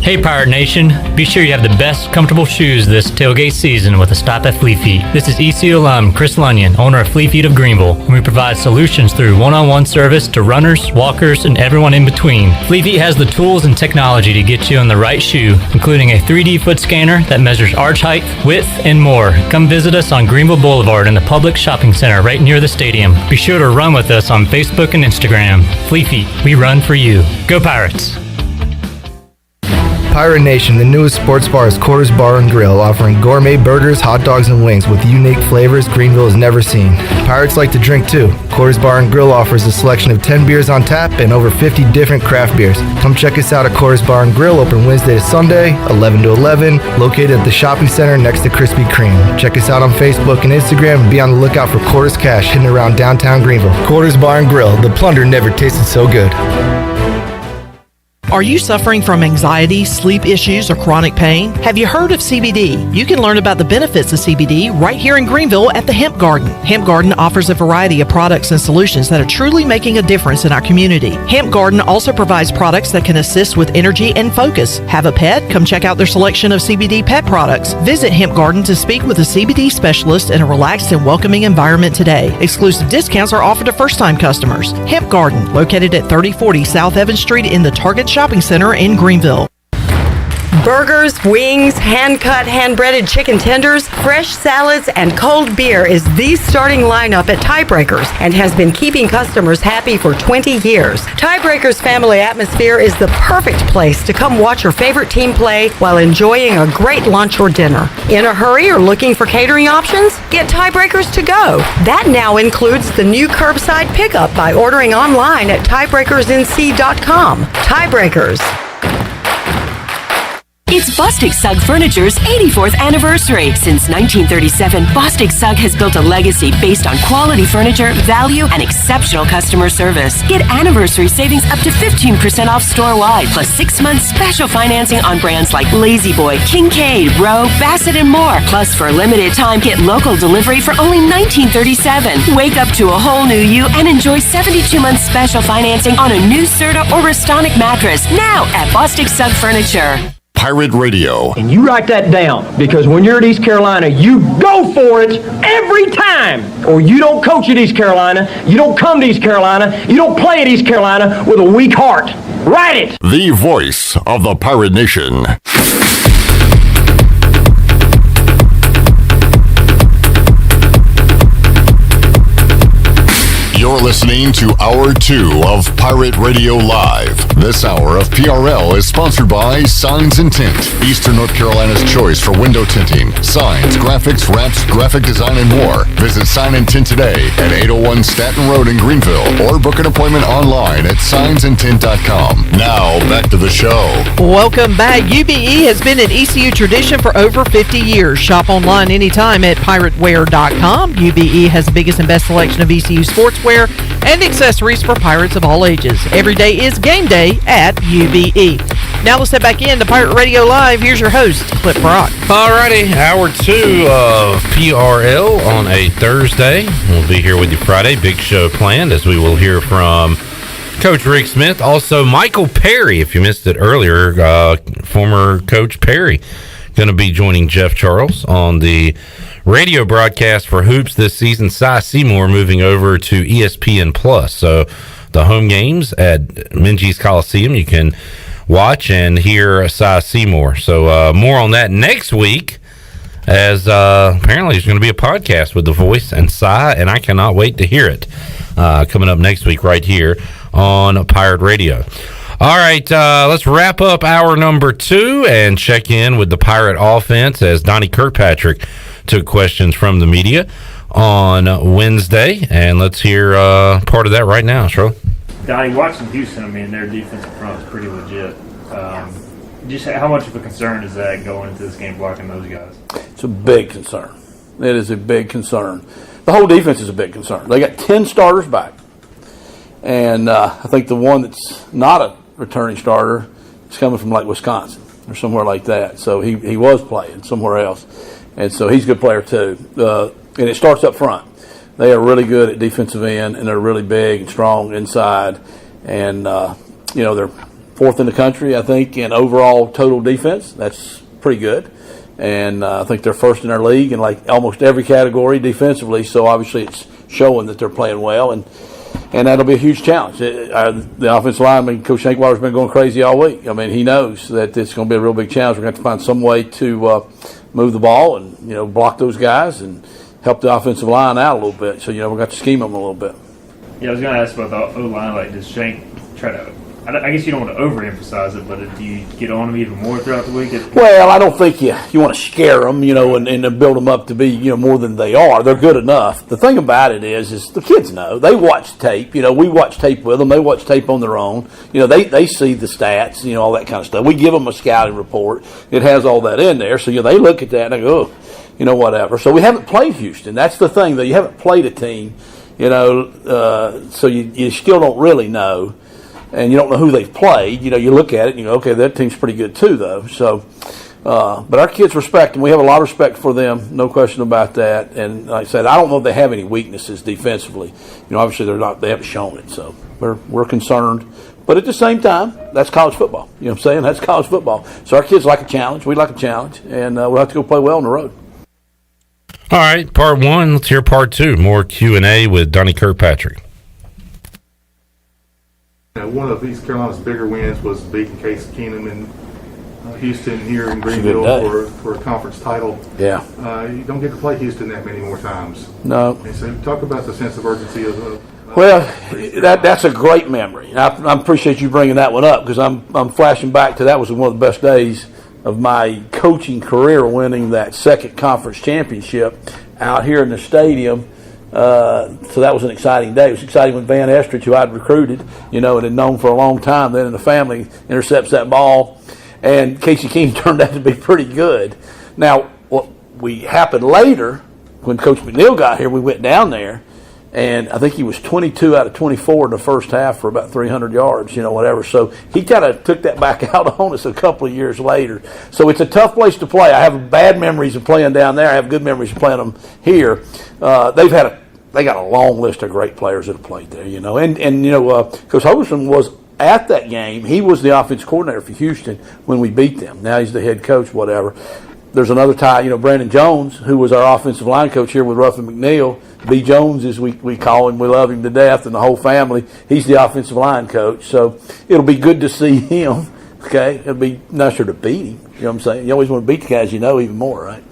Speaker 4: Hey Pirate Nation, be sure you have the best comfortable shoes this tailgate season with a stop at Fleet Feet. This is ECU alum Chris Lunyon, owner of Fleet Feet of Greenville, and we provide solutions through one-on-one service to runners, walkers, and everyone in between. Fleet Feet has the tools and technology to get you on the right shoe, including a 3D foot scanner that measures arch height, width, and more. Come visit us on Greenville Boulevard in the public shopping center right near the stadium. Be sure to run with us on Facebook and Instagram. Fleet Feet, we run for you. Go Pirates!
Speaker 5: Pirate Nation, the newest sports bar is Quarters Bar and Grill, offering gourmet burgers, hot dogs, and wings with unique flavors Greenville has never seen. Pirates like to drink too. Quarters Bar and Grill offers a selection of 10 beers on tap and over 50 different craft beers. Come check us out at Quarters Bar and Grill, open Wednesday to Sunday, 11 to 11, located at the shopping center next to Krispy Kreme. Check us out on Facebook and Instagram and be on the lookout for Quarters Cash hidden around downtown Greenville. Quarters Bar and Grill, the plunder never tasted so good.
Speaker 6: Are you suffering from anxiety, sleep issues, or chronic pain? Have you heard of CBD? You can learn about the benefits of CBD right here in Greenville at the Hemp Garden. Hemp Garden offers a variety of products and solutions that are truly making a difference in our community. Hemp Garden also provides products that can assist with energy and focus. Have a pet? Come check out their selection of CBD pet products. Visit Hemp Garden to speak with a CBD specialist in a relaxed and welcoming environment today. Exclusive discounts are offered to first-time customers. Hemp Garden, located at 3040 South Evans Street in the Target Shopping Center in Greenville.
Speaker 22: Burgers, wings, hand-cut, hand-breaded chicken tenders, fresh salads, and cold beer is the starting lineup at Tiebreakers and has been keeping customers happy for 20 years. Tiebreakers' family atmosphere is the perfect place to come watch your favorite team play while enjoying a great lunch or dinner. In a hurry or looking for catering options? Get Tiebreakers to go. That now includes the new curbside pickup by ordering online at tiebreakersnc.com. Tiebreakers.
Speaker 7: It's Bostic Sugg Furniture's 84th anniversary. Since 1937, Bostic Sugg has built a legacy based on quality furniture, value, and exceptional customer service. Get anniversary savings up to 15% off store-wide, plus 6 months special financing on brands like Lazy Boy, Kincaid, Rowe, Bassett, and more. Plus, for a limited time, get local delivery for only $19.37. Wake up to a whole new you and enjoy 72 months special financing on a new Serta or Restonic mattress now at Bostic Sugg Furniture.
Speaker 11: Pirate Radio.
Speaker 13: And you write that down, because when you're at East Carolina, you go for it every time. Or you don't coach at East Carolina, you don't come to East Carolina, you don't play at East Carolina with a weak heart. Write it!
Speaker 11: The voice of the Pirate Nation. You're listening to Hour 2 of Pirate Radio Live. This hour of PRL is sponsored by Signs and Tint, Eastern North Carolina's choice for window tinting, signs, graphics, wraps, graphic design, and more. Visit Sign and Tint today at 801 Staten Road in Greenville, or book an appointment online at signsandtint.com. Now, back to the show.
Speaker 6: Welcome back. UBE has been an ECU tradition for over 50 years. Shop online anytime at pirateware.com. UBE has the biggest and best selection of ECU sportswear and accessories for Pirates of all ages. Every day is game day at UBE. Now let's step back into Pirate Radio Live. Here's your host, Clip Brock.
Speaker 12: Alrighty, Hour 2 of PRL on a Thursday. We'll be here with you Friday. Big show planned, as we will hear from Coach Rick Smith. Also, Michael Perry, if you missed it earlier, former Coach Perry, going to be joining Jeff Charles on the radio broadcast for Hoops this season. Cy Seymour moving over to ESPN Plus. So the home games at Minges Coliseum, you can watch and hear Cy Seymour. So more on that next week, as apparently there's going to be a podcast with The Voice and Cy, and I cannot wait to hear it. Coming up next week right here on Pirate Radio. All right, let's wrap up hour number 2 and check in with the Pirate offense as Donnie Kirkpatrick took questions from the media on Wednesday. And let's hear part of that right now, Shirley.
Speaker 23: Donnie, watching Houston, I mean, their defensive front is pretty legit. Just how much of a concern is that going into this game blocking those guys?
Speaker 17: It's a big concern. It is a big concern. The whole defense is a big concern. They got 10 starters back. And I think the one that's not a returning starter is coming from like Wisconsin or somewhere like that. So he was playing somewhere else. And so he's a good player too. And it starts up front. They are really good at defensive end, and they're really big and strong inside. And, they're fourth in the country, I think, in overall total defense. That's pretty good. And I think they're first in their league in like almost every category defensively. So obviously it's showing that they're playing well. And that'll be a huge challenge. The offensive lineman, Coach Shankwater's been going crazy all week. I mean, he knows that it's going to be a real big challenge. We're going to have to find some way to move the ball and, block those guys and help the offensive line out a little bit. So, we're going to have to scheme them a little bit.
Speaker 23: Yeah, I was going to ask about the O-line. Like, does Shank try to – I guess you don't want to overemphasize it, but do you get on them even more throughout the week?
Speaker 17: Well, I don't think you want to scare them, and build them up to be, more than they are. They're good enough. The thing about it is the kids know. They watch tape. We watch tape with them. They watch tape on their own. They see the stats, all that kind of stuff. We give them a scouting report. It has all that in there. So, they look at that and they go, whatever. So we haven't played Houston. That's the thing, though. You haven't played a team, so you still don't really know. And you don't know who they've played. You look at it and you go, okay, that team's pretty good too, though. So, but our kids respect them. We have a lot of respect for them, no question about that. And like I said, I don't know if they have any weaknesses defensively. Obviously they're not. They haven't shown it. So we're concerned. But at the same time, that's college football. You know what I'm saying? That's college football. So our kids like a challenge. We like a challenge, and we'll have to go play well on the road.
Speaker 12: All right, part 1. Let's hear part 2. More Q&A with Donnie Kirkpatrick.
Speaker 24: One of East Carolina's bigger wins was beating Case Keenum in Houston here in Greenville for a conference title.
Speaker 17: Yeah.
Speaker 24: You don't get to play Houston that many more times.
Speaker 17: No.
Speaker 24: And so talk about the sense of urgency of
Speaker 17: well, that's a great memory. I appreciate you bringing that one up because I'm flashing back to that was one of the best days of my coaching career, winning that second conference championship out here in the stadium. So that was an exciting day. It was exciting when Van Estridge, who I'd recruited, and had known for a long time, then in the family, intercepts that ball.
Speaker 8: And Casey Keenum turned out to be pretty good. Now, what we happened later, when Coach McNeil got here, we went down there, and I think he was 22 out of 24 in the first half for about 300 yards, whatever. So he kind of took that back out on us a couple of years later. So it's a tough place to play. I have bad memories of playing down there. I have good memories of playing them here. They got a long list of great players that have played there, Coach Hogerson was at that game. He was the offensive coordinator for Houston when we beat them. Now he's the head coach, whatever. There's another tie, Brandon Jones, who was our offensive line coach here with Ruffin McNeil. B. Jones, as we call him, we love him to death, and the whole family. He's the offensive line coach, so it'll be good to see him. Okay, it'll be nicer to beat him. You know what I'm saying? You always want to beat the guys even more, right?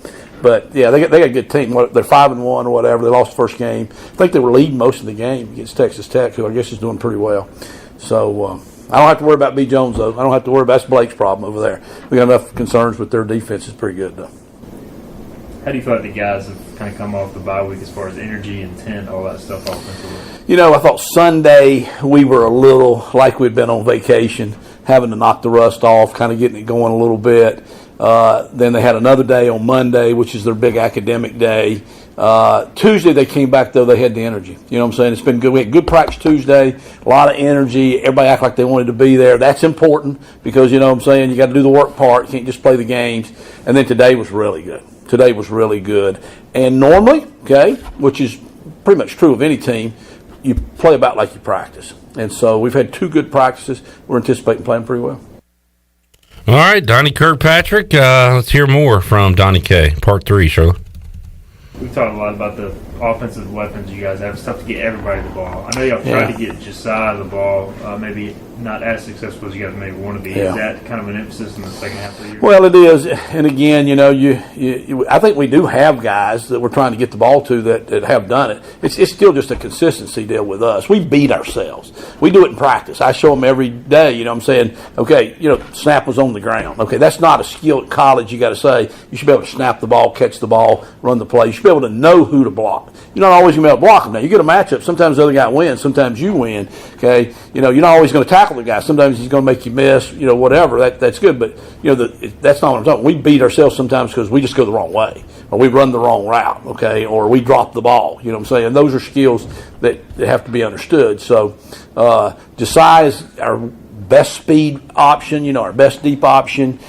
Speaker 8: But yeah, they got a good team. They're 5-1 or whatever. They lost the first game. I think they were leading most of the game against Texas Tech, who I guess is doing pretty well. So I don't have to worry about B. Jones though. I don't have to worry about that's Blake's problem over there. We got enough concerns with their defense. Is pretty good though.
Speaker 23: How do you feel like the guys have kind of come off the bye week as far as energy, intent, all that stuff offensively?
Speaker 8: I thought Sunday we were a little like we'd been on vacation, having to knock the rust off, kind of getting it going a little bit. Then they had another day on Monday, which is their big academic day. Tuesday they came back, though, they had the energy. You know what I'm saying? It's been good. We had good practice Tuesday, a lot of energy. Everybody act like they wanted to be there. That's important because, you know what I'm saying, you got to do the work part. You can't just play the games. And then today was really good. Today was really good. And normally, which is pretty much true of any team, you play about like you practice. And so we've had 2 good practices. We're anticipating playing pretty well.
Speaker 12: All right, Donnie Kirkpatrick. Let's hear more from Donnie K. Part 3, Shirley.
Speaker 23: We've talked a lot about the offensive weapons you guys have. It's tough to get everybody the ball. I know y'all tried to get Josiah the ball, maybe not as successful as you guys maybe want to be.
Speaker 8: Yeah.
Speaker 23: Is that kind of an emphasis in the second half of the year?
Speaker 8: Well, it is. And again, I think we do have guys that we're trying to get the ball to that have done it. It's still just a consistency deal with us. We beat ourselves. We do it in practice. I show them every day, you know what I'm saying, okay, snap was on the ground. Okay, that's not a skill at college. You got to say, you should be able to snap the ball, catch the ball, run the play. You should be able to know who to block. You're not always going to be able to block them. Now, you get a matchup. Sometimes the other guy wins. Sometimes you win. Okay, you're not always going to tackle the guy. Sometimes he's going to make you miss. Whatever. That's good. But that's not what I'm talking. We beat ourselves sometimes because we just go the wrong way, or we run the wrong route. Okay, or we drop the ball. You know what I'm saying? Those are skills that have to be understood. So, Josiah is our best speed option. Our best deep option.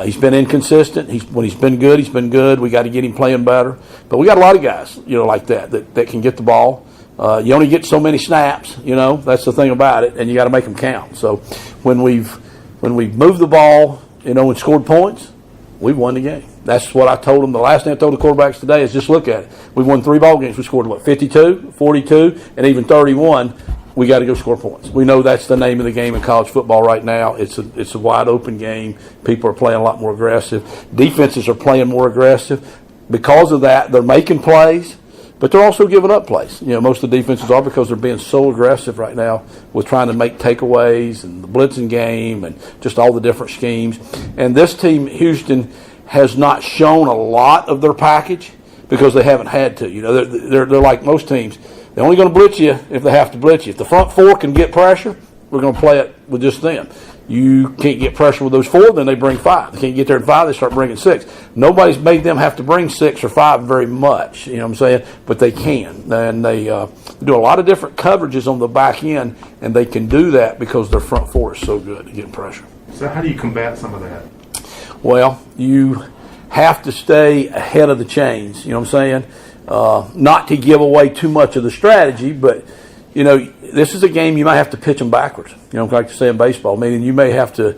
Speaker 8: He's been inconsistent. When he's been good, he's been good. We got to get him playing better. But we got a lot of guys, like that can get the ball. You only get so many snaps, That's the thing about it, and you got to make them count. So when we've moved the ball, and scored points, we've won the game. That's what I told them. The last thing I told the quarterbacks today is just look at it. We've won 3 ball games. We scored 52, 42, and even 31. We got to go score points. We know that's the name of the game in college football right now. It's a wide open game. People are playing a lot more aggressive. Defenses are playing more aggressive. Because of that, they're making plays, but they're also giving up plays. Most of the defenses are because they're being so aggressive right now with trying to make takeaways and the blitzing game and just all the different schemes. And this team, Houston, has not shown a lot of their package because they haven't had to. They're like most teams. They're only going to blitz you if they have to blitz you. If the front 4 can get pressure, we're going to play it with just them. You can't get pressure with those 4, then they bring 5. They can't get there in 5, they start bringing 6. Nobody's made them have to bring 6 or 5 very much, you know what I'm saying? But they can. And they do a lot of different coverages on the back end, and they can do that because their front 4 is so good at getting pressure.
Speaker 24: So how do you combat some of that?
Speaker 8: Well, you have to stay ahead of the chains, you know what I'm saying? Not to give away too much of the strategy, but, this is a game you might have to pitch them backwards. Like you say in baseball, meaning you may have to,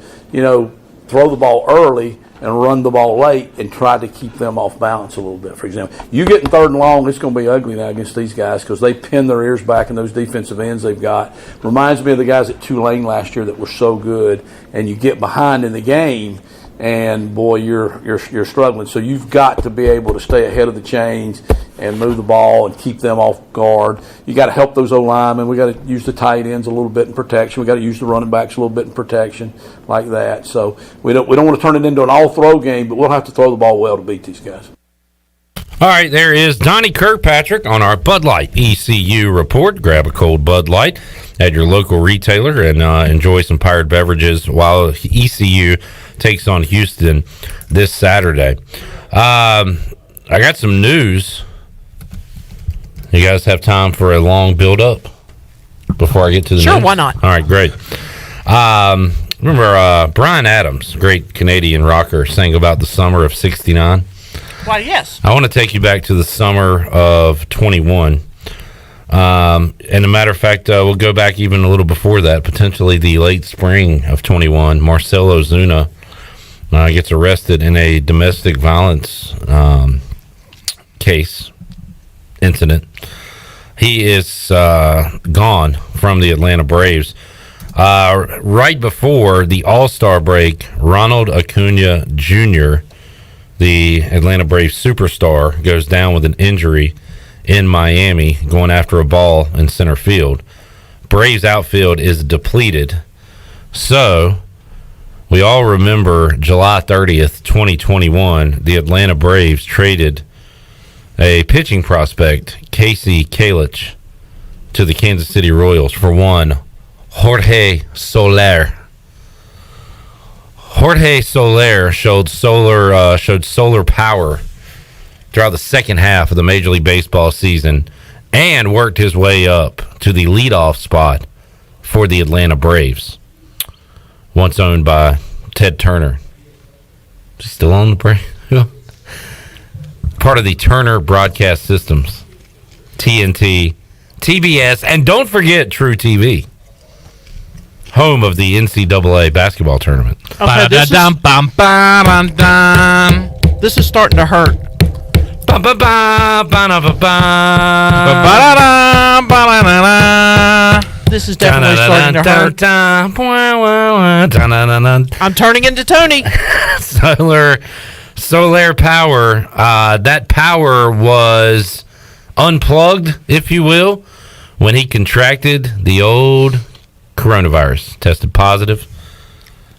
Speaker 8: throw the ball early and run the ball late and try to keep them off balance a little bit. For example, you getting 3rd and long, it's going to be ugly now against these guys because they pin their ears back in those defensive ends they've got. Reminds me of the guys at Tulane last year that were so good, and you get behind in the game, and boy, you're struggling. So you've got to be able to stay ahead of the chains and move the ball and keep them off guard. You got to help those O-linemen. We got to use the tight ends a little bit in protection. We got to use the running backs a little bit in protection, like that. So we don't want to turn it into an all-throw game, but we'll have to throw the ball well to beat these guys.
Speaker 12: All right, there is Donnie Kirkpatrick on our Bud Light ECU report. Grab a cold Bud Light at your local retailer and enjoy some Pirate beverages while ECU takes on Houston this Saturday. I got some news. You guys have time for a long build-up before I get to the
Speaker 6: Sure,
Speaker 12: news?
Speaker 6: why not?
Speaker 12: All right, great. Remember Bryan Adams, great Canadian rocker, sang about the summer of 69?
Speaker 6: Why, yes.
Speaker 12: I want to take you back to the summer of 21. And a matter of fact, we'll go back even a little before that, potentially the late spring of 21. Marcelo Zuna gets arrested in a domestic violence incident. He is gone from the Atlanta Braves. Right before the All-Star break, Ronald Acuna Jr., the Atlanta Braves superstar, goes down with an injury in Miami going after a ball in center field. Braves outfield is depleted. So we all remember July 30th, 2021, the Atlanta Braves traded a pitching prospect, Casey Kalich, to the Kansas City Royals for one Jorge Soler. Jorge Soler showed solar power throughout the second half of the Major League Baseball season and worked his way up to the leadoff spot for the Atlanta Braves, once owned by Ted Turner. Is he still on the Braves? Part of the Turner Broadcast Systems, TNT, TBS, and don't forget True TV, home of the NCAA basketball tournament.
Speaker 6: Okay, this is starting to hurt. This is definitely starting to hurt. I'm turning into Tony.
Speaker 12: Solar power. That power was unplugged, if you will, when he contracted the old coronavirus. Tested positive.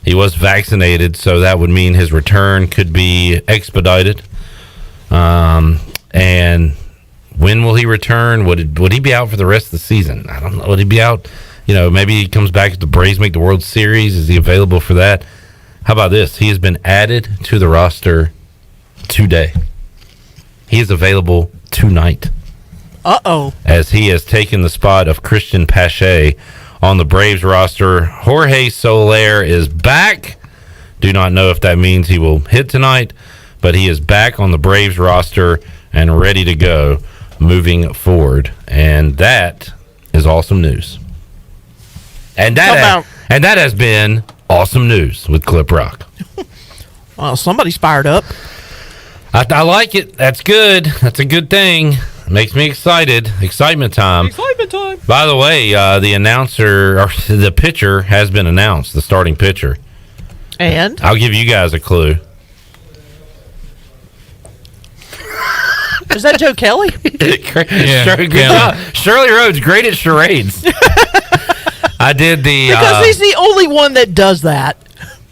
Speaker 12: He was vaccinated, so that would mean his return could be expedited. And when will he return? Would he be out for the rest of the season? I don't know. Would he be out? Maybe he comes back if the Braves make the World Series. Is he available for that? How about this? He has been added to the roster today. He is available tonight.
Speaker 6: Uh-oh.
Speaker 12: As he has taken the spot of Christian Pache on the Braves roster. Jorge Soler is back. Do not know if that means he will hit tonight, but he is back on the Braves roster and ready to go moving forward. And that is awesome news. And that has been awesome news with Clip Rock.
Speaker 6: Well, somebody's fired up.
Speaker 12: I like it. That's good. That's a good thing. Makes me excited. Excitement time.
Speaker 6: Excitement time.
Speaker 12: By the way, the announcer, or the pitcher, has been announced, the starting pitcher.
Speaker 6: And?
Speaker 12: I'll give you guys a clue.
Speaker 6: Is that Joe Kelly?
Speaker 12: Good job. Shirley Rhodes, great at charades. I did
Speaker 6: because he's the only one that does that.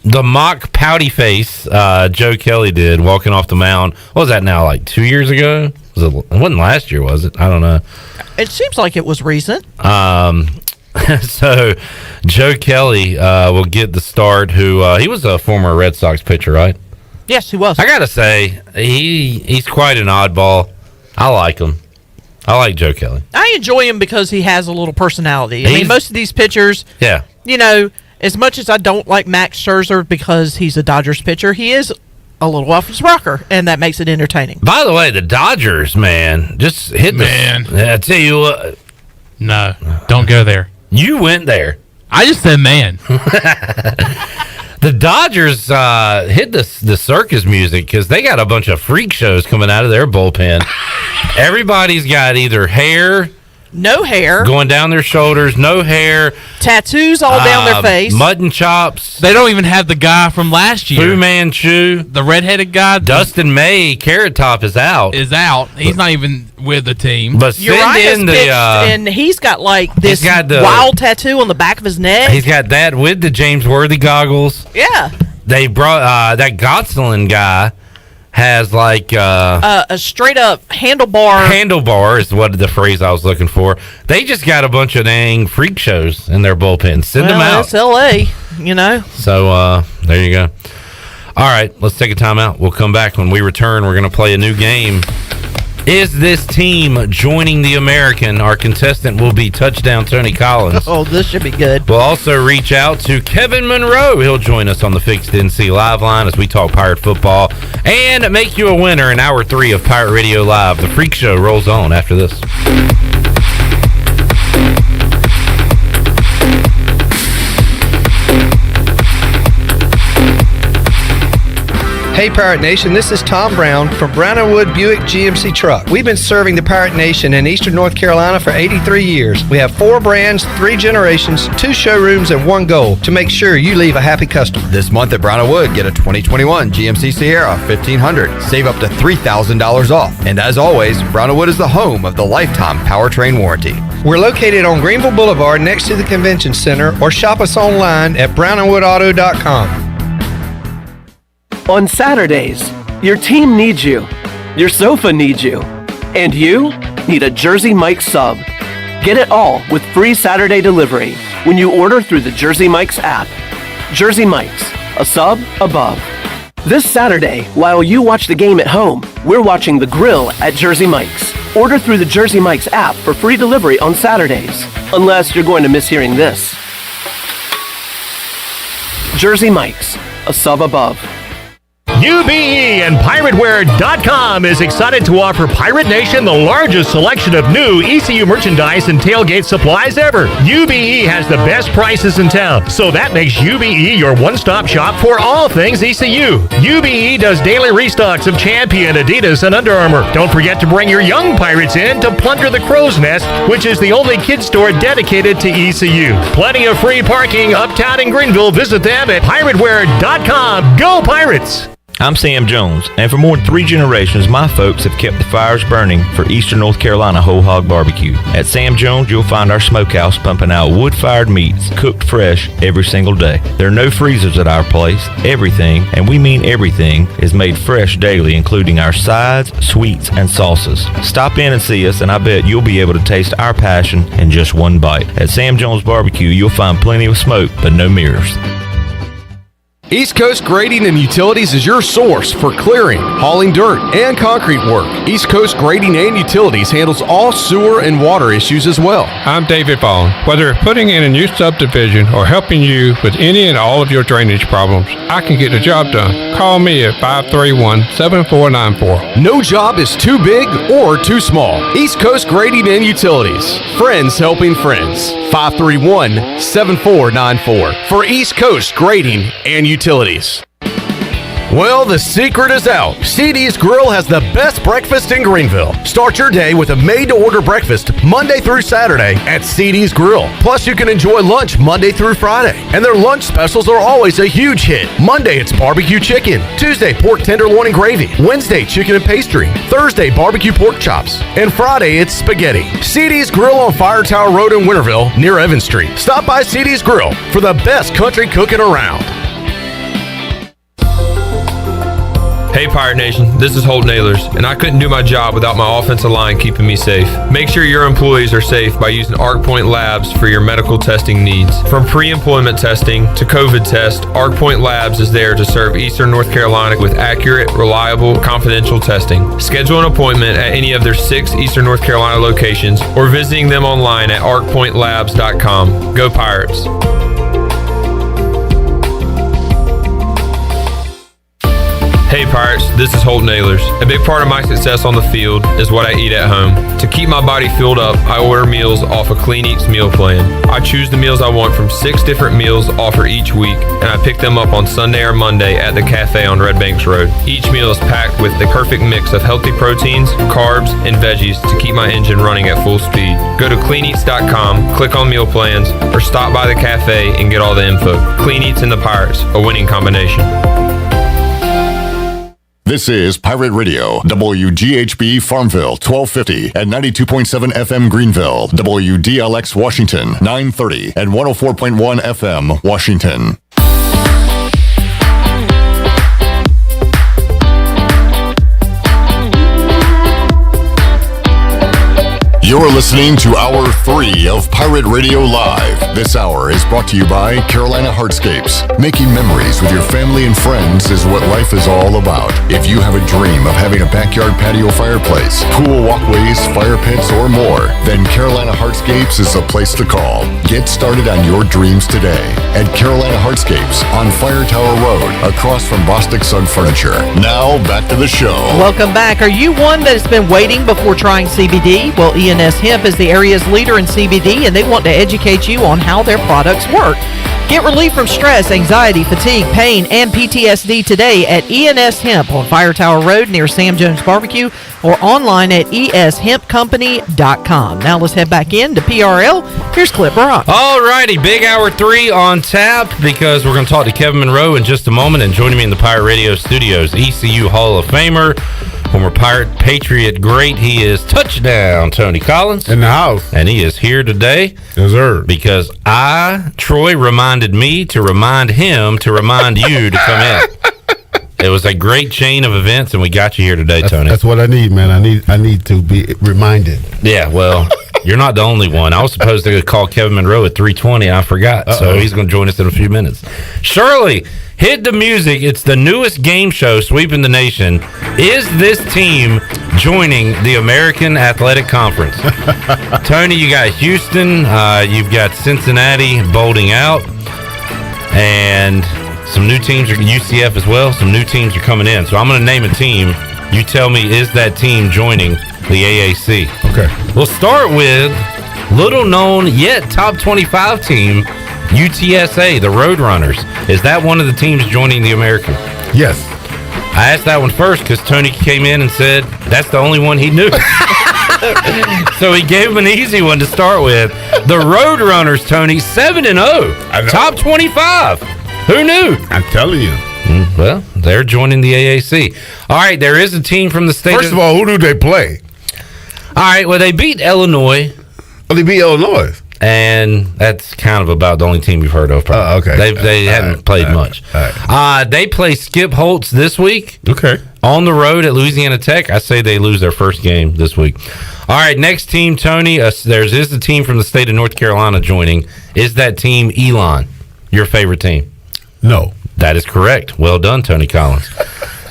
Speaker 12: The mock pouty face Joe Kelly did walking off the mound. What was that now, like 2 years ago? It wasn't last year, was it? I don't know.
Speaker 6: It seems like it was recent.
Speaker 12: So Joe Kelly will get the start, who he was a former Red Sox pitcher, right?
Speaker 6: Yes, he was.
Speaker 12: I gotta say, he's quite an oddball. I like him. I like Joe Kelly.
Speaker 6: I enjoy him because he has a little personality. I mean, most of these pitchers,
Speaker 12: yeah,
Speaker 6: as much as I don't like Max Scherzer because he's a Dodgers pitcher, he is a little off his rocker, and that makes it entertaining.
Speaker 12: By the way, the Dodgers, man, just hit I tell you what.
Speaker 9: No, don't go there.
Speaker 12: You went there.
Speaker 9: I just said man.
Speaker 12: The Dodgers hit the circus music because they got a bunch of freak shows coming out of their bullpen. Everybody's got either hair,
Speaker 6: no hair,
Speaker 12: going down their shoulders, no hair,
Speaker 6: tattoos all down their face,
Speaker 12: mutton chops.
Speaker 9: They don't even have the guy from last year,
Speaker 12: Fu Manchu,
Speaker 9: the redheaded guy.
Speaker 12: Dustin May, Carrot Top is out.
Speaker 9: He's not even with the team.
Speaker 12: But
Speaker 6: Uriah's pitched, and he's got like this wild tattoo on the back of his neck.
Speaker 12: He's got that with the James Worthy goggles.
Speaker 6: Yeah.
Speaker 12: They brought that Gotzelin guy has like
Speaker 6: a straight up handlebar.
Speaker 12: Handlebar is what the phrase I was looking for. They just got a bunch of dang freak shows in their bullpen. Send them out.
Speaker 6: It's LA,
Speaker 12: So there you go. All right, let's take a timeout. We'll come back. When we return, we're going to play a new game. Is this team joining the American? Our contestant will be Touchdown Tony Collins.
Speaker 6: Oh, this should be good.
Speaker 12: We'll also reach out to Kevin Monroe. He'll join us on the Fixed NC Live line as we talk Pirate football and make you a winner in Hour 3 of Pirate Radio Live. The Freak Show rolls on after this.
Speaker 10: Hey Pirate Nation, this is Tom Brown from Brown & Wood Buick GMC Truck. We've been serving the Pirate Nation in Eastern North Carolina for 83 years. We have 4 brands, 3 generations, 2 showrooms, and 1 goal to make sure you leave a happy customer.
Speaker 14: This month at Brown & Wood, get a 2021 GMC Sierra 1500. Save up to $3,000 off. And as always, Brown & Wood is the home of the lifetime powertrain warranty.
Speaker 10: We're located on Greenville Boulevard next to the Convention Center, or shop us online at brownandwoodauto.com.
Speaker 15: On Saturdays, your team needs you, your sofa needs you, and you need a Jersey Mike's sub. Get it all with free Saturday delivery when you order through the Jersey Mike's app. Jersey Mike's, a sub above. This Saturday, while you watch the game at home, we're watching the grill at Jersey Mike's. Order through the Jersey Mike's app for free delivery on Saturdays, unless you're going to miss hearing this. Jersey Mike's, a sub above.
Speaker 16: UBE and PirateWear.com is excited to offer Pirate Nation the largest selection of new ECU merchandise and tailgate supplies ever. UBE has the best prices in town, so that makes UBE your one-stop shop for all things ECU. UBE does daily restocks of Champion, Adidas, and Under Armour. Don't forget to bring your young Pirates in to plunder the Crow's Nest, which is the only kids store dedicated to ECU. Plenty of free parking uptown in Greenville. Visit them at PirateWear.com. Go Pirates!
Speaker 25: I'm Sam Jones, and for more than 3 generations, my folks have kept the fires burning for Eastern North Carolina Whole Hog Barbecue. At Sam Jones, you'll find our smokehouse pumping out wood-fired meats, cooked fresh every single day. There are no freezers at our place. Everything, and we mean everything, is made fresh daily, including our sides, sweets, and sauces. Stop in and see us, and I bet you'll be able to taste our passion in just one bite. At Sam Jones Barbecue, you'll find plenty of smoke, but no mirrors.
Speaker 20: East Coast Grading and Utilities is your source for clearing, hauling dirt, and concrete work. East Coast Grading and Utilities handles all sewer and water issues as well.
Speaker 26: I'm David Vaughn. Whether putting in a new subdivision or helping you with any and all of your drainage problems, I can get the job done. Call me at 531-7494.
Speaker 20: No job is too big or too small. East Coast Grading and Utilities. Friends helping friends. 531-7494 for East Coast Grading and Utilities. Well, the secret is out. CD's Grill has the best breakfast in Greenville. Start your day with a made-to-order breakfast Monday through Saturday at CD's Grill. Plus, you can enjoy lunch Monday through Friday. And their lunch specials are always a huge hit. Monday, it's barbecue chicken. Tuesday, pork tenderloin and gravy. Wednesday, chicken and pastry. Thursday, barbecue pork chops. And Friday, it's spaghetti. CD's Grill on Fire Tower Road in Winterville, near Evans Street. Stop by CD's Grill for the best country cooking around.
Speaker 27: Hey Pirate Nation, this is Holt Nailers, and I couldn't do my job without my offensive line keeping me safe. Make sure your employees are safe by using ArcPoint Labs for your medical testing needs. From pre-employment testing to COVID test, ArcPoint Labs is there to serve Eastern North Carolina with accurate, reliable, confidential testing. Schedule an appointment at any of their 6 Eastern North Carolina locations or visiting them online at arcpointlabs.com. Go Pirates! Hey Pirates, this is Holt Nailers. A big part of my success on the field is what I eat at home. To keep my body filled up, I order meals off a Clean Eats meal plan. I choose the meals I want from 6 different meals offered each week, and I pick them up on Sunday or Monday at the cafe on Red Banks Road. Each meal is packed with the perfect mix of healthy proteins, carbs, and veggies to keep my engine running at full speed. Go to cleaneats.com, click on meal plans, or stop by the cafe and get all the info. Clean Eats and the Pirates, a winning combination.
Speaker 11: This is Pirate Radio, WGHB Farmville, 1250 and 92.7 FM Greenville, WDLX Washington, 930 and 104.1 FM Washington. You're listening to Hour 3 of Pirate Radio Live. This hour is brought to you by Carolina Hardscapes. Making memories with your family and friends is what life is all about. If you have a dream of having a backyard patio fireplace, pool walkways, fire pits, or more, then Carolina Hardscapes is the place to call. Get started on your dreams today at Carolina Hardscapes on Fire Tower Road, across from Bostic Sugg Furniture. Now, back to the show.
Speaker 6: Welcome back. Are you one that has been waiting before trying CBD? Well, E&S Hemp is the area's leader in CBD, and they want to educate you on how their products work. Get relief from stress, anxiety, fatigue, pain, and PTSD today at E&S Hemp on Fire Tower Road near Sam Jones Barbecue, or online at eshempcompany.com. Now let's head back in to PRL. Here's Clip Brock.
Speaker 12: All righty, big hour 3 on tap, because we're going to talk to Kevin Monroe in just a moment. And joining me in the Pirate Radio studios, ECU Hall of Famer, former Pirate Patriot great, he is Touchdown Tony Collins.
Speaker 1: In the house.
Speaker 12: And he is here today.
Speaker 1: Yes, sir.
Speaker 12: Because Troy reminded me to remind him to remind you to come in. It was a great chain of events, and we got you here today, Tony.
Speaker 1: That's what I need, man. I need to be reminded.
Speaker 12: Yeah, well, you're not the only one. I was supposed to call Kevin Monroe at 3:20. I forgot, so he's going to join us in a few minutes. Shirley, hit the music. It's the newest game show sweeping the nation. Is this team joining the American Athletic Conference? Tony, you got Houston. You've got Cincinnati bolting out. And some new teams are UCF as well. Some new teams are coming in. So I'm going to name a team. You tell me, is that team joining the AAC?
Speaker 1: Okay.
Speaker 12: We'll start with little known yet top 25 team, UTSA, the Roadrunners. Is that one of the teams joining the American?
Speaker 1: Yes.
Speaker 12: I asked that one first because Tony came in and said that's the only one he knew. So he gave him an easy one to start with. The Roadrunners, Tony, 7-0. Top 25. Who knew?
Speaker 1: I'm telling you.
Speaker 12: Well, they're joining the AAC. All right, there is a team from the state.
Speaker 1: First of all, who do they play?
Speaker 12: All right, well, they beat Illinois.
Speaker 1: Oh, they beat Illinois.
Speaker 12: And that's kind of about the only team you've heard of. Probably.
Speaker 1: Oh, okay.
Speaker 12: They hadn't played much. They play Skip Holtz this week.
Speaker 1: Okay.
Speaker 12: On the road at Louisiana Tech. I say they lose their first game this week. All right, next team, Tony. There is a team from the state of North Carolina joining. Is that team Elon, your favorite team?
Speaker 1: No.
Speaker 12: That is correct. Well done, Tony Collins.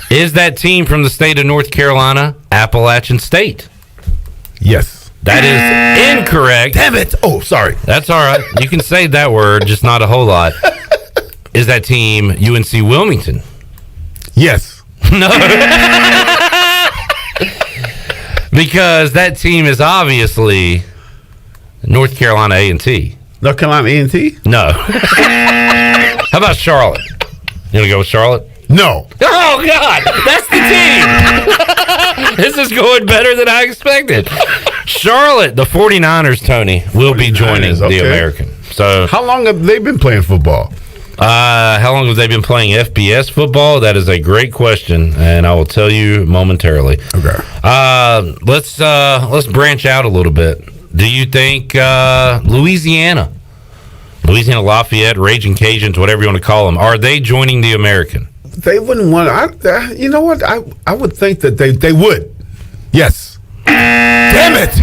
Speaker 12: Is that team from the state of North Carolina Appalachian State?
Speaker 1: Yes.
Speaker 12: That is incorrect.
Speaker 1: Damn it. Oh, sorry.
Speaker 12: That's all right. You can say that word, just not a whole lot. Is that team UNC Wilmington?
Speaker 1: Yes.
Speaker 12: No. Because that team is obviously North Carolina A&T.
Speaker 1: North Carolina A&T?
Speaker 12: No. How about Charlotte? You want to go with Charlotte?
Speaker 1: No.
Speaker 12: Oh, God. That's the team. This is going better than I expected. Charlotte, the 49ers, Tony, will be joining the American. So,
Speaker 1: how long have they been playing football?
Speaker 12: How long have they been playing FBS football? That is a great question, and I will tell you momentarily.
Speaker 1: Okay.
Speaker 12: Let's branch out a little bit. Do you think Louisiana Lafayette, Raging Cajuns, whatever you want to call them, are they joining the American?
Speaker 1: They wouldn't want. You know what? I would think that they would. Yes. Damn it!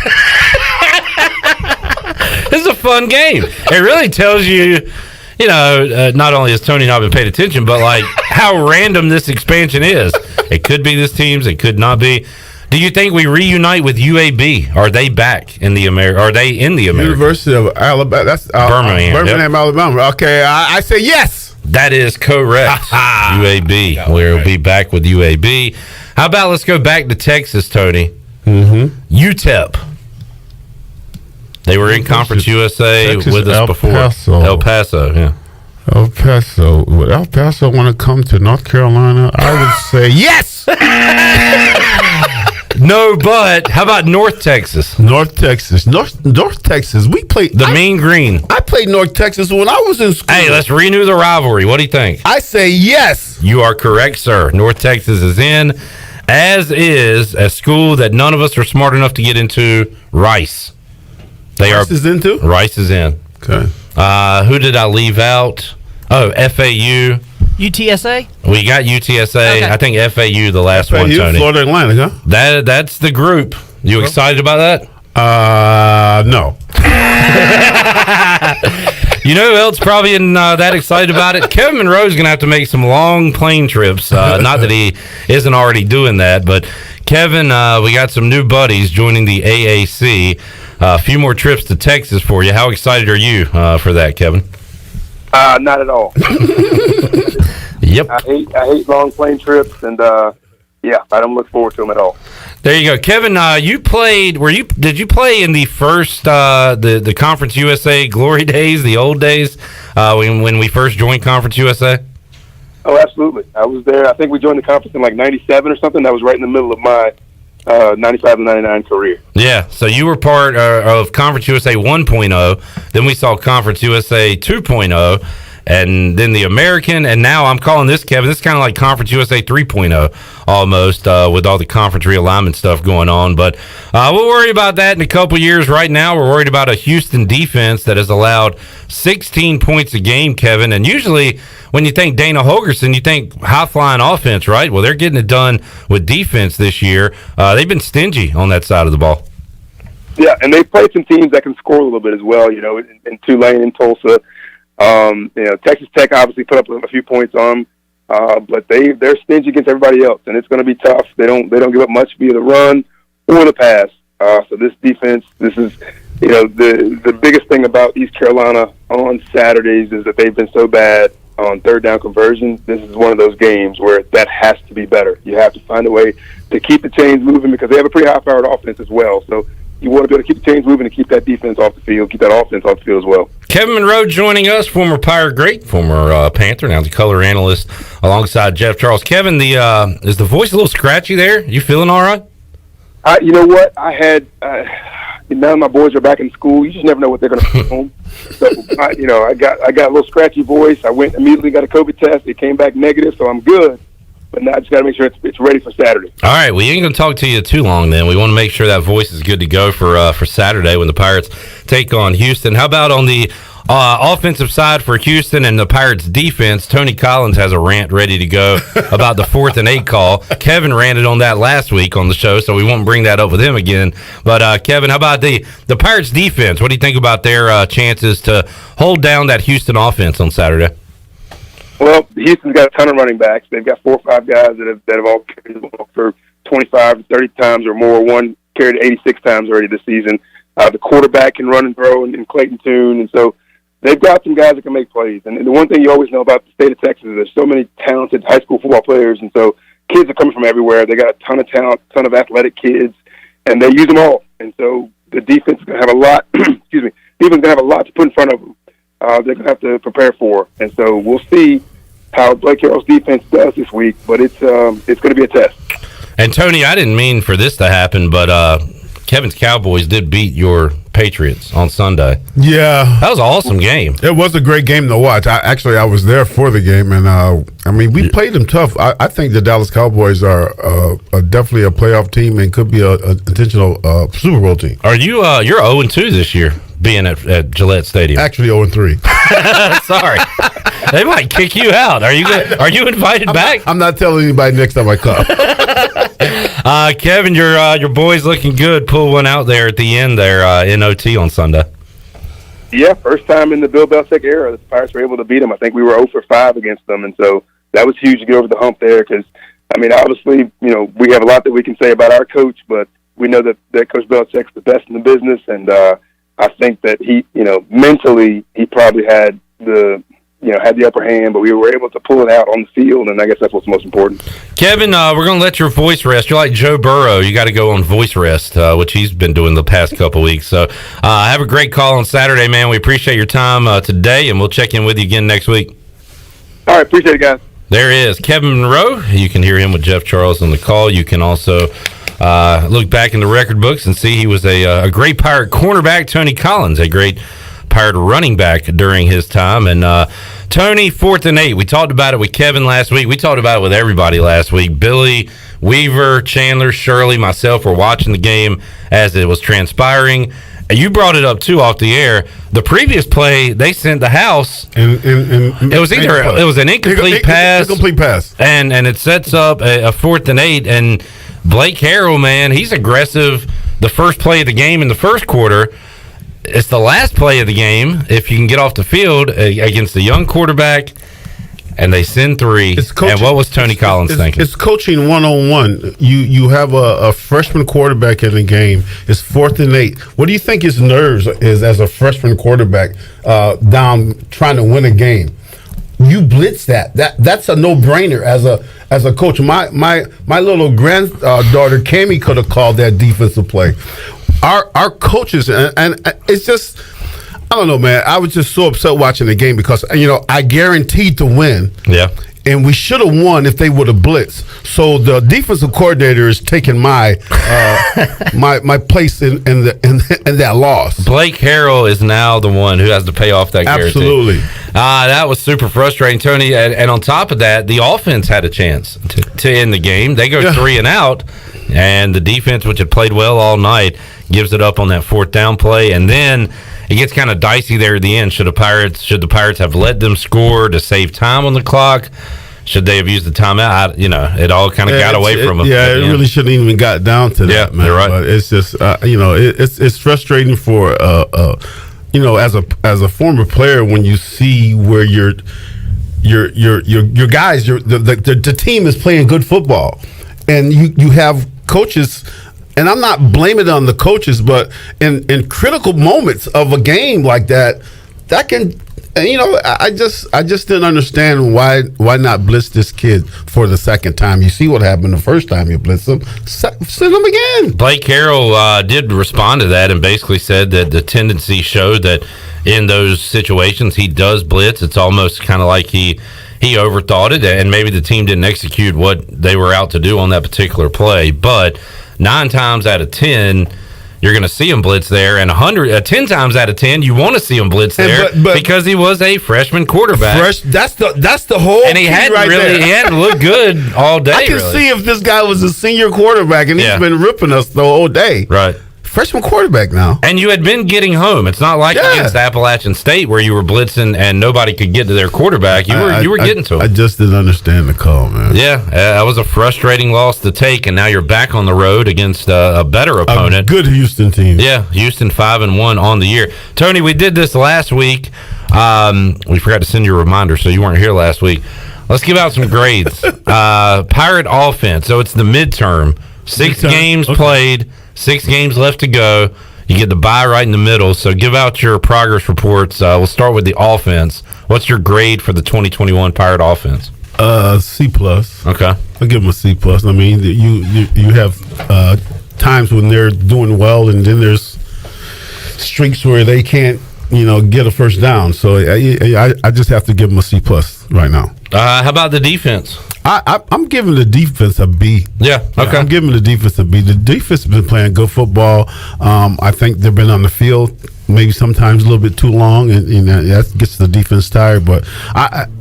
Speaker 12: This is a fun game. It really tells you, not only has Tony not been paying attention, but like how random this expansion is. It could be this team's. It could not be. Do you think we reunite with UAB? Are they back in the America? Are they in the American?
Speaker 1: University of Alabama. That's
Speaker 12: Birmingham,
Speaker 1: Alabama. Okay, I say yes.
Speaker 12: That is correct. UAB. We'll be back with UAB. How about let's go back to Texas, Tony? UTEP. They were in Conference USA
Speaker 1: Texas,
Speaker 12: with us before. El Paso, yeah.
Speaker 1: El Paso. Would El Paso want to come to North Carolina? I would say yes.
Speaker 12: No, but how about North Texas?
Speaker 1: North Texas. We played
Speaker 12: Mean Green.
Speaker 1: I played North Texas when I was in school.
Speaker 12: Hey, let's renew the rivalry. What do you think?
Speaker 1: I say yes.
Speaker 12: You are correct, sir. North Texas is in, as is a school that none of us are smart enough to get into, Rice.
Speaker 1: Rice is into?
Speaker 12: Rice is in.
Speaker 1: Okay.
Speaker 12: Who did I leave out? Oh, FAU.
Speaker 6: UTSA?
Speaker 12: We got UTSA. Okay. I think FAU the last one, Tony.
Speaker 1: Florida Atlantic, huh?
Speaker 12: That's the group. You excited about that?
Speaker 1: No.
Speaker 12: You know who else probably isn't that excited about it? Kevin Monroe's going to have to make some long plane trips. Not that he isn't already doing that, but Kevin, we got some new buddies joining the AAC. A few more trips to Texas for you. How excited are you for that, Kevin?
Speaker 2: Not at all.
Speaker 12: Yep.
Speaker 2: I hate long plane trips, and yeah, I don't look forward to them at all.
Speaker 12: There you go, Kevin. You played. Did you play in the first the Conference USA glory days, the old days, when we first joined Conference USA?
Speaker 2: Oh, absolutely. I was there. I think we joined the conference in like '97 or something. That was right in the middle of my '95 to '99 career.
Speaker 12: Yeah. So you were part of Conference USA 1.0. Then we saw Conference USA 2.0. And then the American, and now I'm calling this, Kevin, this is kind of like Conference USA 3.0 almost, with all the conference realignment stuff going on. But we'll worry about that in a couple years. Right now, we're worried about a Houston defense that has allowed 16 points a game, Kevin. And usually when you think Dana Holgerson, you think high-flying offense, right? Well, they're getting it done with defense this year. They've been stingy on that side of the ball.
Speaker 2: Yeah, and they've played some teams that can score a little bit as well, you know, in Tulane and Tulsa. You know, Texas Tech obviously put up a few points on them, but they're stingy against everybody else, and it's going to be tough. They don't give up much via the run or the pass. So this defense, this is, you know, the biggest thing about East Carolina on Saturdays is that they've been so bad on third down conversions. This is one of those games where that has to be better. You have to find a way to keep the chains moving because they have a pretty high-powered offense as well. So you want to be able to keep the chains moving and keep that defense off the field, keep that offense off the field as well.
Speaker 12: Kevin Monroe joining us, former Pirate great, former Panther, now the color analyst alongside Jeff Charles. Kevin, is the voice a little scratchy there? You feeling all right?
Speaker 2: You know what? I had none of my boys are back in school. You just never know what they're going to bring home. So I got a little scratchy voice. I went immediately, got a COVID test. It came back negative, so I'm good. But now I just got to make sure it's ready for Saturday.
Speaker 12: All right, we ain't going to talk to you too long then. We want to make sure that voice is good to go for Saturday when the Pirates take on Houston. How about on the offensive side for Houston and the Pirates defense? Tony Collins has a rant ready to go about the 4th and 8 call. Kevin ranted on that last week on the show, so we won't bring that up with him again. But, Kevin, how about the Pirates defense? What do you think about their chances to hold down that Houston offense on Saturday?
Speaker 2: Well, Houston's got a ton of running backs. They've got 4 or 5 guys that have all carried the ball for 25 to 30 times or more. One carried 86 times already this season. The quarterback can run and throw in Clayton Tune, and so they've got some guys that can make plays. And the one thing you always know about the state of Texas is there's so many talented high school football players, and so kids are coming from everywhere. They got a ton of talent, ton of athletic kids, and they use them all. And so the defense is going to have a lot. Defense is going to have a lot to put in front of them. They're going to have to prepare for. And so we'll see how Blake Harrell's defense does this week, but it's going to be a test.
Speaker 12: And, Tony, I didn't mean for this to happen, but Kevin's Cowboys did beat your Patriots on Sunday.
Speaker 1: Yeah.
Speaker 12: That was an awesome game.
Speaker 1: It was a great game to watch. I was there for the game, and we played them tough. I think the Dallas Cowboys are definitely a playoff team and could be a intentional Super Bowl team.
Speaker 12: Are you you're 0-2 this year, being at Gillette Stadium?
Speaker 1: Actually, 0-3.
Speaker 12: Sorry. They might kick you out. Are you invited back?
Speaker 1: I'm not telling anybody next time I come.
Speaker 12: Kevin, your boys looking good. Pull one out there at the end there in OT on Sunday.
Speaker 2: Yeah, first time in the Bill Belichick era, the Pirates were able to beat them. I think we were 0 for 5 against them, and so that was huge to get over the hump there. Because obviously, we have a lot that we can say about our coach, but we know that Coach Belichick's the best in the business, and I think that he, mentally, he probably had the upper hand, but we were able to pull it out on the field, and I guess that's what's most important.
Speaker 12: Kevin, we're going to let your voice rest. You're like Joe Burrow. You got to go on voice rest, which he's been doing the past couple weeks. So have a great call on Saturday, man. We appreciate your time today, and we'll check in with you again next week.
Speaker 2: All right, appreciate it, guys.
Speaker 12: There is Kevin Monroe. You can hear him with Jeff Charles on the call. You can also look back in the record books and see he was a great Pirate cornerback. Tony Collins, a great Pirate running back during his time. And Tony, 4th and 8. We talked about it with Kevin last week. We talked about it with everybody last week. Billy, Weaver, Chandler, Shirley, myself were watching the game as it was transpiring. You brought it up, too, off the air. The previous play, they sent the house. It was an incomplete pass.
Speaker 1: Incomplete pass.
Speaker 12: And it sets up a 4th and 8. And Blake Harrell, man, he's aggressive the first play of the game in the first quarter. It's the last play of the game if you can get off the field against a young quarterback, and they send 3. And what was Tony Collins thinking?
Speaker 1: It's coaching 1-on-1. You have a freshman quarterback in the game. It's 4th and 8. What do you think his nerves is as a freshman quarterback down trying to win a game? You blitz that's a no-brainer as a coach. My little granddaughter Cammie could have called that defensive play. Our coaches and it's just, I don't know, man. I was just so upset watching the game because I guaranteed to win.
Speaker 12: Yeah.
Speaker 1: And we should have won if they would have blitzed. So the defensive coordinator is taking my my place in that loss.
Speaker 12: Blake Harrell is now the one who has to pay off that guarantee.
Speaker 1: Absolutely.
Speaker 12: That was super frustrating, Tony. And on top of that, the offense had a chance to end the game. They go 3 and out, and the defense, which had played well all night, gives it up on that 4th down play, and then it gets kind of dicey there at the end. Should the Pirates have let them score to save time on the clock? Should they have used the timeout? It all kind of got away from them.
Speaker 1: Yeah, it really shouldn't even got down to that, man.
Speaker 12: You're right.
Speaker 1: But it's just, it's frustrating for, as a former player when you see where your guys, the team is playing good football, and you have coaches. And I'm not blaming it on the coaches, but in critical moments of a game like that can, I just didn't understand why not blitz this kid for the second time. You see what happened the first time you blitz him, send him again.
Speaker 12: Blake Harrell did respond to that and basically said that the tendency showed that in those situations he does blitz. It's almost kind of like he overthought it, and maybe the team didn't execute what they were out to do on that particular play, but 9 times out of 10, you're going to see him blitz there, and 10 times out of 10, you want to see him blitz there because he was a freshman quarterback.
Speaker 1: That's the whole.
Speaker 12: And he hadn't looked good all day.
Speaker 1: I can see if this guy was a senior quarterback and he's been ripping us the whole day.
Speaker 12: Right.
Speaker 1: Freshman quarterback now.
Speaker 12: And you had been getting home. It's not like against Appalachian State where you were blitzing and nobody could get to their quarterback. You were getting to him.
Speaker 1: I just didn't understand the call, man.
Speaker 12: Yeah, that was a frustrating loss to take, and now you're back on the road against a better opponent.
Speaker 1: A good Houston team.
Speaker 12: Yeah, Houston 5-1 on the year. Tony, we did this last week. We forgot to send you a reminder, so you weren't here last week. Let's give out some grades. Pirate offense. So it's the midterm. 6 games played. 6 games left to go. You get the bye right in the middle. So give out your progress reports. We'll start with the offense. What's your grade for the 2021 Pirate offense?
Speaker 1: C+.
Speaker 12: Okay.
Speaker 1: I'll give them a C+. I mean, you have times when they're doing well, and then there's streaks where they can't, get a first down. So I just have to give them a C+ right now.
Speaker 12: How about the defense?
Speaker 1: I'm giving the defense a B.
Speaker 12: Yeah, okay.
Speaker 1: I'm giving the defense a B. The defense has been playing good football. I think they've been on the field maybe sometimes a little bit too long, and that gets the defense tired. But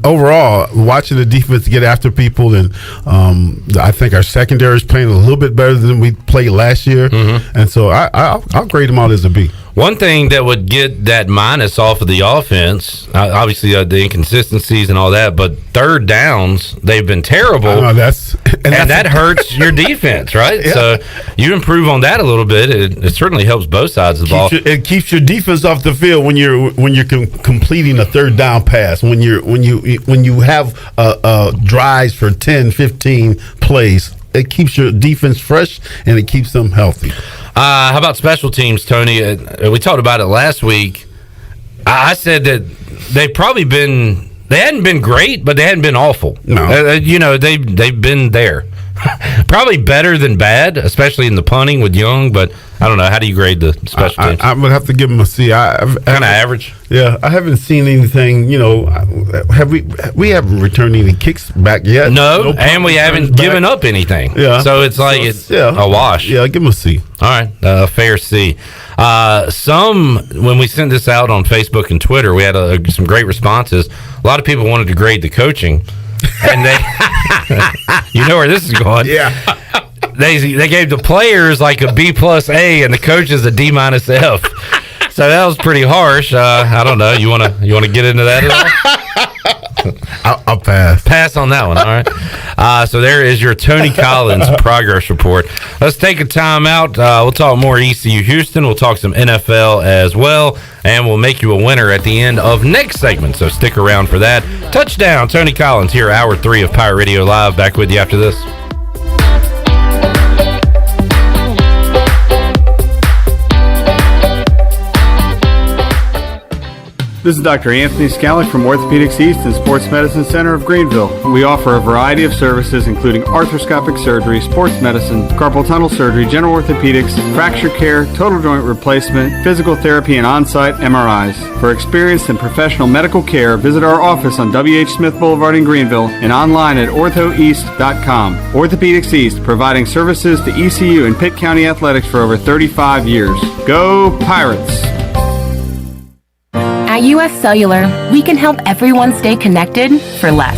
Speaker 1: overall, watching the defense get after people, and I think our secondary is playing a little bit better than we played last year. Mm-hmm. And so I'll grade them out as a B.
Speaker 12: One thing that would get that minus off of the offense, obviously the inconsistencies and all that, but third downs, they've been terrible.
Speaker 1: I know,
Speaker 12: that hurts your defense, right? Yeah. So you improve on that a little bit. It certainly helps both sides of the ball.
Speaker 1: It keeps your defense off the field when you're completing a third down pass. When you have drives for 10, 15 plays. It keeps your defense fresh and it keeps them healthy.
Speaker 12: How about special teams, Tony? We talked about it last week. I said that they hadn't been great, but they hadn't been awful.
Speaker 1: No.
Speaker 12: They've been there. Probably better than bad, especially in the punting with Young, but I don't know. How do you grade the special teams?
Speaker 1: I would have to give them a C.
Speaker 12: Kind of average?
Speaker 1: Yeah. I haven't seen anything, we haven't returned any kicks back yet.
Speaker 12: No, and we haven't given up anything. Yeah. So it's like it's a wash.
Speaker 1: Yeah, give them a C.
Speaker 12: All right, a fair C. When we sent this out on Facebook and Twitter, we had some great responses. A lot of people wanted to grade the coaching. And they, you know where this is going.
Speaker 1: Yeah.
Speaker 12: They gave the players like a B+A and the coaches a D-F. So that was pretty harsh. I don't know. You wanna get into that at all?
Speaker 1: I'll pass.
Speaker 12: Pass on that one, all right? So there is your Tony Collins progress report. Let's take a time out. We'll talk more ECU Houston. We'll talk some NFL as well, and we'll make you a winner at the end of next segment, so stick around for that. Touchdown, Tony Collins here, Hour 3 of Pirate Radio Live. Back with you after this.
Speaker 3: This is Dr. Anthony Scalick from Orthopedics East and Sports Medicine Center of Greenville. We offer a variety of services including arthroscopic surgery, sports medicine, carpal tunnel surgery, general orthopedics, fracture care, total joint replacement, physical therapy, and on-site MRIs. For experienced and professional medical care, visit our office on W.H. Smith Boulevard in Greenville and online at orthoeast.com. Orthopedics East, providing services to ECU and Pitt County athletics for over 35 years. Go Pirates!
Speaker 4: At US Cellular, we can help everyone stay connected for less.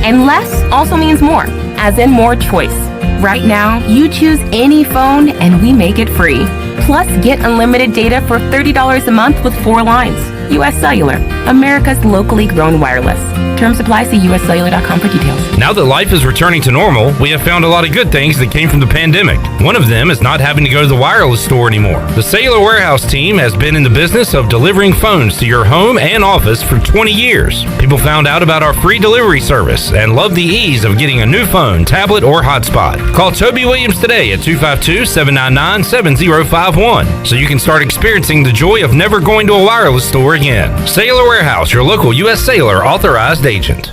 Speaker 4: And less also means more, as in more choice. Right now, you choose any phone and we make it free. Plus, get unlimited data for $30 a month with 4 lines. US Cellular, America's locally grown wireless. Terms apply. See uscellular.com for details.
Speaker 12: Now that life is returning to normal, we have found a lot of good things that came from the pandemic. One of them is not having to go to the wireless store anymore. The Cellular Warehouse team has been in the business of delivering phones to your home and office for 20 years. People found out about our free delivery service and love the ease of getting a new phone, tablet, or hotspot. Call Toby Williams today at 252-799-7051 so you can start experiencing the joy of never going to a wireless store again. Cellular Warehouse, your local U.S. Cellular authorized agent.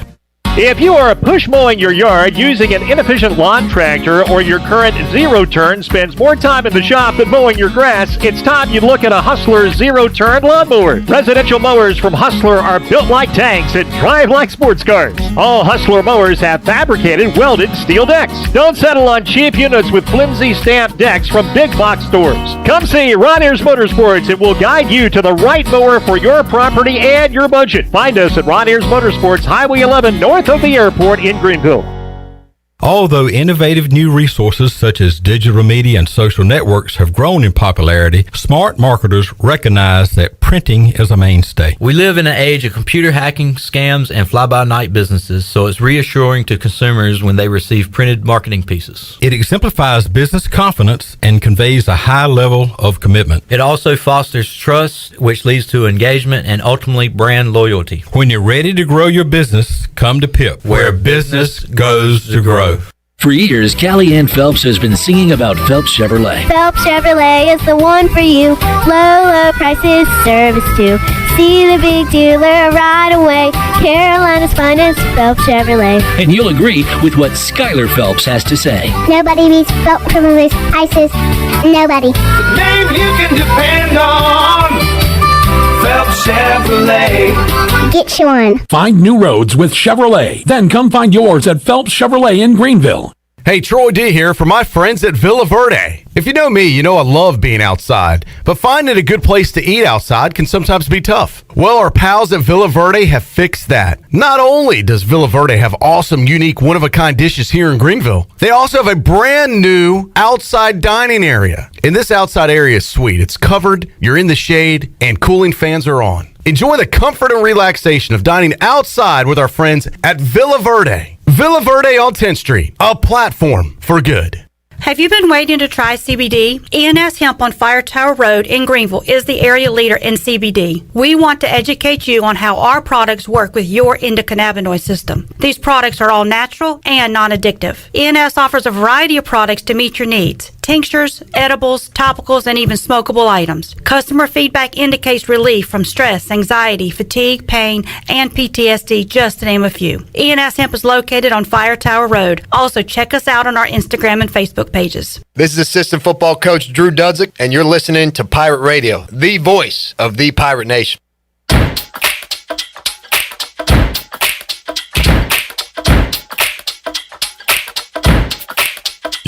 Speaker 16: If you are push mowing your yard using an inefficient lawn tractor or your current zero-turn spends more time in the shop than mowing your grass, it's time you look at a Hustler zero-turn lawnmower. Residential mowers from Hustler are built like tanks and drive like sports cars. All Hustler mowers have fabricated, welded steel decks. Don't settle on cheap units with flimsy stamped decks from big box stores. Come see Ron Ayers Motorsports. It will guide you to the right mower for your property and your budget. Find us at Ron Ayers Motorsports, Highway 11, north of the airport in Greenville.
Speaker 5: Although innovative new resources such as digital media and social networks have grown in popularity, smart marketers recognize that printing is a mainstay.
Speaker 18: We live in an age of computer hacking, scams, and fly-by-night businesses, so it's reassuring to consumers when they receive printed marketing pieces.
Speaker 5: It exemplifies business confidence and conveys a high level of commitment.
Speaker 18: It also fosters trust, which leads to engagement and ultimately brand loyalty.
Speaker 5: When you're ready to grow your business, come to PIP, where business goes to grow.
Speaker 19: For years, Callie Ann Phelps has been singing about Phelps Chevrolet.
Speaker 21: Phelps Chevrolet is the one for you. Low prices, service too. See the big dealer right away. Carolina's finest, Phelps Chevrolet.
Speaker 19: And you'll agree with what Skylar Phelps has to say.
Speaker 21: Nobody beats Phelps Chevrolet's prices. Nobody.
Speaker 22: The name you can depend on. Phelps Chevrolet.
Speaker 21: Get you one.
Speaker 28: Find new roads with Chevrolet. Then come find yours at Phelps Chevrolet in Greenville.
Speaker 20: Hey, Troy D here for my friends at Villa Verde. If you know me, you know I love being outside, but finding a good place to eat outside can sometimes be tough. Well, our pals at Villa Verde have fixed that. Not only does Villa Verde have awesome, unique, one-of-a-kind dishes here in Greenville, they also have a brand new outside dining area. And this outside area is sweet. It's covered, you're in the shade, and cooling fans are on. Enjoy the comfort and relaxation of dining outside with our friends at Villa Verde. Villa Verde on 10th Street, a platform for good.
Speaker 29: Have you been waiting to try CBD? ENS Hemp on Fire Tower Road in Greenville is the area leader in CBD. We want to educate you on how our products work with your endocannabinoid system. These products are all natural and non-addictive. ENS offers a variety of products to meet your needs. Tinctures, edibles, topicals, and even smokable items. Customer feedback indicates relief from stress, anxiety, fatigue, pain, and PTSD, just to name a few. ENS Hemp is located on Fire Tower Road. Also, check us out on our Instagram and Facebook pages.
Speaker 30: This is assistant football coach Drew Dudzik, and you're listening to Pirate Radio, the voice of the Pirate Nation.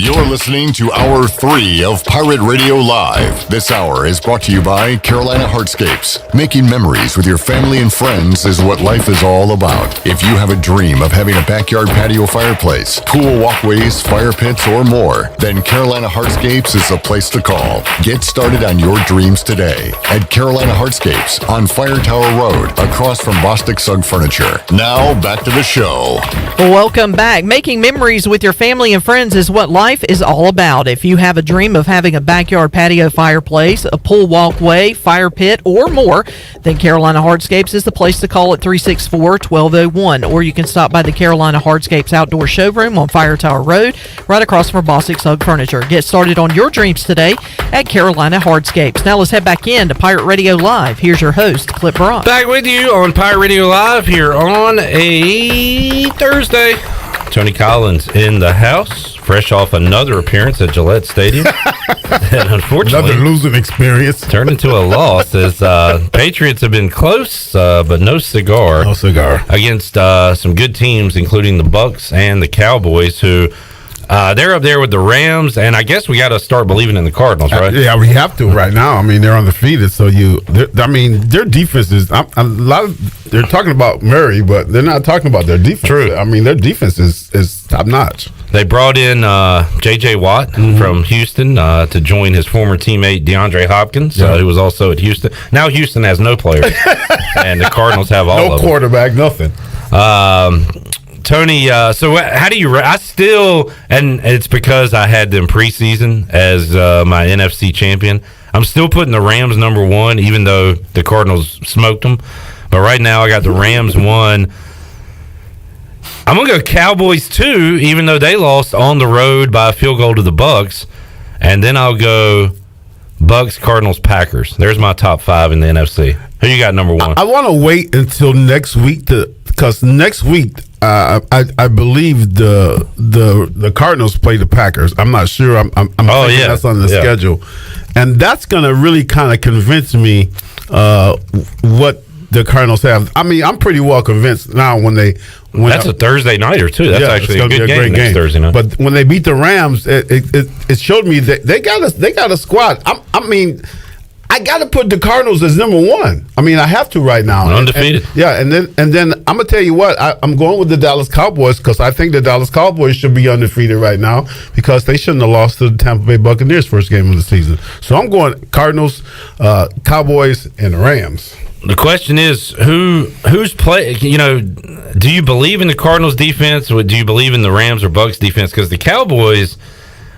Speaker 11: You're listening to Hour 3 of Pirate Radio Live. This hour is brought to you by Carolina Hardscapes. Making memories with your family and friends is what life is all about. If you have a dream of having a backyard patio fireplace, pool walkways, fire pits, or more, then Carolina Hardscapes is the place to call. Get started on your dreams today at Carolina Hardscapes on Fire Tower Road, across from Bostic Sugg Furniture. Now, back to the show.
Speaker 6: Welcome back. Making memories with your family and friends is what life is all about. If you have a dream of having a backyard patio fireplace, a pool walkway, fire pit, or more, then Carolina Hardscapes is the place to call at 364-1201. Or you can stop by the Carolina Hardscapes Outdoor Showroom on Fire Tower Road, right across from Bostic Sugg Furniture. Get started on your dreams today at Carolina Hardscapes. Now let's head back in to Pirate Radio Live. Here's your host, Clip Brock.
Speaker 12: Back with you on Pirate Radio Live here on a Thursday. Tony Collins in the house, fresh off another appearance at Gillette Stadium. And unfortunately,
Speaker 1: another losing experience
Speaker 12: turned into a loss as Patriots have been close, but no cigar.
Speaker 1: No cigar.
Speaker 12: Against some good teams, including the Bucs and the Cowboys, who they're up there with the Rams, and I guess we got to start believing in the Cardinals, right?
Speaker 1: Yeah, we have to right now. I mean, they're undefeated, so their defense is they're talking about Murray, but they're not talking about their defense.
Speaker 12: True.
Speaker 1: I mean, their defense is top notch.
Speaker 12: They brought in J.J. Watt from Houston to join his former teammate DeAndre Hopkins, who was also at Houston. Now Houston has no players, and the Cardinals have all of them.
Speaker 1: No quarterback, nothing.
Speaker 12: Tony, so how do you? I still, and it's because I had them preseason as my NFC champion. I'm still putting the Rams number one, even though the Cardinals smoked them. But right now, I got the Rams 1. I'm gonna go Cowboys 2, even though they lost on the road by a field goal to the Bucs, and then I'll go Bucs, Cardinals, Packers. There's my top 5 in the NFC. Who you got number 1?
Speaker 1: I want to wait until next week because next week I believe the Cardinals play the Packers. I'm not sure. I'm thinking that's on the schedule, and that's going to really kind of convince me what the Cardinals have. I mean, I'm pretty well convinced now that's a
Speaker 12: Thursday nighter too. That's actually a good game next Thursday night.
Speaker 1: But when they beat the Rams, it showed me that they got a squad. I got to put the Cardinals as number 1. I mean, I have to right now.
Speaker 12: Undefeated.
Speaker 1: And then I'm gonna tell you what, I'm going with the Dallas Cowboys because I think the Dallas Cowboys should be undefeated right now because they shouldn't have lost to the Tampa Bay Buccaneers first game of the season. So I'm going Cardinals, Cowboys, and the Rams.
Speaker 12: The question is who's play. Do you believe in the Cardinals defense, or do you believe in the Rams or Bucs defense? Because the Cowboys,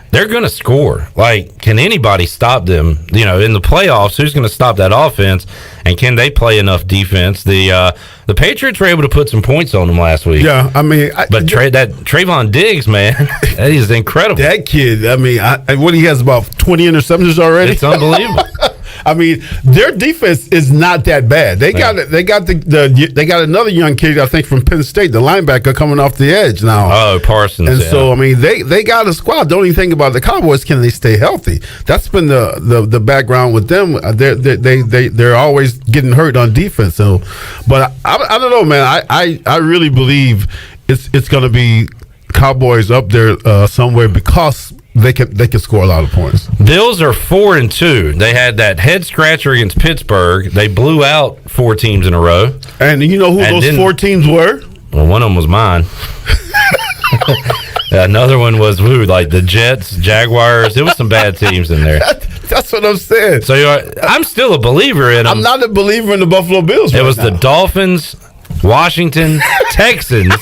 Speaker 12: they're going to score. Like, can anybody stop them? In the playoffs, who's going to stop that offense? And can they play enough defense? The Patriots were able to put some points on them last week.
Speaker 1: Yeah, I mean,
Speaker 12: that Trayvon Diggs, man, that is incredible.
Speaker 1: That kid, I mean, what he has about 20 interceptions already.
Speaker 12: It's unbelievable.
Speaker 1: I mean, their defense is not that bad. They got another young kid, I think, from Penn State, the linebacker coming off the edge now.
Speaker 12: Oh, Parsons.
Speaker 1: And so, I mean, they got a squad. The only thing about the Cowboys, can they stay healthy? That's been the background with them. They're always getting hurt on defense. So, but I don't know, man. I really believe it's going to be Cowboys up there somewhere because they can score a lot of points.
Speaker 12: Bills are 4-2. They had that head scratcher against Pittsburgh. They blew out 4 teams in a row.
Speaker 1: And you know who those 4 teams were?
Speaker 12: Well, one of them was mine. Another one was like the Jets, Jaguars. There was some bad teams in there.
Speaker 1: That's what I'm saying.
Speaker 12: So I'm still a believer in them.
Speaker 1: I'm not a believer in the Buffalo Bills.
Speaker 12: It was the Dolphins, Washington, Texans.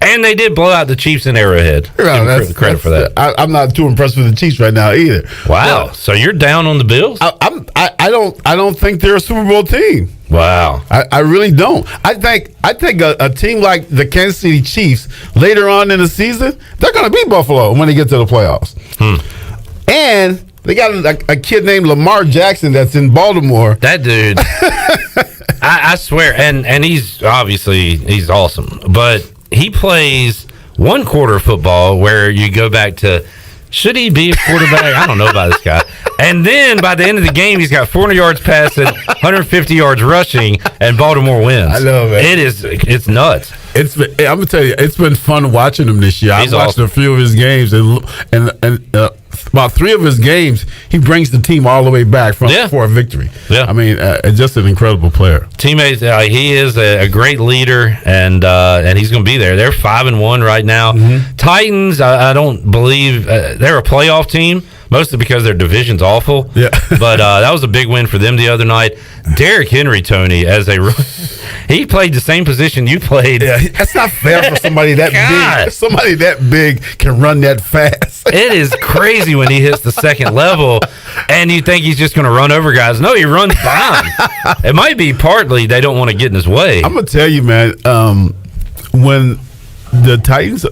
Speaker 12: And they did blow out the Chiefs in Arrowhead. Give credit for that.
Speaker 1: I'm not too impressed with the Chiefs right now either.
Speaker 12: Wow! But so you're down on the Bills?
Speaker 1: I don't think they're a Super Bowl team.
Speaker 12: Wow!
Speaker 1: I really don't. I think a team like the Kansas City Chiefs later on in the season, they're going to beat Buffalo when they get to the playoffs. And they got a kid named Lamar Jackson that's in Baltimore.
Speaker 12: That dude, I swear, and he's awesome, but he plays one quarter of football where you go back to Should he be a quarterback? I don't know about this guy. And then by the end of the game, he's got 400 yards passing, 150 yards rushing, and Baltimore wins.
Speaker 1: I love it.
Speaker 12: It's nuts.
Speaker 1: I'm gonna tell you, it's been fun watching him this year. I've watched a few of his games, and about 3 of his games, he brings the team all the way back for a victory.
Speaker 12: Yeah,
Speaker 1: I mean, just an incredible player.
Speaker 12: Teammates, he is a great leader, and he's going to be there. They're 5-1 right now.
Speaker 1: Mm-hmm.
Speaker 12: Titans, I don't believe they're a playoff team. Mostly because their division's awful.
Speaker 1: Yeah.
Speaker 12: But that was a big win for them the other night. Derrick Henry, Tony, he played the same position you played.
Speaker 1: Yeah, that's not fair for somebody that big. Somebody that big can run that fast.
Speaker 12: It is crazy when he hits the second level, and you think he's just going to run over guys. No, he runs by them. It might be partly they don't want to get in his way.
Speaker 1: I'm going to tell you, man, when the Titans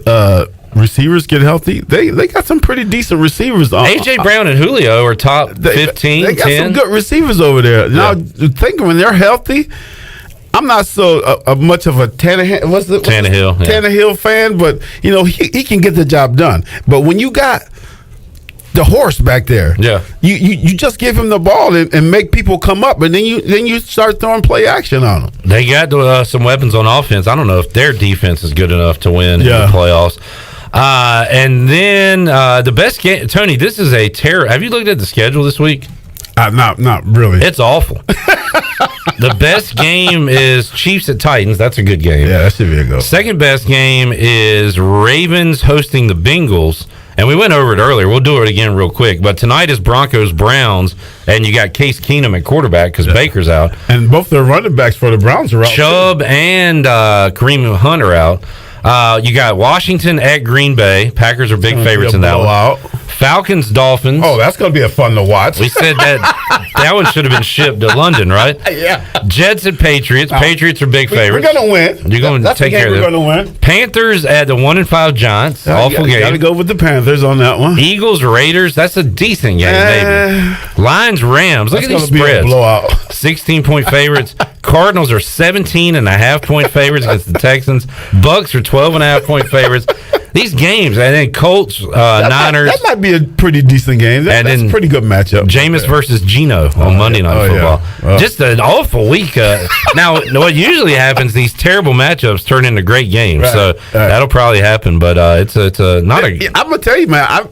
Speaker 1: receivers get healthy, they got some pretty decent receivers.
Speaker 12: A.J. Brown and Julio are top 15,
Speaker 1: They got
Speaker 12: 10.
Speaker 1: some good receivers over there. Now, think when they're healthy, I'm not so much of a Tannehill fan, but he can get the job done. But when you got the horse back there, you just give him the ball and make people come up, and then you start throwing play action on them.
Speaker 12: They got some weapons on offense. I don't know if their defense is good enough to win in the playoffs. And then the best game, Tony. This is a terror. Have you looked at the schedule this week?
Speaker 1: Not really.
Speaker 12: It's awful. The best game is Chiefs at Titans. That's a good game.
Speaker 1: Yeah, that should be a go.
Speaker 12: Second best game is Ravens hosting the Bengals. And we went over it earlier. We'll do it again real quick. But tonight is Broncos-Browns, and you got Case Keenum at quarterback because Baker's out.
Speaker 1: And both their running backs for the Browns are out.
Speaker 12: Chubb and Kareem Hunt are out. You got Washington at Green Bay. Packers are big favorites in that one. Falcons, Dolphins.
Speaker 1: Oh, that's going to be a fun to watch.
Speaker 12: We said that one should have been shipped to London, right?
Speaker 1: Yeah.
Speaker 12: Jets at Patriots. Patriots are big favorites.
Speaker 1: We're going to win.
Speaker 12: You're going to take care of them.
Speaker 1: We're going to win.
Speaker 12: Panthers at the 1-5 Giants. Awful game.
Speaker 1: Got to go with the Panthers on that one.
Speaker 12: Eagles, Raiders. That's a decent game, maybe. Lions, Rams. Look at these spreads.
Speaker 1: Be a blowout.
Speaker 12: 16-point favorites. Cardinals are 17.5-point favorites against the Texans. Bucks are 12.5-point favorites. These games, and then Colts, Niners.
Speaker 1: That might be a pretty decent game. That's a pretty good matchup.
Speaker 12: Jameis versus Geno on Monday Night Football.
Speaker 1: Yeah.
Speaker 12: Just an awful week. Now, what usually happens, these terrible matchups turn into great games.
Speaker 1: Right,
Speaker 12: so that'll probably happen, but it's not a.
Speaker 1: I'm gonna tell you, man.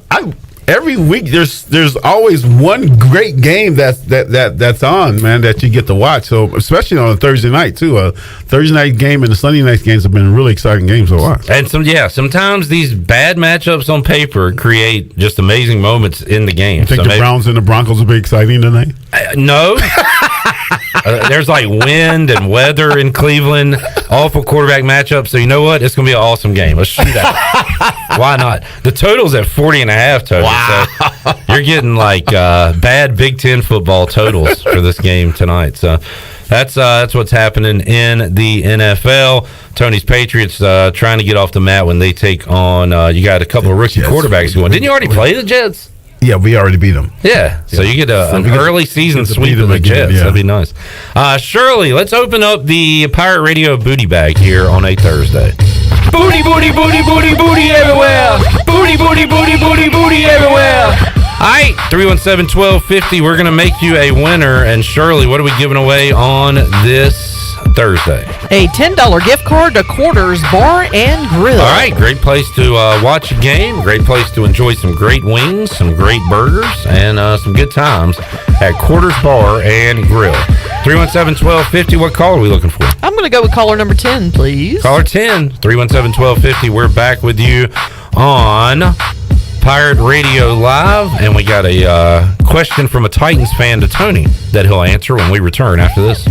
Speaker 1: Every week there's always one great game that's on, man, that you get to watch. So especially on a Thursday night too. A Thursday night game and the Sunday night games have been really exciting games to watch.
Speaker 12: And sometimes these bad matchups on paper create just amazing moments in the game.
Speaker 1: You think the Browns and the Broncos will be exciting tonight?
Speaker 12: No. There's like wind and weather in Cleveland, awful quarterback matchup. So you know what? It's going to be an awesome game. Let's shoot out. Why not? The total's at 40.5, Tony. Wow. So you're getting like bad Big Ten football totals for this game tonight. So that's what's happening in the NFL. Tony's Patriots trying to get off the mat when they take on. You got a couple of rookie quarterbacks going. Didn't you already play the Jets?
Speaker 1: Yeah, we already beat them.
Speaker 12: Yeah, so you get an early season sweep of the Jets. Yeah. That'd be nice. Shirley, let's open up the Pirate Radio booty bag here on a Thursday.
Speaker 22: Booty, booty, booty, booty, booty everywhere. Booty, booty, booty, booty, booty everywhere.
Speaker 12: All right, 317-1250. We're going to make you a winner. And Shirley, what are we giving away on this Thursday?
Speaker 6: A $10 gift card to Quarters Bar and Grill.
Speaker 12: All right, great place to watch a game. Great place to enjoy some great wings, some great burgers, and some good times at Quarters Bar and Grill. 317-1250. What call are we looking for?
Speaker 6: I'm going to go with caller number 10, please.
Speaker 12: Caller 10, 317-1250. We're back with you on Pirate Radio Live, and we got a question from a Titans fan to Tony that he'll answer when we return after this.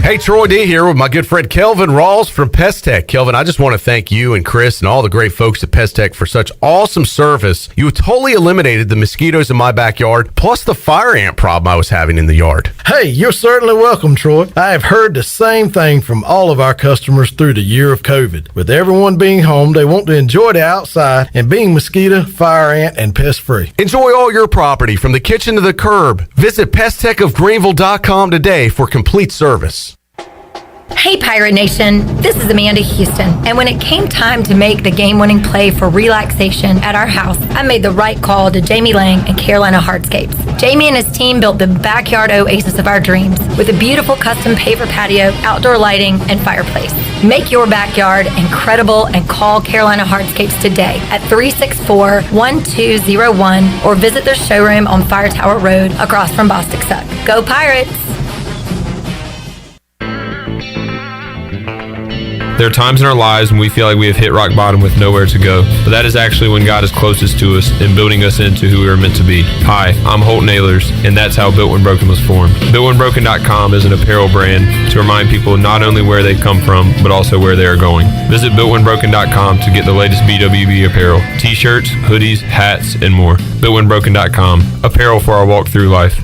Speaker 20: Hey, Troy D here with my good friend Kelvin Rawls from Pest Tech. Kelvin, I just want to thank you and Chris and all the great folks at Pest Tech for such awesome service. You totally eliminated the mosquitoes in my backyard, plus the fire ant problem I was having in the yard.
Speaker 7: Hey, you're certainly welcome, Troy. I have heard the same thing from all of our customers through the year of COVID. With everyone being home, they want to enjoy the outside and being mosquito, fire ant, and pest free.
Speaker 20: Enjoy all your property from the kitchen to the curb. Visit pesttechofgreenville.com today for complete service.
Speaker 8: Hey Pirate Nation, this is Amanda Houston, and when it came time to make the game-winning play for relaxation at our house, I made the right call to Jamie Lang and Carolina Hardscapes. Jamie and his team built the backyard oasis of our dreams with a beautiful custom paver patio, outdoor lighting, and fireplace. Make your backyard incredible and call Carolina Hardscapes today at 364-1201 or visit their showroom on Fire Tower Road across from Bostic Suck. Go Pirates!
Speaker 27: There are times in our lives when we feel like we have hit rock bottom with nowhere to go, but that is actually when God is closest to us and building us into who we are meant to be. Hi, I'm Holt Nailers, and that's how Built When Broken was formed. BuiltWhenBroken.com is an apparel brand to remind people not only where they come from, but also where they are going. Visit BuiltWhenBroken.com to get the latest BWB apparel, t-shirts, hoodies, hats, and more. BuiltWhenBroken.com, apparel for our walk through life.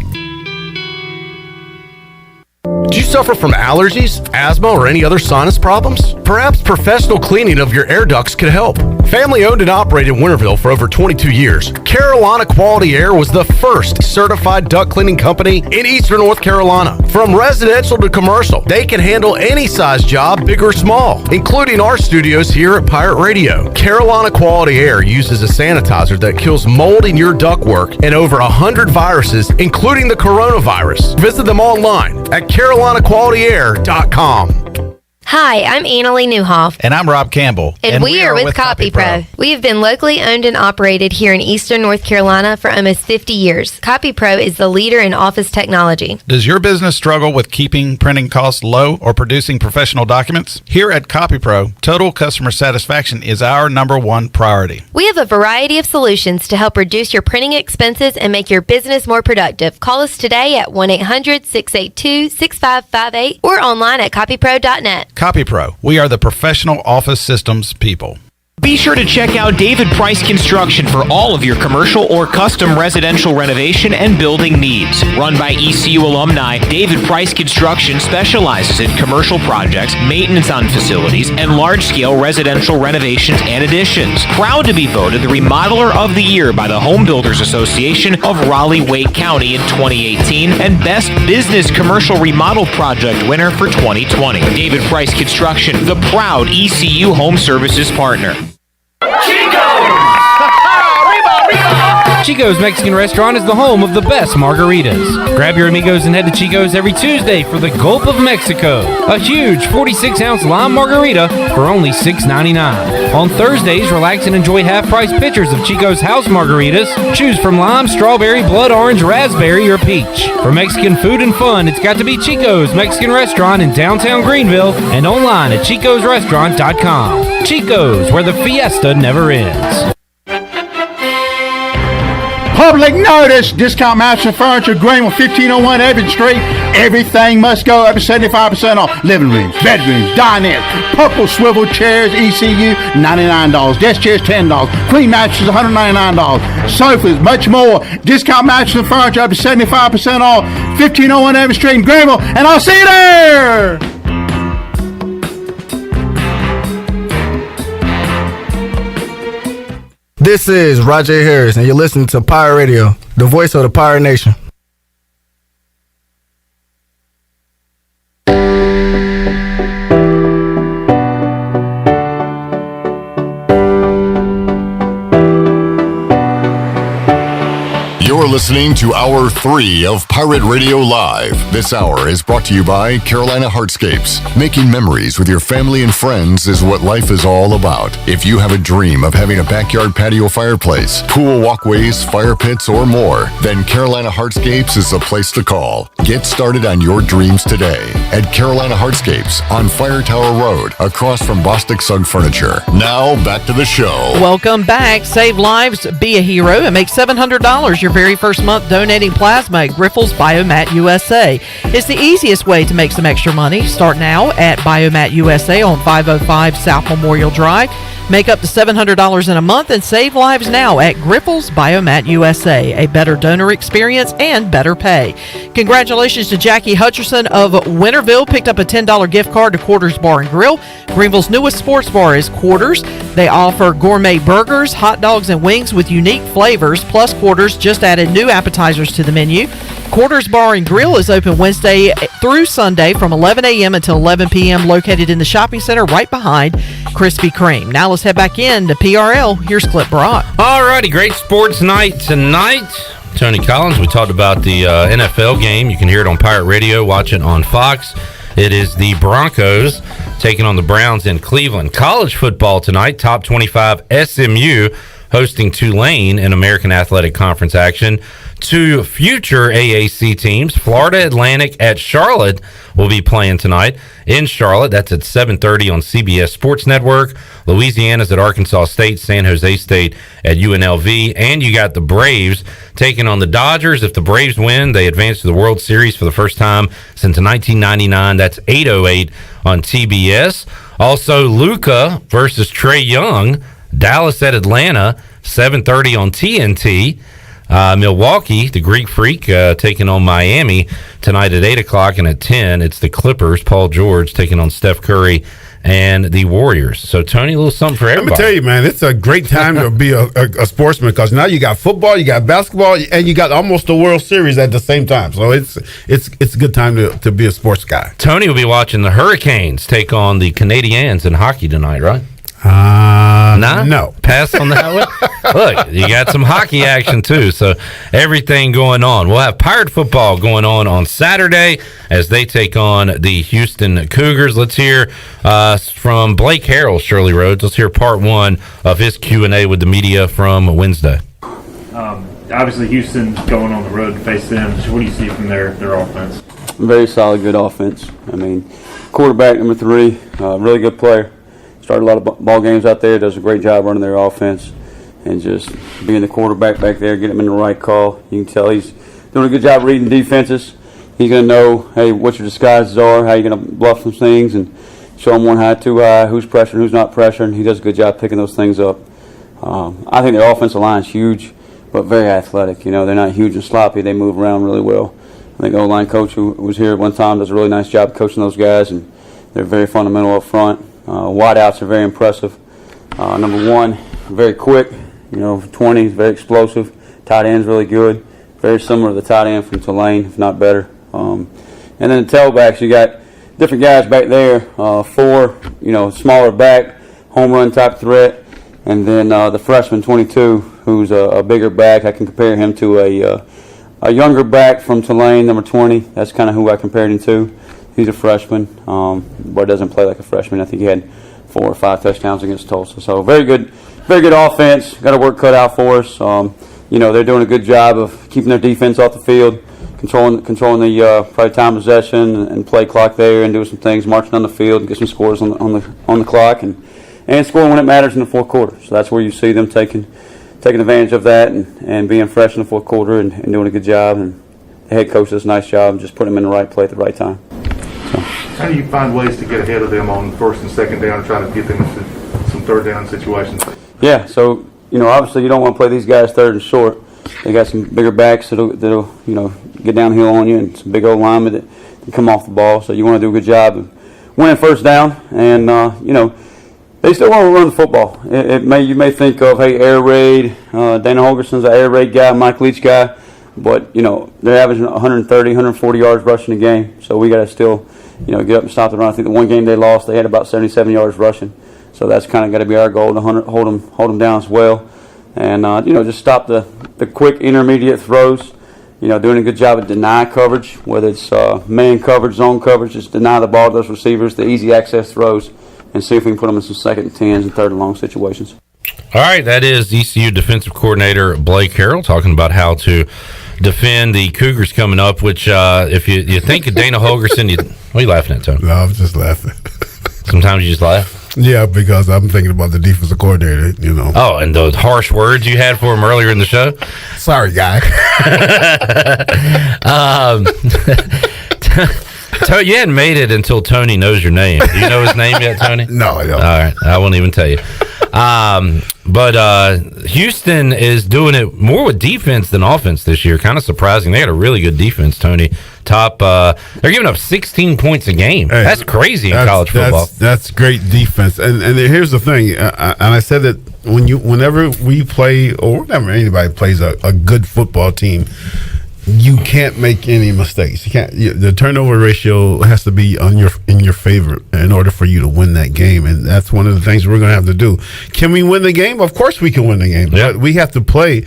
Speaker 20: Do you suffer from allergies, asthma, or any other sinus problems? Perhaps professional cleaning of your air ducts could help. Family owned and operated in Winterville for over 22 years, Carolina Quality Air was the first certified duct cleaning company in Eastern North Carolina. From residential to commercial, they can handle any size job, big or small, including our studios here at Pirate Radio. Carolina Quality Air uses a sanitizer that kills mold in your ductwork and over 100 viruses, including the coronavirus. Visit them online at CarolinaQualityAir.com.
Speaker 9: Hi, I'm Annalie Newhoff.
Speaker 10: And I'm Rob Campbell.
Speaker 9: And we are with CopyPro. We have been locally owned and operated here in Eastern North Carolina for almost 50 years. CopyPro is the leader in office technology.
Speaker 10: Does your business struggle with keeping printing costs low or producing professional documents? Here at CopyPro, total customer satisfaction is our #1 priority.
Speaker 9: We have a variety of solutions to help reduce your printing expenses and make your business more productive. Call us today at 1-800-682-6558 or online at copypro.net.
Speaker 10: CopyPro, we are the professional office systems people.
Speaker 13: Be sure to check out David Price Construction for all of your commercial or custom residential renovation and building needs. Run by ECU alumni, David Price Construction specializes in commercial projects, maintenance on facilities, and large-scale residential renovations and additions. Proud to be voted the Remodeler of the Year by the Home Builders Association of Raleigh-Wake County in 2018 and Best Business Commercial Remodel Project winner for 2020. David Price Construction, the proud ECU Home Services partner.
Speaker 14: Chico's Mexican Restaurant is the home of the best margaritas. Grab your amigos and head to Chico's every Tuesday for the Gulp of Mexico, a huge 46-ounce lime margarita for only $6.99. On Thursdays, relax and enjoy half-price pitchers of Chico's house margaritas. Choose from lime, strawberry, blood orange, raspberry, or peach. For Mexican food and fun, it's got to be Chico's Mexican Restaurant in downtown Greenville and online at chicosrestaurant.com. Chico's, where the fiesta never ends.
Speaker 15: Public notice, Discount Master Furniture, Greenville, 1501 Evans Street. Everything must go up to 75% off. Living rooms, bedrooms, dinettes, purple swivel chairs, ECU, $99. Desk chairs, $10. Queen mattresses, $199. Sofas, much more. Discount Master Furniture up to 75% off. 1501 Evans Street in Greenville, and I'll see you there!
Speaker 17: This is Roger Harris, and you're listening to Pirate Radio, the voice of the Pirate Nation.
Speaker 11: You're listening to Hour 3 of Pirate Radio Live. This hour is brought to you by Carolina Hardscapes. Making memories with your family and friends is what life is all about. If you have a dream of having a backyard patio fireplace, pool walkways, fire pits, or more, then Carolina Hardscapes is the place to call. Get started on your dreams today at Carolina Hardscapes on Fire Tower Road, across from Bostic Sugg Furniture. Now, back to the show.
Speaker 6: Welcome back. Save lives, be a hero, and make $700 your very first month donating plasma at Grifols Biomat USA. It's the easiest way to make some extra money. Start now at Biomat USA on 505 South Memorial Drive. Make up to $700 in a month and save lives now at Grifols Biomat USA. A better donor experience and better pay. Congratulations to Jackie Hutcherson of Winterville. Picked up a $10 gift card to Quarters Bar and Grill. Greenville's newest sports bar is Quarters. They offer gourmet burgers, hot dogs, and wings with unique flavors. Plus, Quarters just added new appetizers to the menu. Quarters Bar and Grill is open Wednesday through Sunday from 11 a.m. until 11 p.m. located in the shopping center right behind Krispy Kreme. Now let's head back in to PRL. Here's Clip Brock.
Speaker 12: All righty, great sports night tonight. Tony Collins, we talked about the NFL game. You can hear it on Pirate Radio, watch it on Fox. It is the Broncos taking on the Browns in Cleveland. College football tonight, top 25 SMU hosting Tulane in American Athletic Conference action. Two future AAC teams, Florida Atlantic at Charlotte, will be playing tonight in Charlotte. That's at 7:30 on CBS Sports Network. Louisiana's at Arkansas State, San Jose State at UNLV. And you got the Braves taking on the Dodgers. If the Braves win, they advance to the World Series for the first time since 1999. That's 8:08 on TBS. Also, Luka versus Trae Young, Dallas at Atlanta, 7:30 on TNT. Milwaukee, the Greek Freak, taking on Miami tonight at 8 o'clock, and at 10, it's the Clippers, Paul George, taking on Steph Curry and the Warriors. So, Tony, a little something for everybody.
Speaker 1: Let me tell you, man, it's a great time to be a sportsman because now you got football, you got basketball, and you got almost the World Series at the same time. So it's a good time to be a sports guy.
Speaker 12: Tony will be watching the Hurricanes take on the Canadiens in hockey tonight, right?
Speaker 1: No.
Speaker 12: Pass on that one. Look, you got some hockey action too, so everything going on. We'll have Pirate football going on Saturday as they take on the Houston Cougars. Let's hear from Blake Harrell, Shirley Rhodes. Let's hear part one of his Q&A with the media from Wednesday.
Speaker 2: Obviously, Houston going on the road to face them. What do you see from their offense?
Speaker 3: Very solid, good offense. I mean, quarterback number 3, really good player. Started a lot of ball games out there, does a great job running their offense, and just being the quarterback back there, getting him in the right call. You can tell he's doing a good job reading defenses. He's going to know, hey, what your disguises are, how you're going to bluff some things, and show them 1 high, 2 high, who's pressuring, who's not pressuring. He does a good job picking those things up. I think their offensive line is huge, but very athletic. You know, they're not huge and sloppy. They move around really well. I think the O-line coach who was here at one time does a really nice job coaching those guys, and they're very fundamental up front. Wideouts are very impressive. Number 1, very quick, 20, very explosive. Tight end's really good. Very similar to the tight end from Tulane, if not better. And then the tailbacks, you got different guys back there. 4, smaller back, home run type threat. And then the freshman, 22, who's a bigger back. I can compare him to a younger back from Tulane, number 20. That's kind of who I compared him to. He's a freshman, but doesn't play like a freshman. I think he had 4 or 5 touchdowns against Tulsa. So very good offense. Got a work cut out for us. They're doing a good job of keeping their defense off the field, controlling the probably time possession and play clock there, and doing some things, marching on the field, and get some scores on the clock, and scoring when it matters in the fourth quarter. So that's where you see them taking advantage of that and being fresh in the fourth quarter and doing a good job. And the head coach does a nice job just putting them in the right play at the right time.
Speaker 4: How do you find ways to get ahead of them on first and second down and try to get them into some third down situations?
Speaker 3: Yeah, so, obviously you don't want to play these guys third and short. They got some bigger backs that'll get downhill on you, and some big old linemen that come off the ball. So you want to do a good job of winning first down, and, they still want to run the football. You may think of, hey, air raid, Dana Holgerson's an air raid guy, Mike Leach guy, but, they're averaging 130, 140 yards rushing a game. So we got to still, get up and stop the run. I think the one game they lost, they had about 77 yards rushing. So that's kind of got to be our goal, to hold them down as well. And, just stop the quick intermediate throws. Doing a good job of deny coverage, whether it's man coverage, zone coverage, just deny the ball to those receivers, the easy access throws, and see if we can put them in some second and 10s and third and long situations.
Speaker 12: All right, that is ECU defensive coordinator Blake Harrell talking about how to defend the Cougars coming up, which if you think of Dana Holgerson, what are you laughing at, Tony?
Speaker 1: No, I'm just laughing.
Speaker 12: Sometimes you just laugh?
Speaker 1: Yeah, because I'm thinking about the defensive coordinator,
Speaker 12: Oh, and those harsh words you had for him earlier in the show?
Speaker 1: Sorry, guy.
Speaker 12: You hadn't made it until Tony knows your name. Do you know his name yet, Tony?
Speaker 1: No, I don't.
Speaker 12: All right, I won't even tell you. But Houston is doing it more with defense than offense this year. Kind of surprising. They got a really good defense, Tony. They're giving up 16 points a game. Hey, that's crazy in college football.
Speaker 1: That's great defense. And here's the thing, and I said that whenever we play, or whenever anybody plays a good football team, you can't make any mistakes. You can't. The turnover ratio has to be in your favor in order for you to win that game, and that's one of the things we're going to have to do. Can we win the game? Of course, we can win the game. But we have to play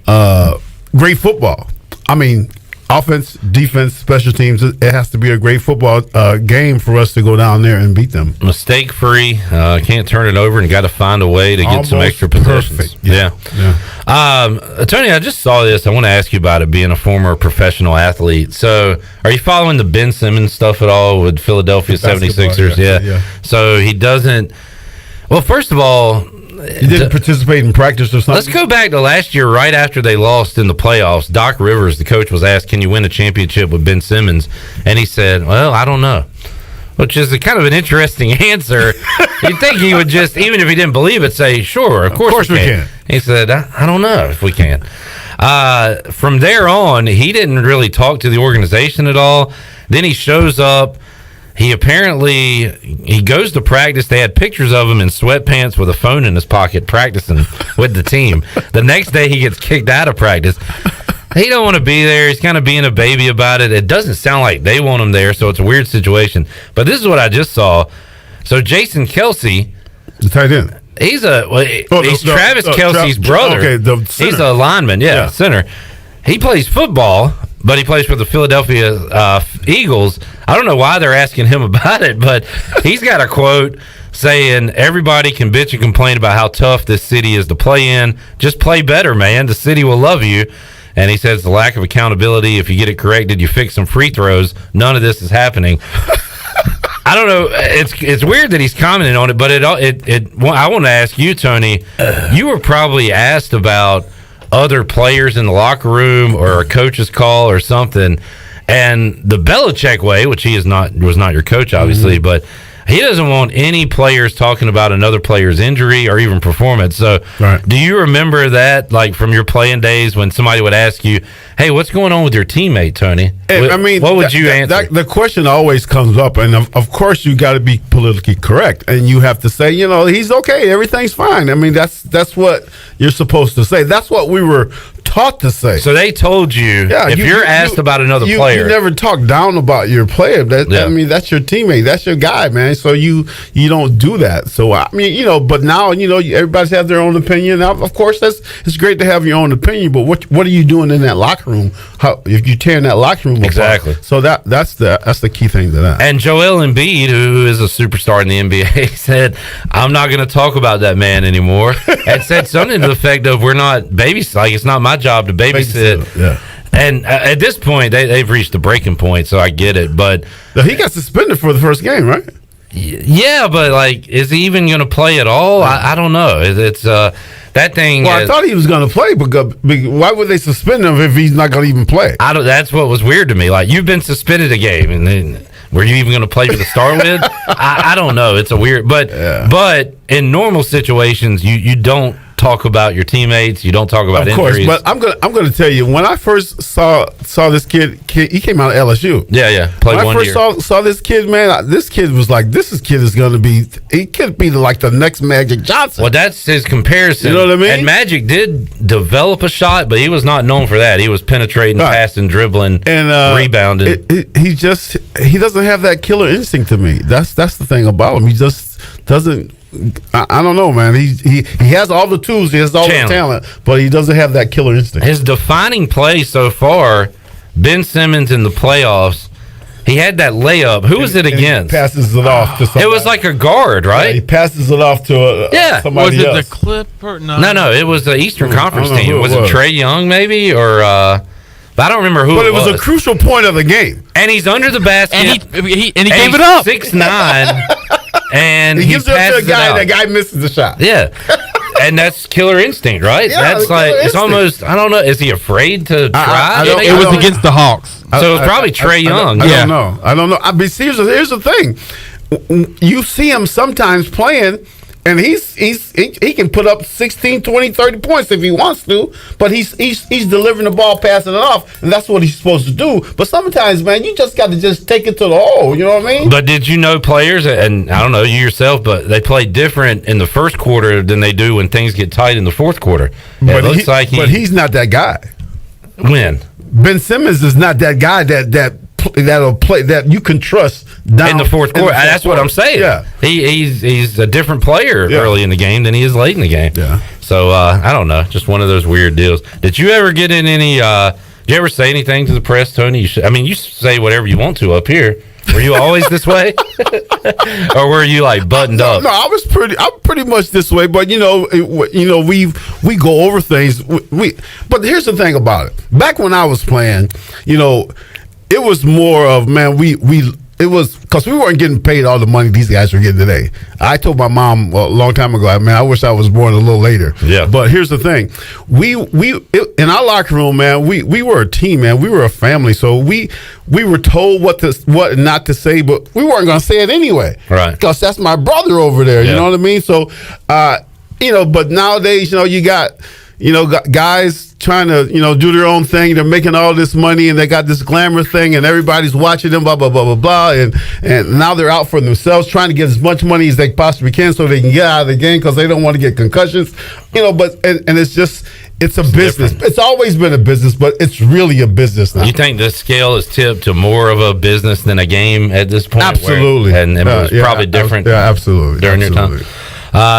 Speaker 1: great football. I mean, offense, defense, special teams. It has to be a great football game for us to go down there and beat them.
Speaker 12: Mistake free. Can't turn it over, and got to find a way to get some extra possessions.
Speaker 1: Perfect.
Speaker 12: Yeah. Tony, I just saw this. I want to ask you about it, being a former professional athlete. So, are you following the Ben Simmons stuff at all with Philadelphia 76ers? Yeah. So, he doesn't. Well, first of all,
Speaker 1: he didn't participate in practice or something?
Speaker 12: Let's go back to last year, right after they lost in the playoffs. Doc Rivers, the coach, was asked, can you win a championship with Ben Simmons? And he said, well, I don't know. Which is a kind of an interesting answer. You'd think he would just, even if he didn't believe it, say, sure, of course we can. He said, I don't know if we can. From there on, he didn't really talk to the organization at all. Then he shows up. He goes to practice. They had pictures of him in sweatpants with a phone in his pocket practicing with the team. The next day he gets kicked out of practice. He don't want to be there. He's kind of being a baby about it. It doesn't sound like they want him there, so it's a weird situation. But this is what I just saw. So Jason Kelce,
Speaker 1: the tight end.
Speaker 12: He's Travis Kelce's brother.
Speaker 1: Okay,
Speaker 12: he's a lineman, center. He plays football, but he plays for the Philadelphia Eagles. I don't know why they're asking him about it, but he's got a quote saying, everybody can bitch and complain about how tough this city is to play in. Just play better, man. The city will love you. And he says the lack of accountability, if you get it corrected, you fix some free throws. None of this is happening. I don't know. It's weird that he's commenting on it, but I want to ask you, Tony, you were probably asked about other players in the locker room or a coach's call or something, and the Belichick way, which was not your coach, obviously, but he doesn't want any players talking about another player's injury or even performance. So do you remember that, like from your playing days, when somebody would ask you, hey, what's going on with your teammate, Tony?
Speaker 1: I mean,
Speaker 12: what would you answer?
Speaker 1: The question always comes up, and of course you got to be politically correct, and you have to say, he's okay, everything's fine. I mean, that's what you're supposed to say. That's what we were taught to say.
Speaker 12: So they told you, if you're asked about another player,
Speaker 1: you never talk down about your player. I mean, that's your teammate, that's your guy, man. So you don't do that. So I mean, but now everybody's have their own opinion. Now, of course, it's great to have your own opinion, but what are you doing in that locker room? If you tear in that locker room apart?
Speaker 12: Exactly.
Speaker 1: So that's the key thing to that.
Speaker 12: And Joel Embiid, who is a superstar in the NBA, said, I'm not going to talk about that man anymore. And said something to the effect of, we're not babysitting. Like, it's not my job to babysit.
Speaker 1: Yeah.
Speaker 12: And at this point, they've reached the breaking point, so I get it. But
Speaker 1: he got suspended for the first game, right?
Speaker 12: Yeah, but like, is he even going to play at all? I don't know. It's that thing.
Speaker 1: Well, I thought he was going to play, but why would they suspend him if he's not going to even play?
Speaker 12: That's what was weird to me. Like, you've been suspended a game, and then were you even going to play to start with? I don't know. It's a weird, but in normal situations, you don't talk about your teammates. You don't talk about injuries.
Speaker 1: Of course, but I'm gonna tell you, when I first saw this kid, he came out of LSU.
Speaker 12: Yeah, played
Speaker 1: when
Speaker 12: 1 year.
Speaker 1: I first saw this kid, man, this kid was like, he could be like the next Magic Johnson.
Speaker 12: Well, that's his comparison.
Speaker 1: You know what I mean?
Speaker 12: And Magic did develop a shot, but he was not known for that. He was penetrating, passing, dribbling, and rebounding.
Speaker 1: He doesn't have that killer instinct to me. That's the thing about him. He just doesn't. I don't know, man. He has all the tools, he has all the talent, but he doesn't have that killer instinct.
Speaker 12: His defining play so far, Ben Simmons in the playoffs, he had that layup. Who was it against?
Speaker 1: He passes it off to somebody.
Speaker 12: It was like a guard, right?
Speaker 1: Yeah, he passes it off to somebody else.
Speaker 5: Was it the Clipper?
Speaker 12: No, it was the Eastern Conference team. Was it Trae Young, maybe? Or but I don't remember who
Speaker 1: it was. But it was a crucial point of the game.
Speaker 12: And he's under the basket.
Speaker 5: And he gave it up.
Speaker 12: 6'9". And
Speaker 1: he gives it up to a guy. That guy misses the shot.
Speaker 12: Yeah, and that's killer instinct, right?
Speaker 1: Yeah,
Speaker 12: that's like it's almost. I don't know. Is he afraid to try?
Speaker 5: It was against the Hawks,
Speaker 12: so it's probably Trae Young.
Speaker 1: I don't know. I mean, here's the thing. You see him sometimes playing, and he can put up 16, 20, 30 points if he wants to, but he's delivering the ball, passing it off, and that's what he's supposed to do. But sometimes, man, you just got to just take it to the hole. You know what I mean?
Speaker 12: But did you know players, and I don't know you yourself, but they play different in the first quarter than they do when things get tight in the fourth quarter.
Speaker 1: But he's not that guy.
Speaker 12: When?
Speaker 1: Ben Simmons is not that guy that'll play that you can trust down
Speaker 12: in the fourth quarter. That's what I'm saying.
Speaker 1: Yeah,
Speaker 12: he's a different player early in the game than he is late in the game.
Speaker 1: Yeah.
Speaker 12: So I don't know, just one of those weird deals. Did you ever get in any? Did you ever say anything to the press, Tony? You say whatever you want to up here. Were you always this way, or were you like buttoned up?
Speaker 1: No, I'm pretty much this way. But we go over things. But here's the thing about it. Back when I was playing, it was more of it was because we weren't getting paid all the money these guys were getting today. I told my mom a long time ago, I wish I was born a little later.
Speaker 12: Yeah.
Speaker 1: But here's the thing: in our locker room, man, we were a team, man. We were a family, so we were told what not to say, but we weren't going to say it anyway,
Speaker 12: right?
Speaker 1: Because that's my brother over there. You know what I mean? So, but nowadays, you got. Guys trying to, do their own thing. They're making all this money and they got this glamour thing and everybody's watching them, blah, blah, blah, blah, blah. And now they're out for themselves trying to get as much money as they possibly can so they can get out of the game because they don't want to get concussions. But it's just, it's a business. Different. It's always been a business, but it's really a business now.
Speaker 12: You think the scale is tipped to more of a business than a game at this point?
Speaker 1: Absolutely.
Speaker 12: And it was probably different.
Speaker 1: Absolutely.
Speaker 12: During your time.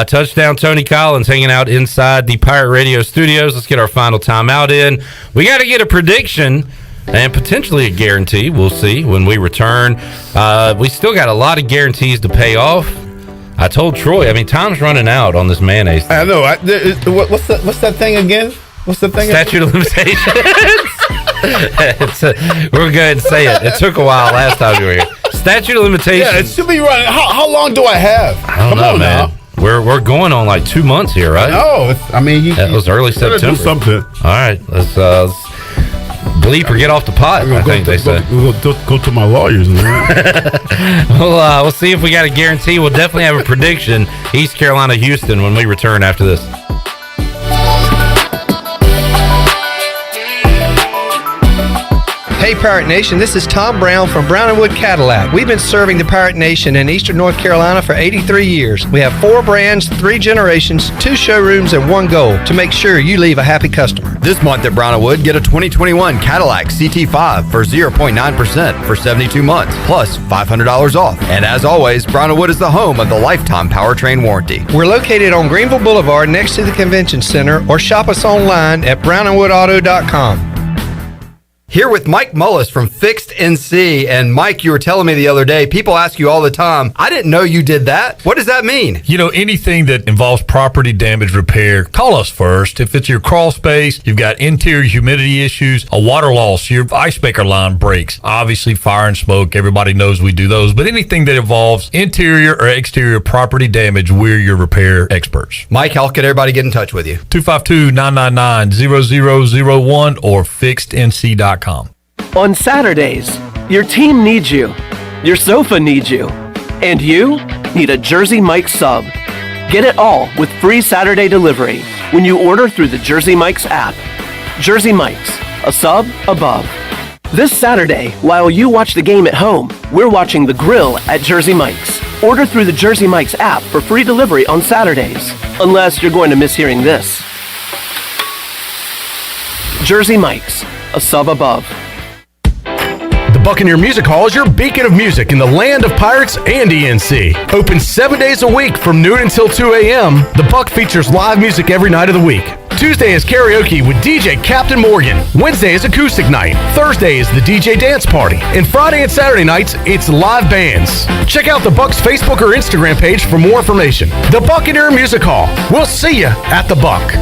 Speaker 12: Touchdown Tony Collins hanging out inside the Pirate Radio studios. Let's get our final timeout in. We got to get a prediction and potentially a guarantee. We'll see when we return. We still got a lot of guarantees to pay off. I told Troy, time's running out on this mayonnaise thing.
Speaker 1: I know. What's that thing again? What's the thing?
Speaker 12: Statute of limitations. We'll go ahead and say it. It took a while last time you were here. Statute of limitations.
Speaker 1: Yeah, it should be running. How long do I have?
Speaker 12: I don't know, man. Now. We're going on like 2 months here, right?
Speaker 1: No,
Speaker 12: that was early September.
Speaker 1: Do something.
Speaker 12: All right, let's bleep or get off the pot. I think they said.
Speaker 1: We'll go to my lawyers, man.
Speaker 12: We'll see if we got a guarantee. We'll definitely have a prediction. East Carolina, Houston, when we return after this.
Speaker 16: Hey Pirate Nation, this is Tom Brown from Brown & Wood Cadillac. We've been serving the Pirate Nation in Eastern North Carolina for 83 years. We have 4 brands, 3 generations, 2 showrooms, and 1 goal to make sure you leave a happy customer.
Speaker 18: This month at Brown & Wood, get a 2021 Cadillac CT5 for 0.9% for 72 months, plus $500 off. And as always, Brown & Wood is the home of the lifetime powertrain warranty.
Speaker 16: We're located on Greenville Boulevard next to the Convention Center, or shop us online at brownandwoodauto.com.
Speaker 18: Here with Mike Mullis from Fixed NC. And Mike, you were telling me the other day, people ask you all the time, I didn't know you did that. What does that mean?
Speaker 19: Anything that involves property damage repair, call us first. If it's your crawl space, you've got interior humidity issues, a water loss, your ice maker line breaks, obviously fire and smoke, everybody knows we do those. But anything that involves interior or exterior property damage, we're your repair experts.
Speaker 18: Mike, how can everybody get in touch with you?
Speaker 19: 252-999-0001 or fixednc.com.
Speaker 21: On Saturdays, your team needs you, your sofa needs you, and you need a Jersey Mike's sub. Get it all with free Saturday delivery when you order through the Jersey Mike's app. Jersey Mike's, a sub above. This Saturday, while you watch the game at home, we're watching the grill at Jersey Mike's. Order through the Jersey Mike's app for free delivery on Saturdays, unless you're going to miss hearing this. Jersey Mike's, a sub above.
Speaker 20: The Buccaneer Music Hall is your beacon of music in the land of Pirates and ENC. Open 7 days a week from noon until 2 a.m., the Buck features live music every night of the week. Tuesday is karaoke with DJ Captain Morgan. Wednesday is acoustic night. Thursday is the DJ dance party. And Friday and Saturday nights, it's live bands. Check out the Buck's Facebook or Instagram page for more information. The Buccaneer Music Hall. We'll see you at the Buck.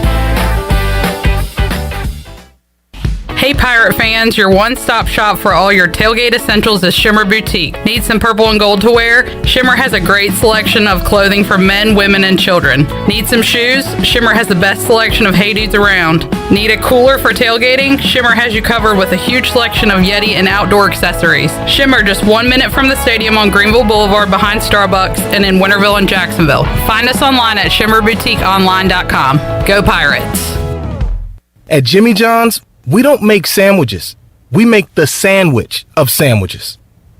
Speaker 23: Hey Pirate fans, your one-stop shop for all your tailgate essentials is Shimmer Boutique. Need some purple and gold to wear? Shimmer has a great selection of clothing for men, women, and children. Need some shoes? Shimmer has the best selection of Hey Dudes around. Need a cooler for tailgating? Shimmer has you covered with a huge selection of Yeti and outdoor accessories. Shimmer, just 1 minute from the stadium on Greenville Boulevard behind Starbucks and in Winterville and Jacksonville. Find us online at shimmerboutiqueonline.com. Go Pirates!
Speaker 24: At Jimmy John's, we don't make sandwiches. We make the sandwich of sandwiches.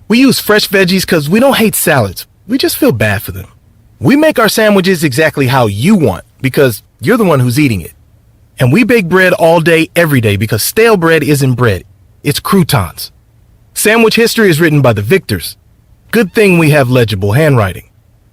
Speaker 24: We use fresh veggies because we don't hate salads. We just feel bad for them. We make our sandwiches exactly how you want because you're the one who's eating it. And we bake bread all day, every day because stale bread isn't bread. it's croutons. Sandwich history is written by the victors. Good thing we have legible handwriting.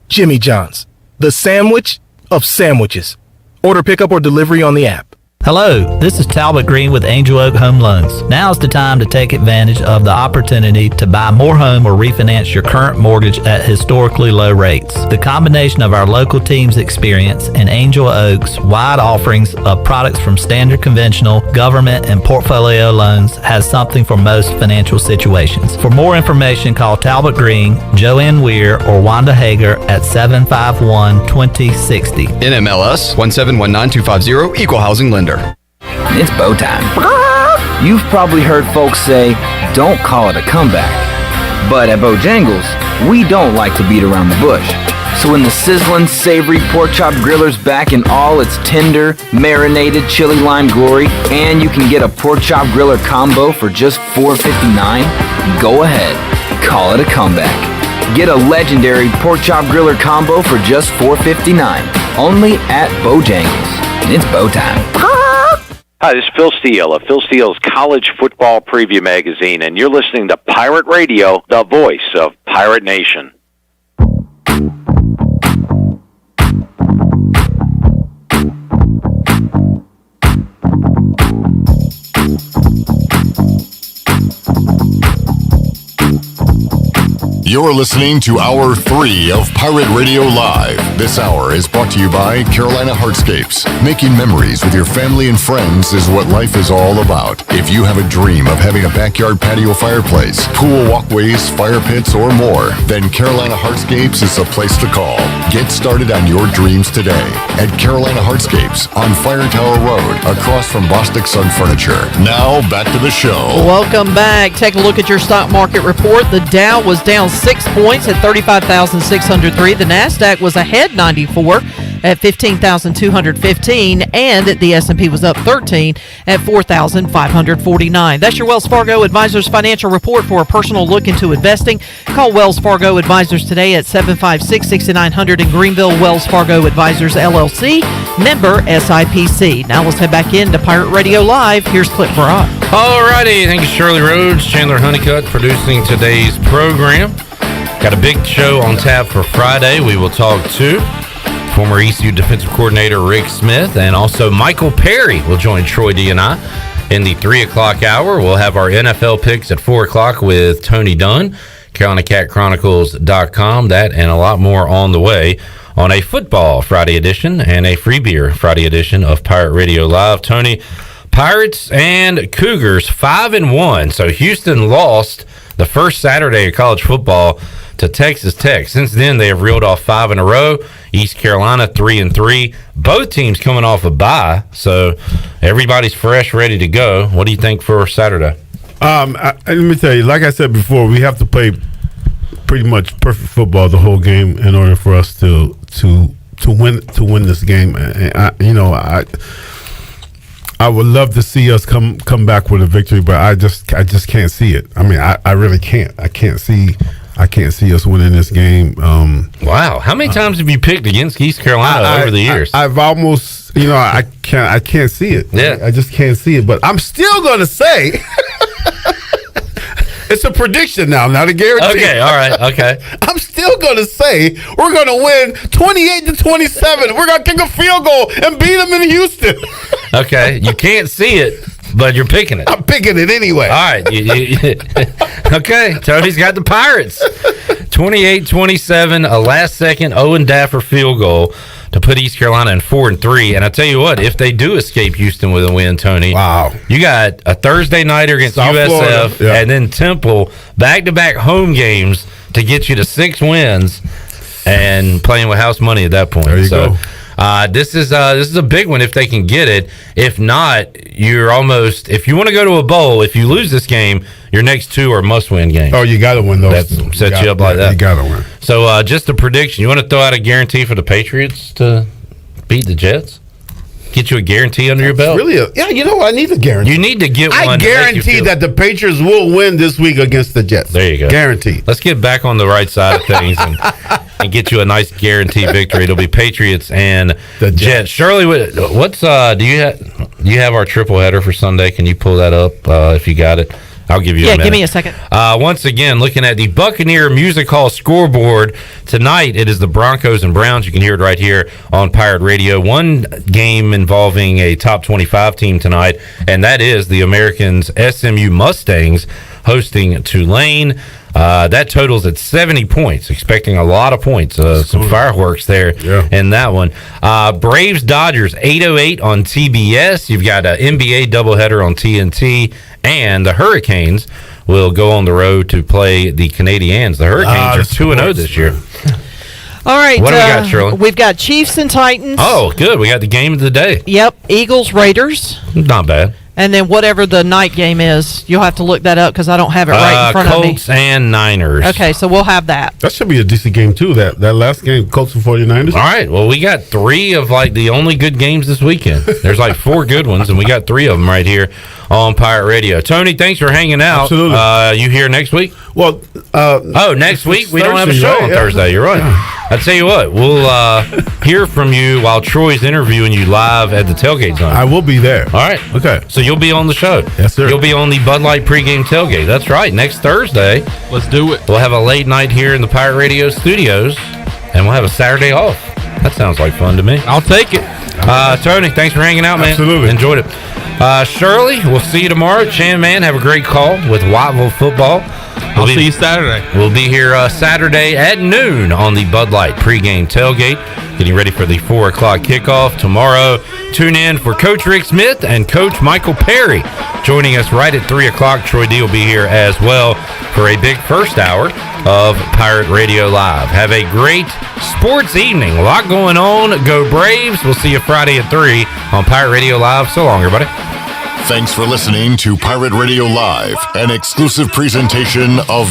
Speaker 24: Jimmy John's, the sandwich of sandwiches. Order pickup or delivery on the app.
Speaker 7: Hello, this is Talbot Green with Angel Oak Home Loans. Now's the time to take advantage of the opportunity to buy more home or refinance your current mortgage at historically low rates. The combination of our local team's experience and Angel Oak's wide offerings of products from standard conventional, government, and portfolio loans has something for most financial situations. For more information, call Talbot Green, Joanne Weir, or Wanda Hager at 751-2060.
Speaker 18: NMLS 1719250, Equal Housing Lender.
Speaker 8: It's bow time. You've probably heard folks say, don't call it a comeback. But at Bojangles, we don't like to beat around the bush. So when the sizzling, savory pork chop griller's back in all its tender, marinated chili lime glory, and you can get a pork chop griller combo for just $4.59, go ahead, call it a comeback. Get a legendary pork chop griller combo for just $4.59, only at Bojangles. It's bow time.
Speaker 9: Hi, this is Phil Steele of Phil Steele's College Football Preview Magazine, and you're listening to Pirate Radio, the voice of Pirate Nation.
Speaker 11: You're listening to Hour 3 of Pirate Radio Live. This hour is brought to you by Carolina Hardscapes. Making memories with your family and friends is what life is all about. If you have a dream of having a backyard patio fireplace, pool walkways, fire pits, or more, then Carolina Hardscapes is the place to call. Get started on your dreams today at Carolina Hardscapes on Fire Tower Road, across from Bostic Sun Furniture. Now, back to the show.
Speaker 6: Welcome back. Take a look at your stock market report. The Dow was down 6 points at 35,603. The NASDAQ was ahead 94 at 15,215. And the S&P was up 13 at 4,549. That's your Wells Fargo Advisors financial report. For a personal look into investing, call Wells Fargo Advisors today at 756-6900 in Greenville. Wells Fargo Advisors, LLC, member SIPC. Now let's head back into Pirate Radio Live. Here's Clip Broad.
Speaker 12: All righty. Thank you, Shirley Rhodes, Chandler Honeycutt, producing today's program. Got a big show on tap for Friday. We will talk to former ECU defensive coordinator Rick Smith, and also Michael Perry will join Troy D and I in the 3 o'clock hour. We'll have our NFL picks at 4 o'clock with Tony Dunn, CarolinaCatChronicles.com. That and a lot more on the way on a football Friday edition and a free beer Friday edition of Pirate Radio Live. Tony, Pirates and Cougars 5-1. So Houston lost the first Saturday of college football to Texas Tech. Since then, they have reeled off 5 in a row. East Carolina 3-3. Both teams coming off a bye, so everybody's fresh, ready to go. What do you think for Saturday?
Speaker 1: Let me tell you, like I said before, we have to play pretty much perfect football the whole game in order for us to win this game. And I would love to see us come back with a victory, but I just can't see it. I mean, I really can't. I can't see us winning this game.
Speaker 12: Wow, how many times have you picked against East Carolina over the years?
Speaker 1: I've almost, I can't see it.
Speaker 12: Yeah,
Speaker 1: I just can't see it. But I'm still going to say it's a prediction now, not a guarantee.
Speaker 12: Okay, all right, okay.
Speaker 1: I'm still going to say we're going to win 28-27. We're going to kick a field goal and beat them in Houston.
Speaker 12: Okay, you can't see it, but you're picking it.
Speaker 1: I'm picking it anyway.
Speaker 12: All right. Okay, Tony's got the Pirates. 28-27, a last-second Owen Daffer field goal to put East Carolina in 4-3. And I tell you what, if they do escape Houston with a win, Tony,
Speaker 1: wow,
Speaker 12: you got a Thursday nighter against
Speaker 1: South
Speaker 12: USF,
Speaker 1: Florida,
Speaker 12: and then Temple, back-to-back home games to get you to 6 wins and playing with house money at that point.
Speaker 1: There you go.
Speaker 12: This is a big one if they can get it. If not, you're almost. If you want to go to a bowl, if you lose this game, your next 2 are must-win games.
Speaker 1: Oh, you got to win those.
Speaker 12: That sets you up like that.
Speaker 1: You got to win.
Speaker 12: So, just a prediction. You want to throw out a guarantee for the Patriots to beat the Jets? Get you a guarantee under your belt?
Speaker 1: Really? You know what? I need a guarantee.
Speaker 12: You need to get one.
Speaker 1: I guarantee that the Patriots will win this week against the Jets.
Speaker 12: There you go.
Speaker 1: Guarantee.
Speaker 12: Let's get back on the right side of things and get you a nice guarantee victory. It'll be Patriots and the Jets. Shirley, what's do you have our triple header for Sunday? Can you pull that up if you got it? I'll give you a
Speaker 6: Yeah,
Speaker 12: minute.
Speaker 6: give me a second.
Speaker 12: Once again, looking at the Buccaneer Music Hall scoreboard tonight, it is the Broncos and Browns. You can hear it right here on Pirate Radio. One game involving a top 25 team tonight, and that is the Americans SMU Mustangs hosting Tulane. That totals at 70 points, expecting a lot of points. Some fireworks there in that one. Braves Dodgers 8:08 on TBS. You've got an NBA doubleheader on TNT, and the Hurricanes will go on the road to play the Canadiens. The Hurricanes are 2-0 this year.
Speaker 6: All right.
Speaker 12: What do we got, Shirley?
Speaker 6: We've got Chiefs and Titans.
Speaker 12: Oh, good. We got the game of the day.
Speaker 6: Yep. Eagles, Raiders.
Speaker 12: Not bad.
Speaker 6: And then whatever the night game is, you'll have to look that up because I don't have it right in front of me.
Speaker 12: Colts and Niners.
Speaker 6: Okay, so we'll have that.
Speaker 1: That should be a decent game, too, that last game, Colts and 49ers.
Speaker 12: All right. Well, we got 3 of, like, the only good games this weekend. There's, like, 4 good ones, and we got 3 of them right here on Pirate Radio. Tony, thanks for hanging out.
Speaker 1: Absolutely.
Speaker 12: You here next week?
Speaker 1: Well,
Speaker 12: next week? We don't have a
Speaker 1: Thursday,
Speaker 12: show
Speaker 1: right?
Speaker 12: on
Speaker 1: Yeah.
Speaker 12: Thursday. You're right. I tell you what, we'll hear from you while Troy's interviewing you live at the tailgate zone.
Speaker 1: I will be there.
Speaker 12: All right.
Speaker 1: Okay.
Speaker 12: So you'll be on the show.
Speaker 1: Yes, sir.
Speaker 12: You'll be on the Bud Light pregame tailgate. That's right. Next Thursday.
Speaker 5: Let's do it.
Speaker 12: We'll have a late night here in the Pirate Radio studios, and we'll have a Saturday off. That sounds like fun to me.
Speaker 5: I'll take it.
Speaker 12: Tony, thanks for hanging out, man.
Speaker 1: Absolutely.
Speaker 12: Enjoyed it. Shirley, we'll see you tomorrow. Chan, man, have a great call with Whiteville football.
Speaker 5: I'll see you Saturday.
Speaker 12: We'll be here Saturday at noon on the Bud Light pregame tailgate, getting ready for the 4 o'clock kickoff tomorrow. Tune in for Coach Rick Smith and Coach Michael Perry joining us right at 3 o'clock. Troy D will be here as well for a big first hour of Pirate Radio Live. Have a great sports evening. A lot going on. Go Braves. We'll see you Friday at 3 on Pirate Radio Live. So long, everybody.
Speaker 11: Thanks for listening to Pirate Radio Live, an exclusive presentation of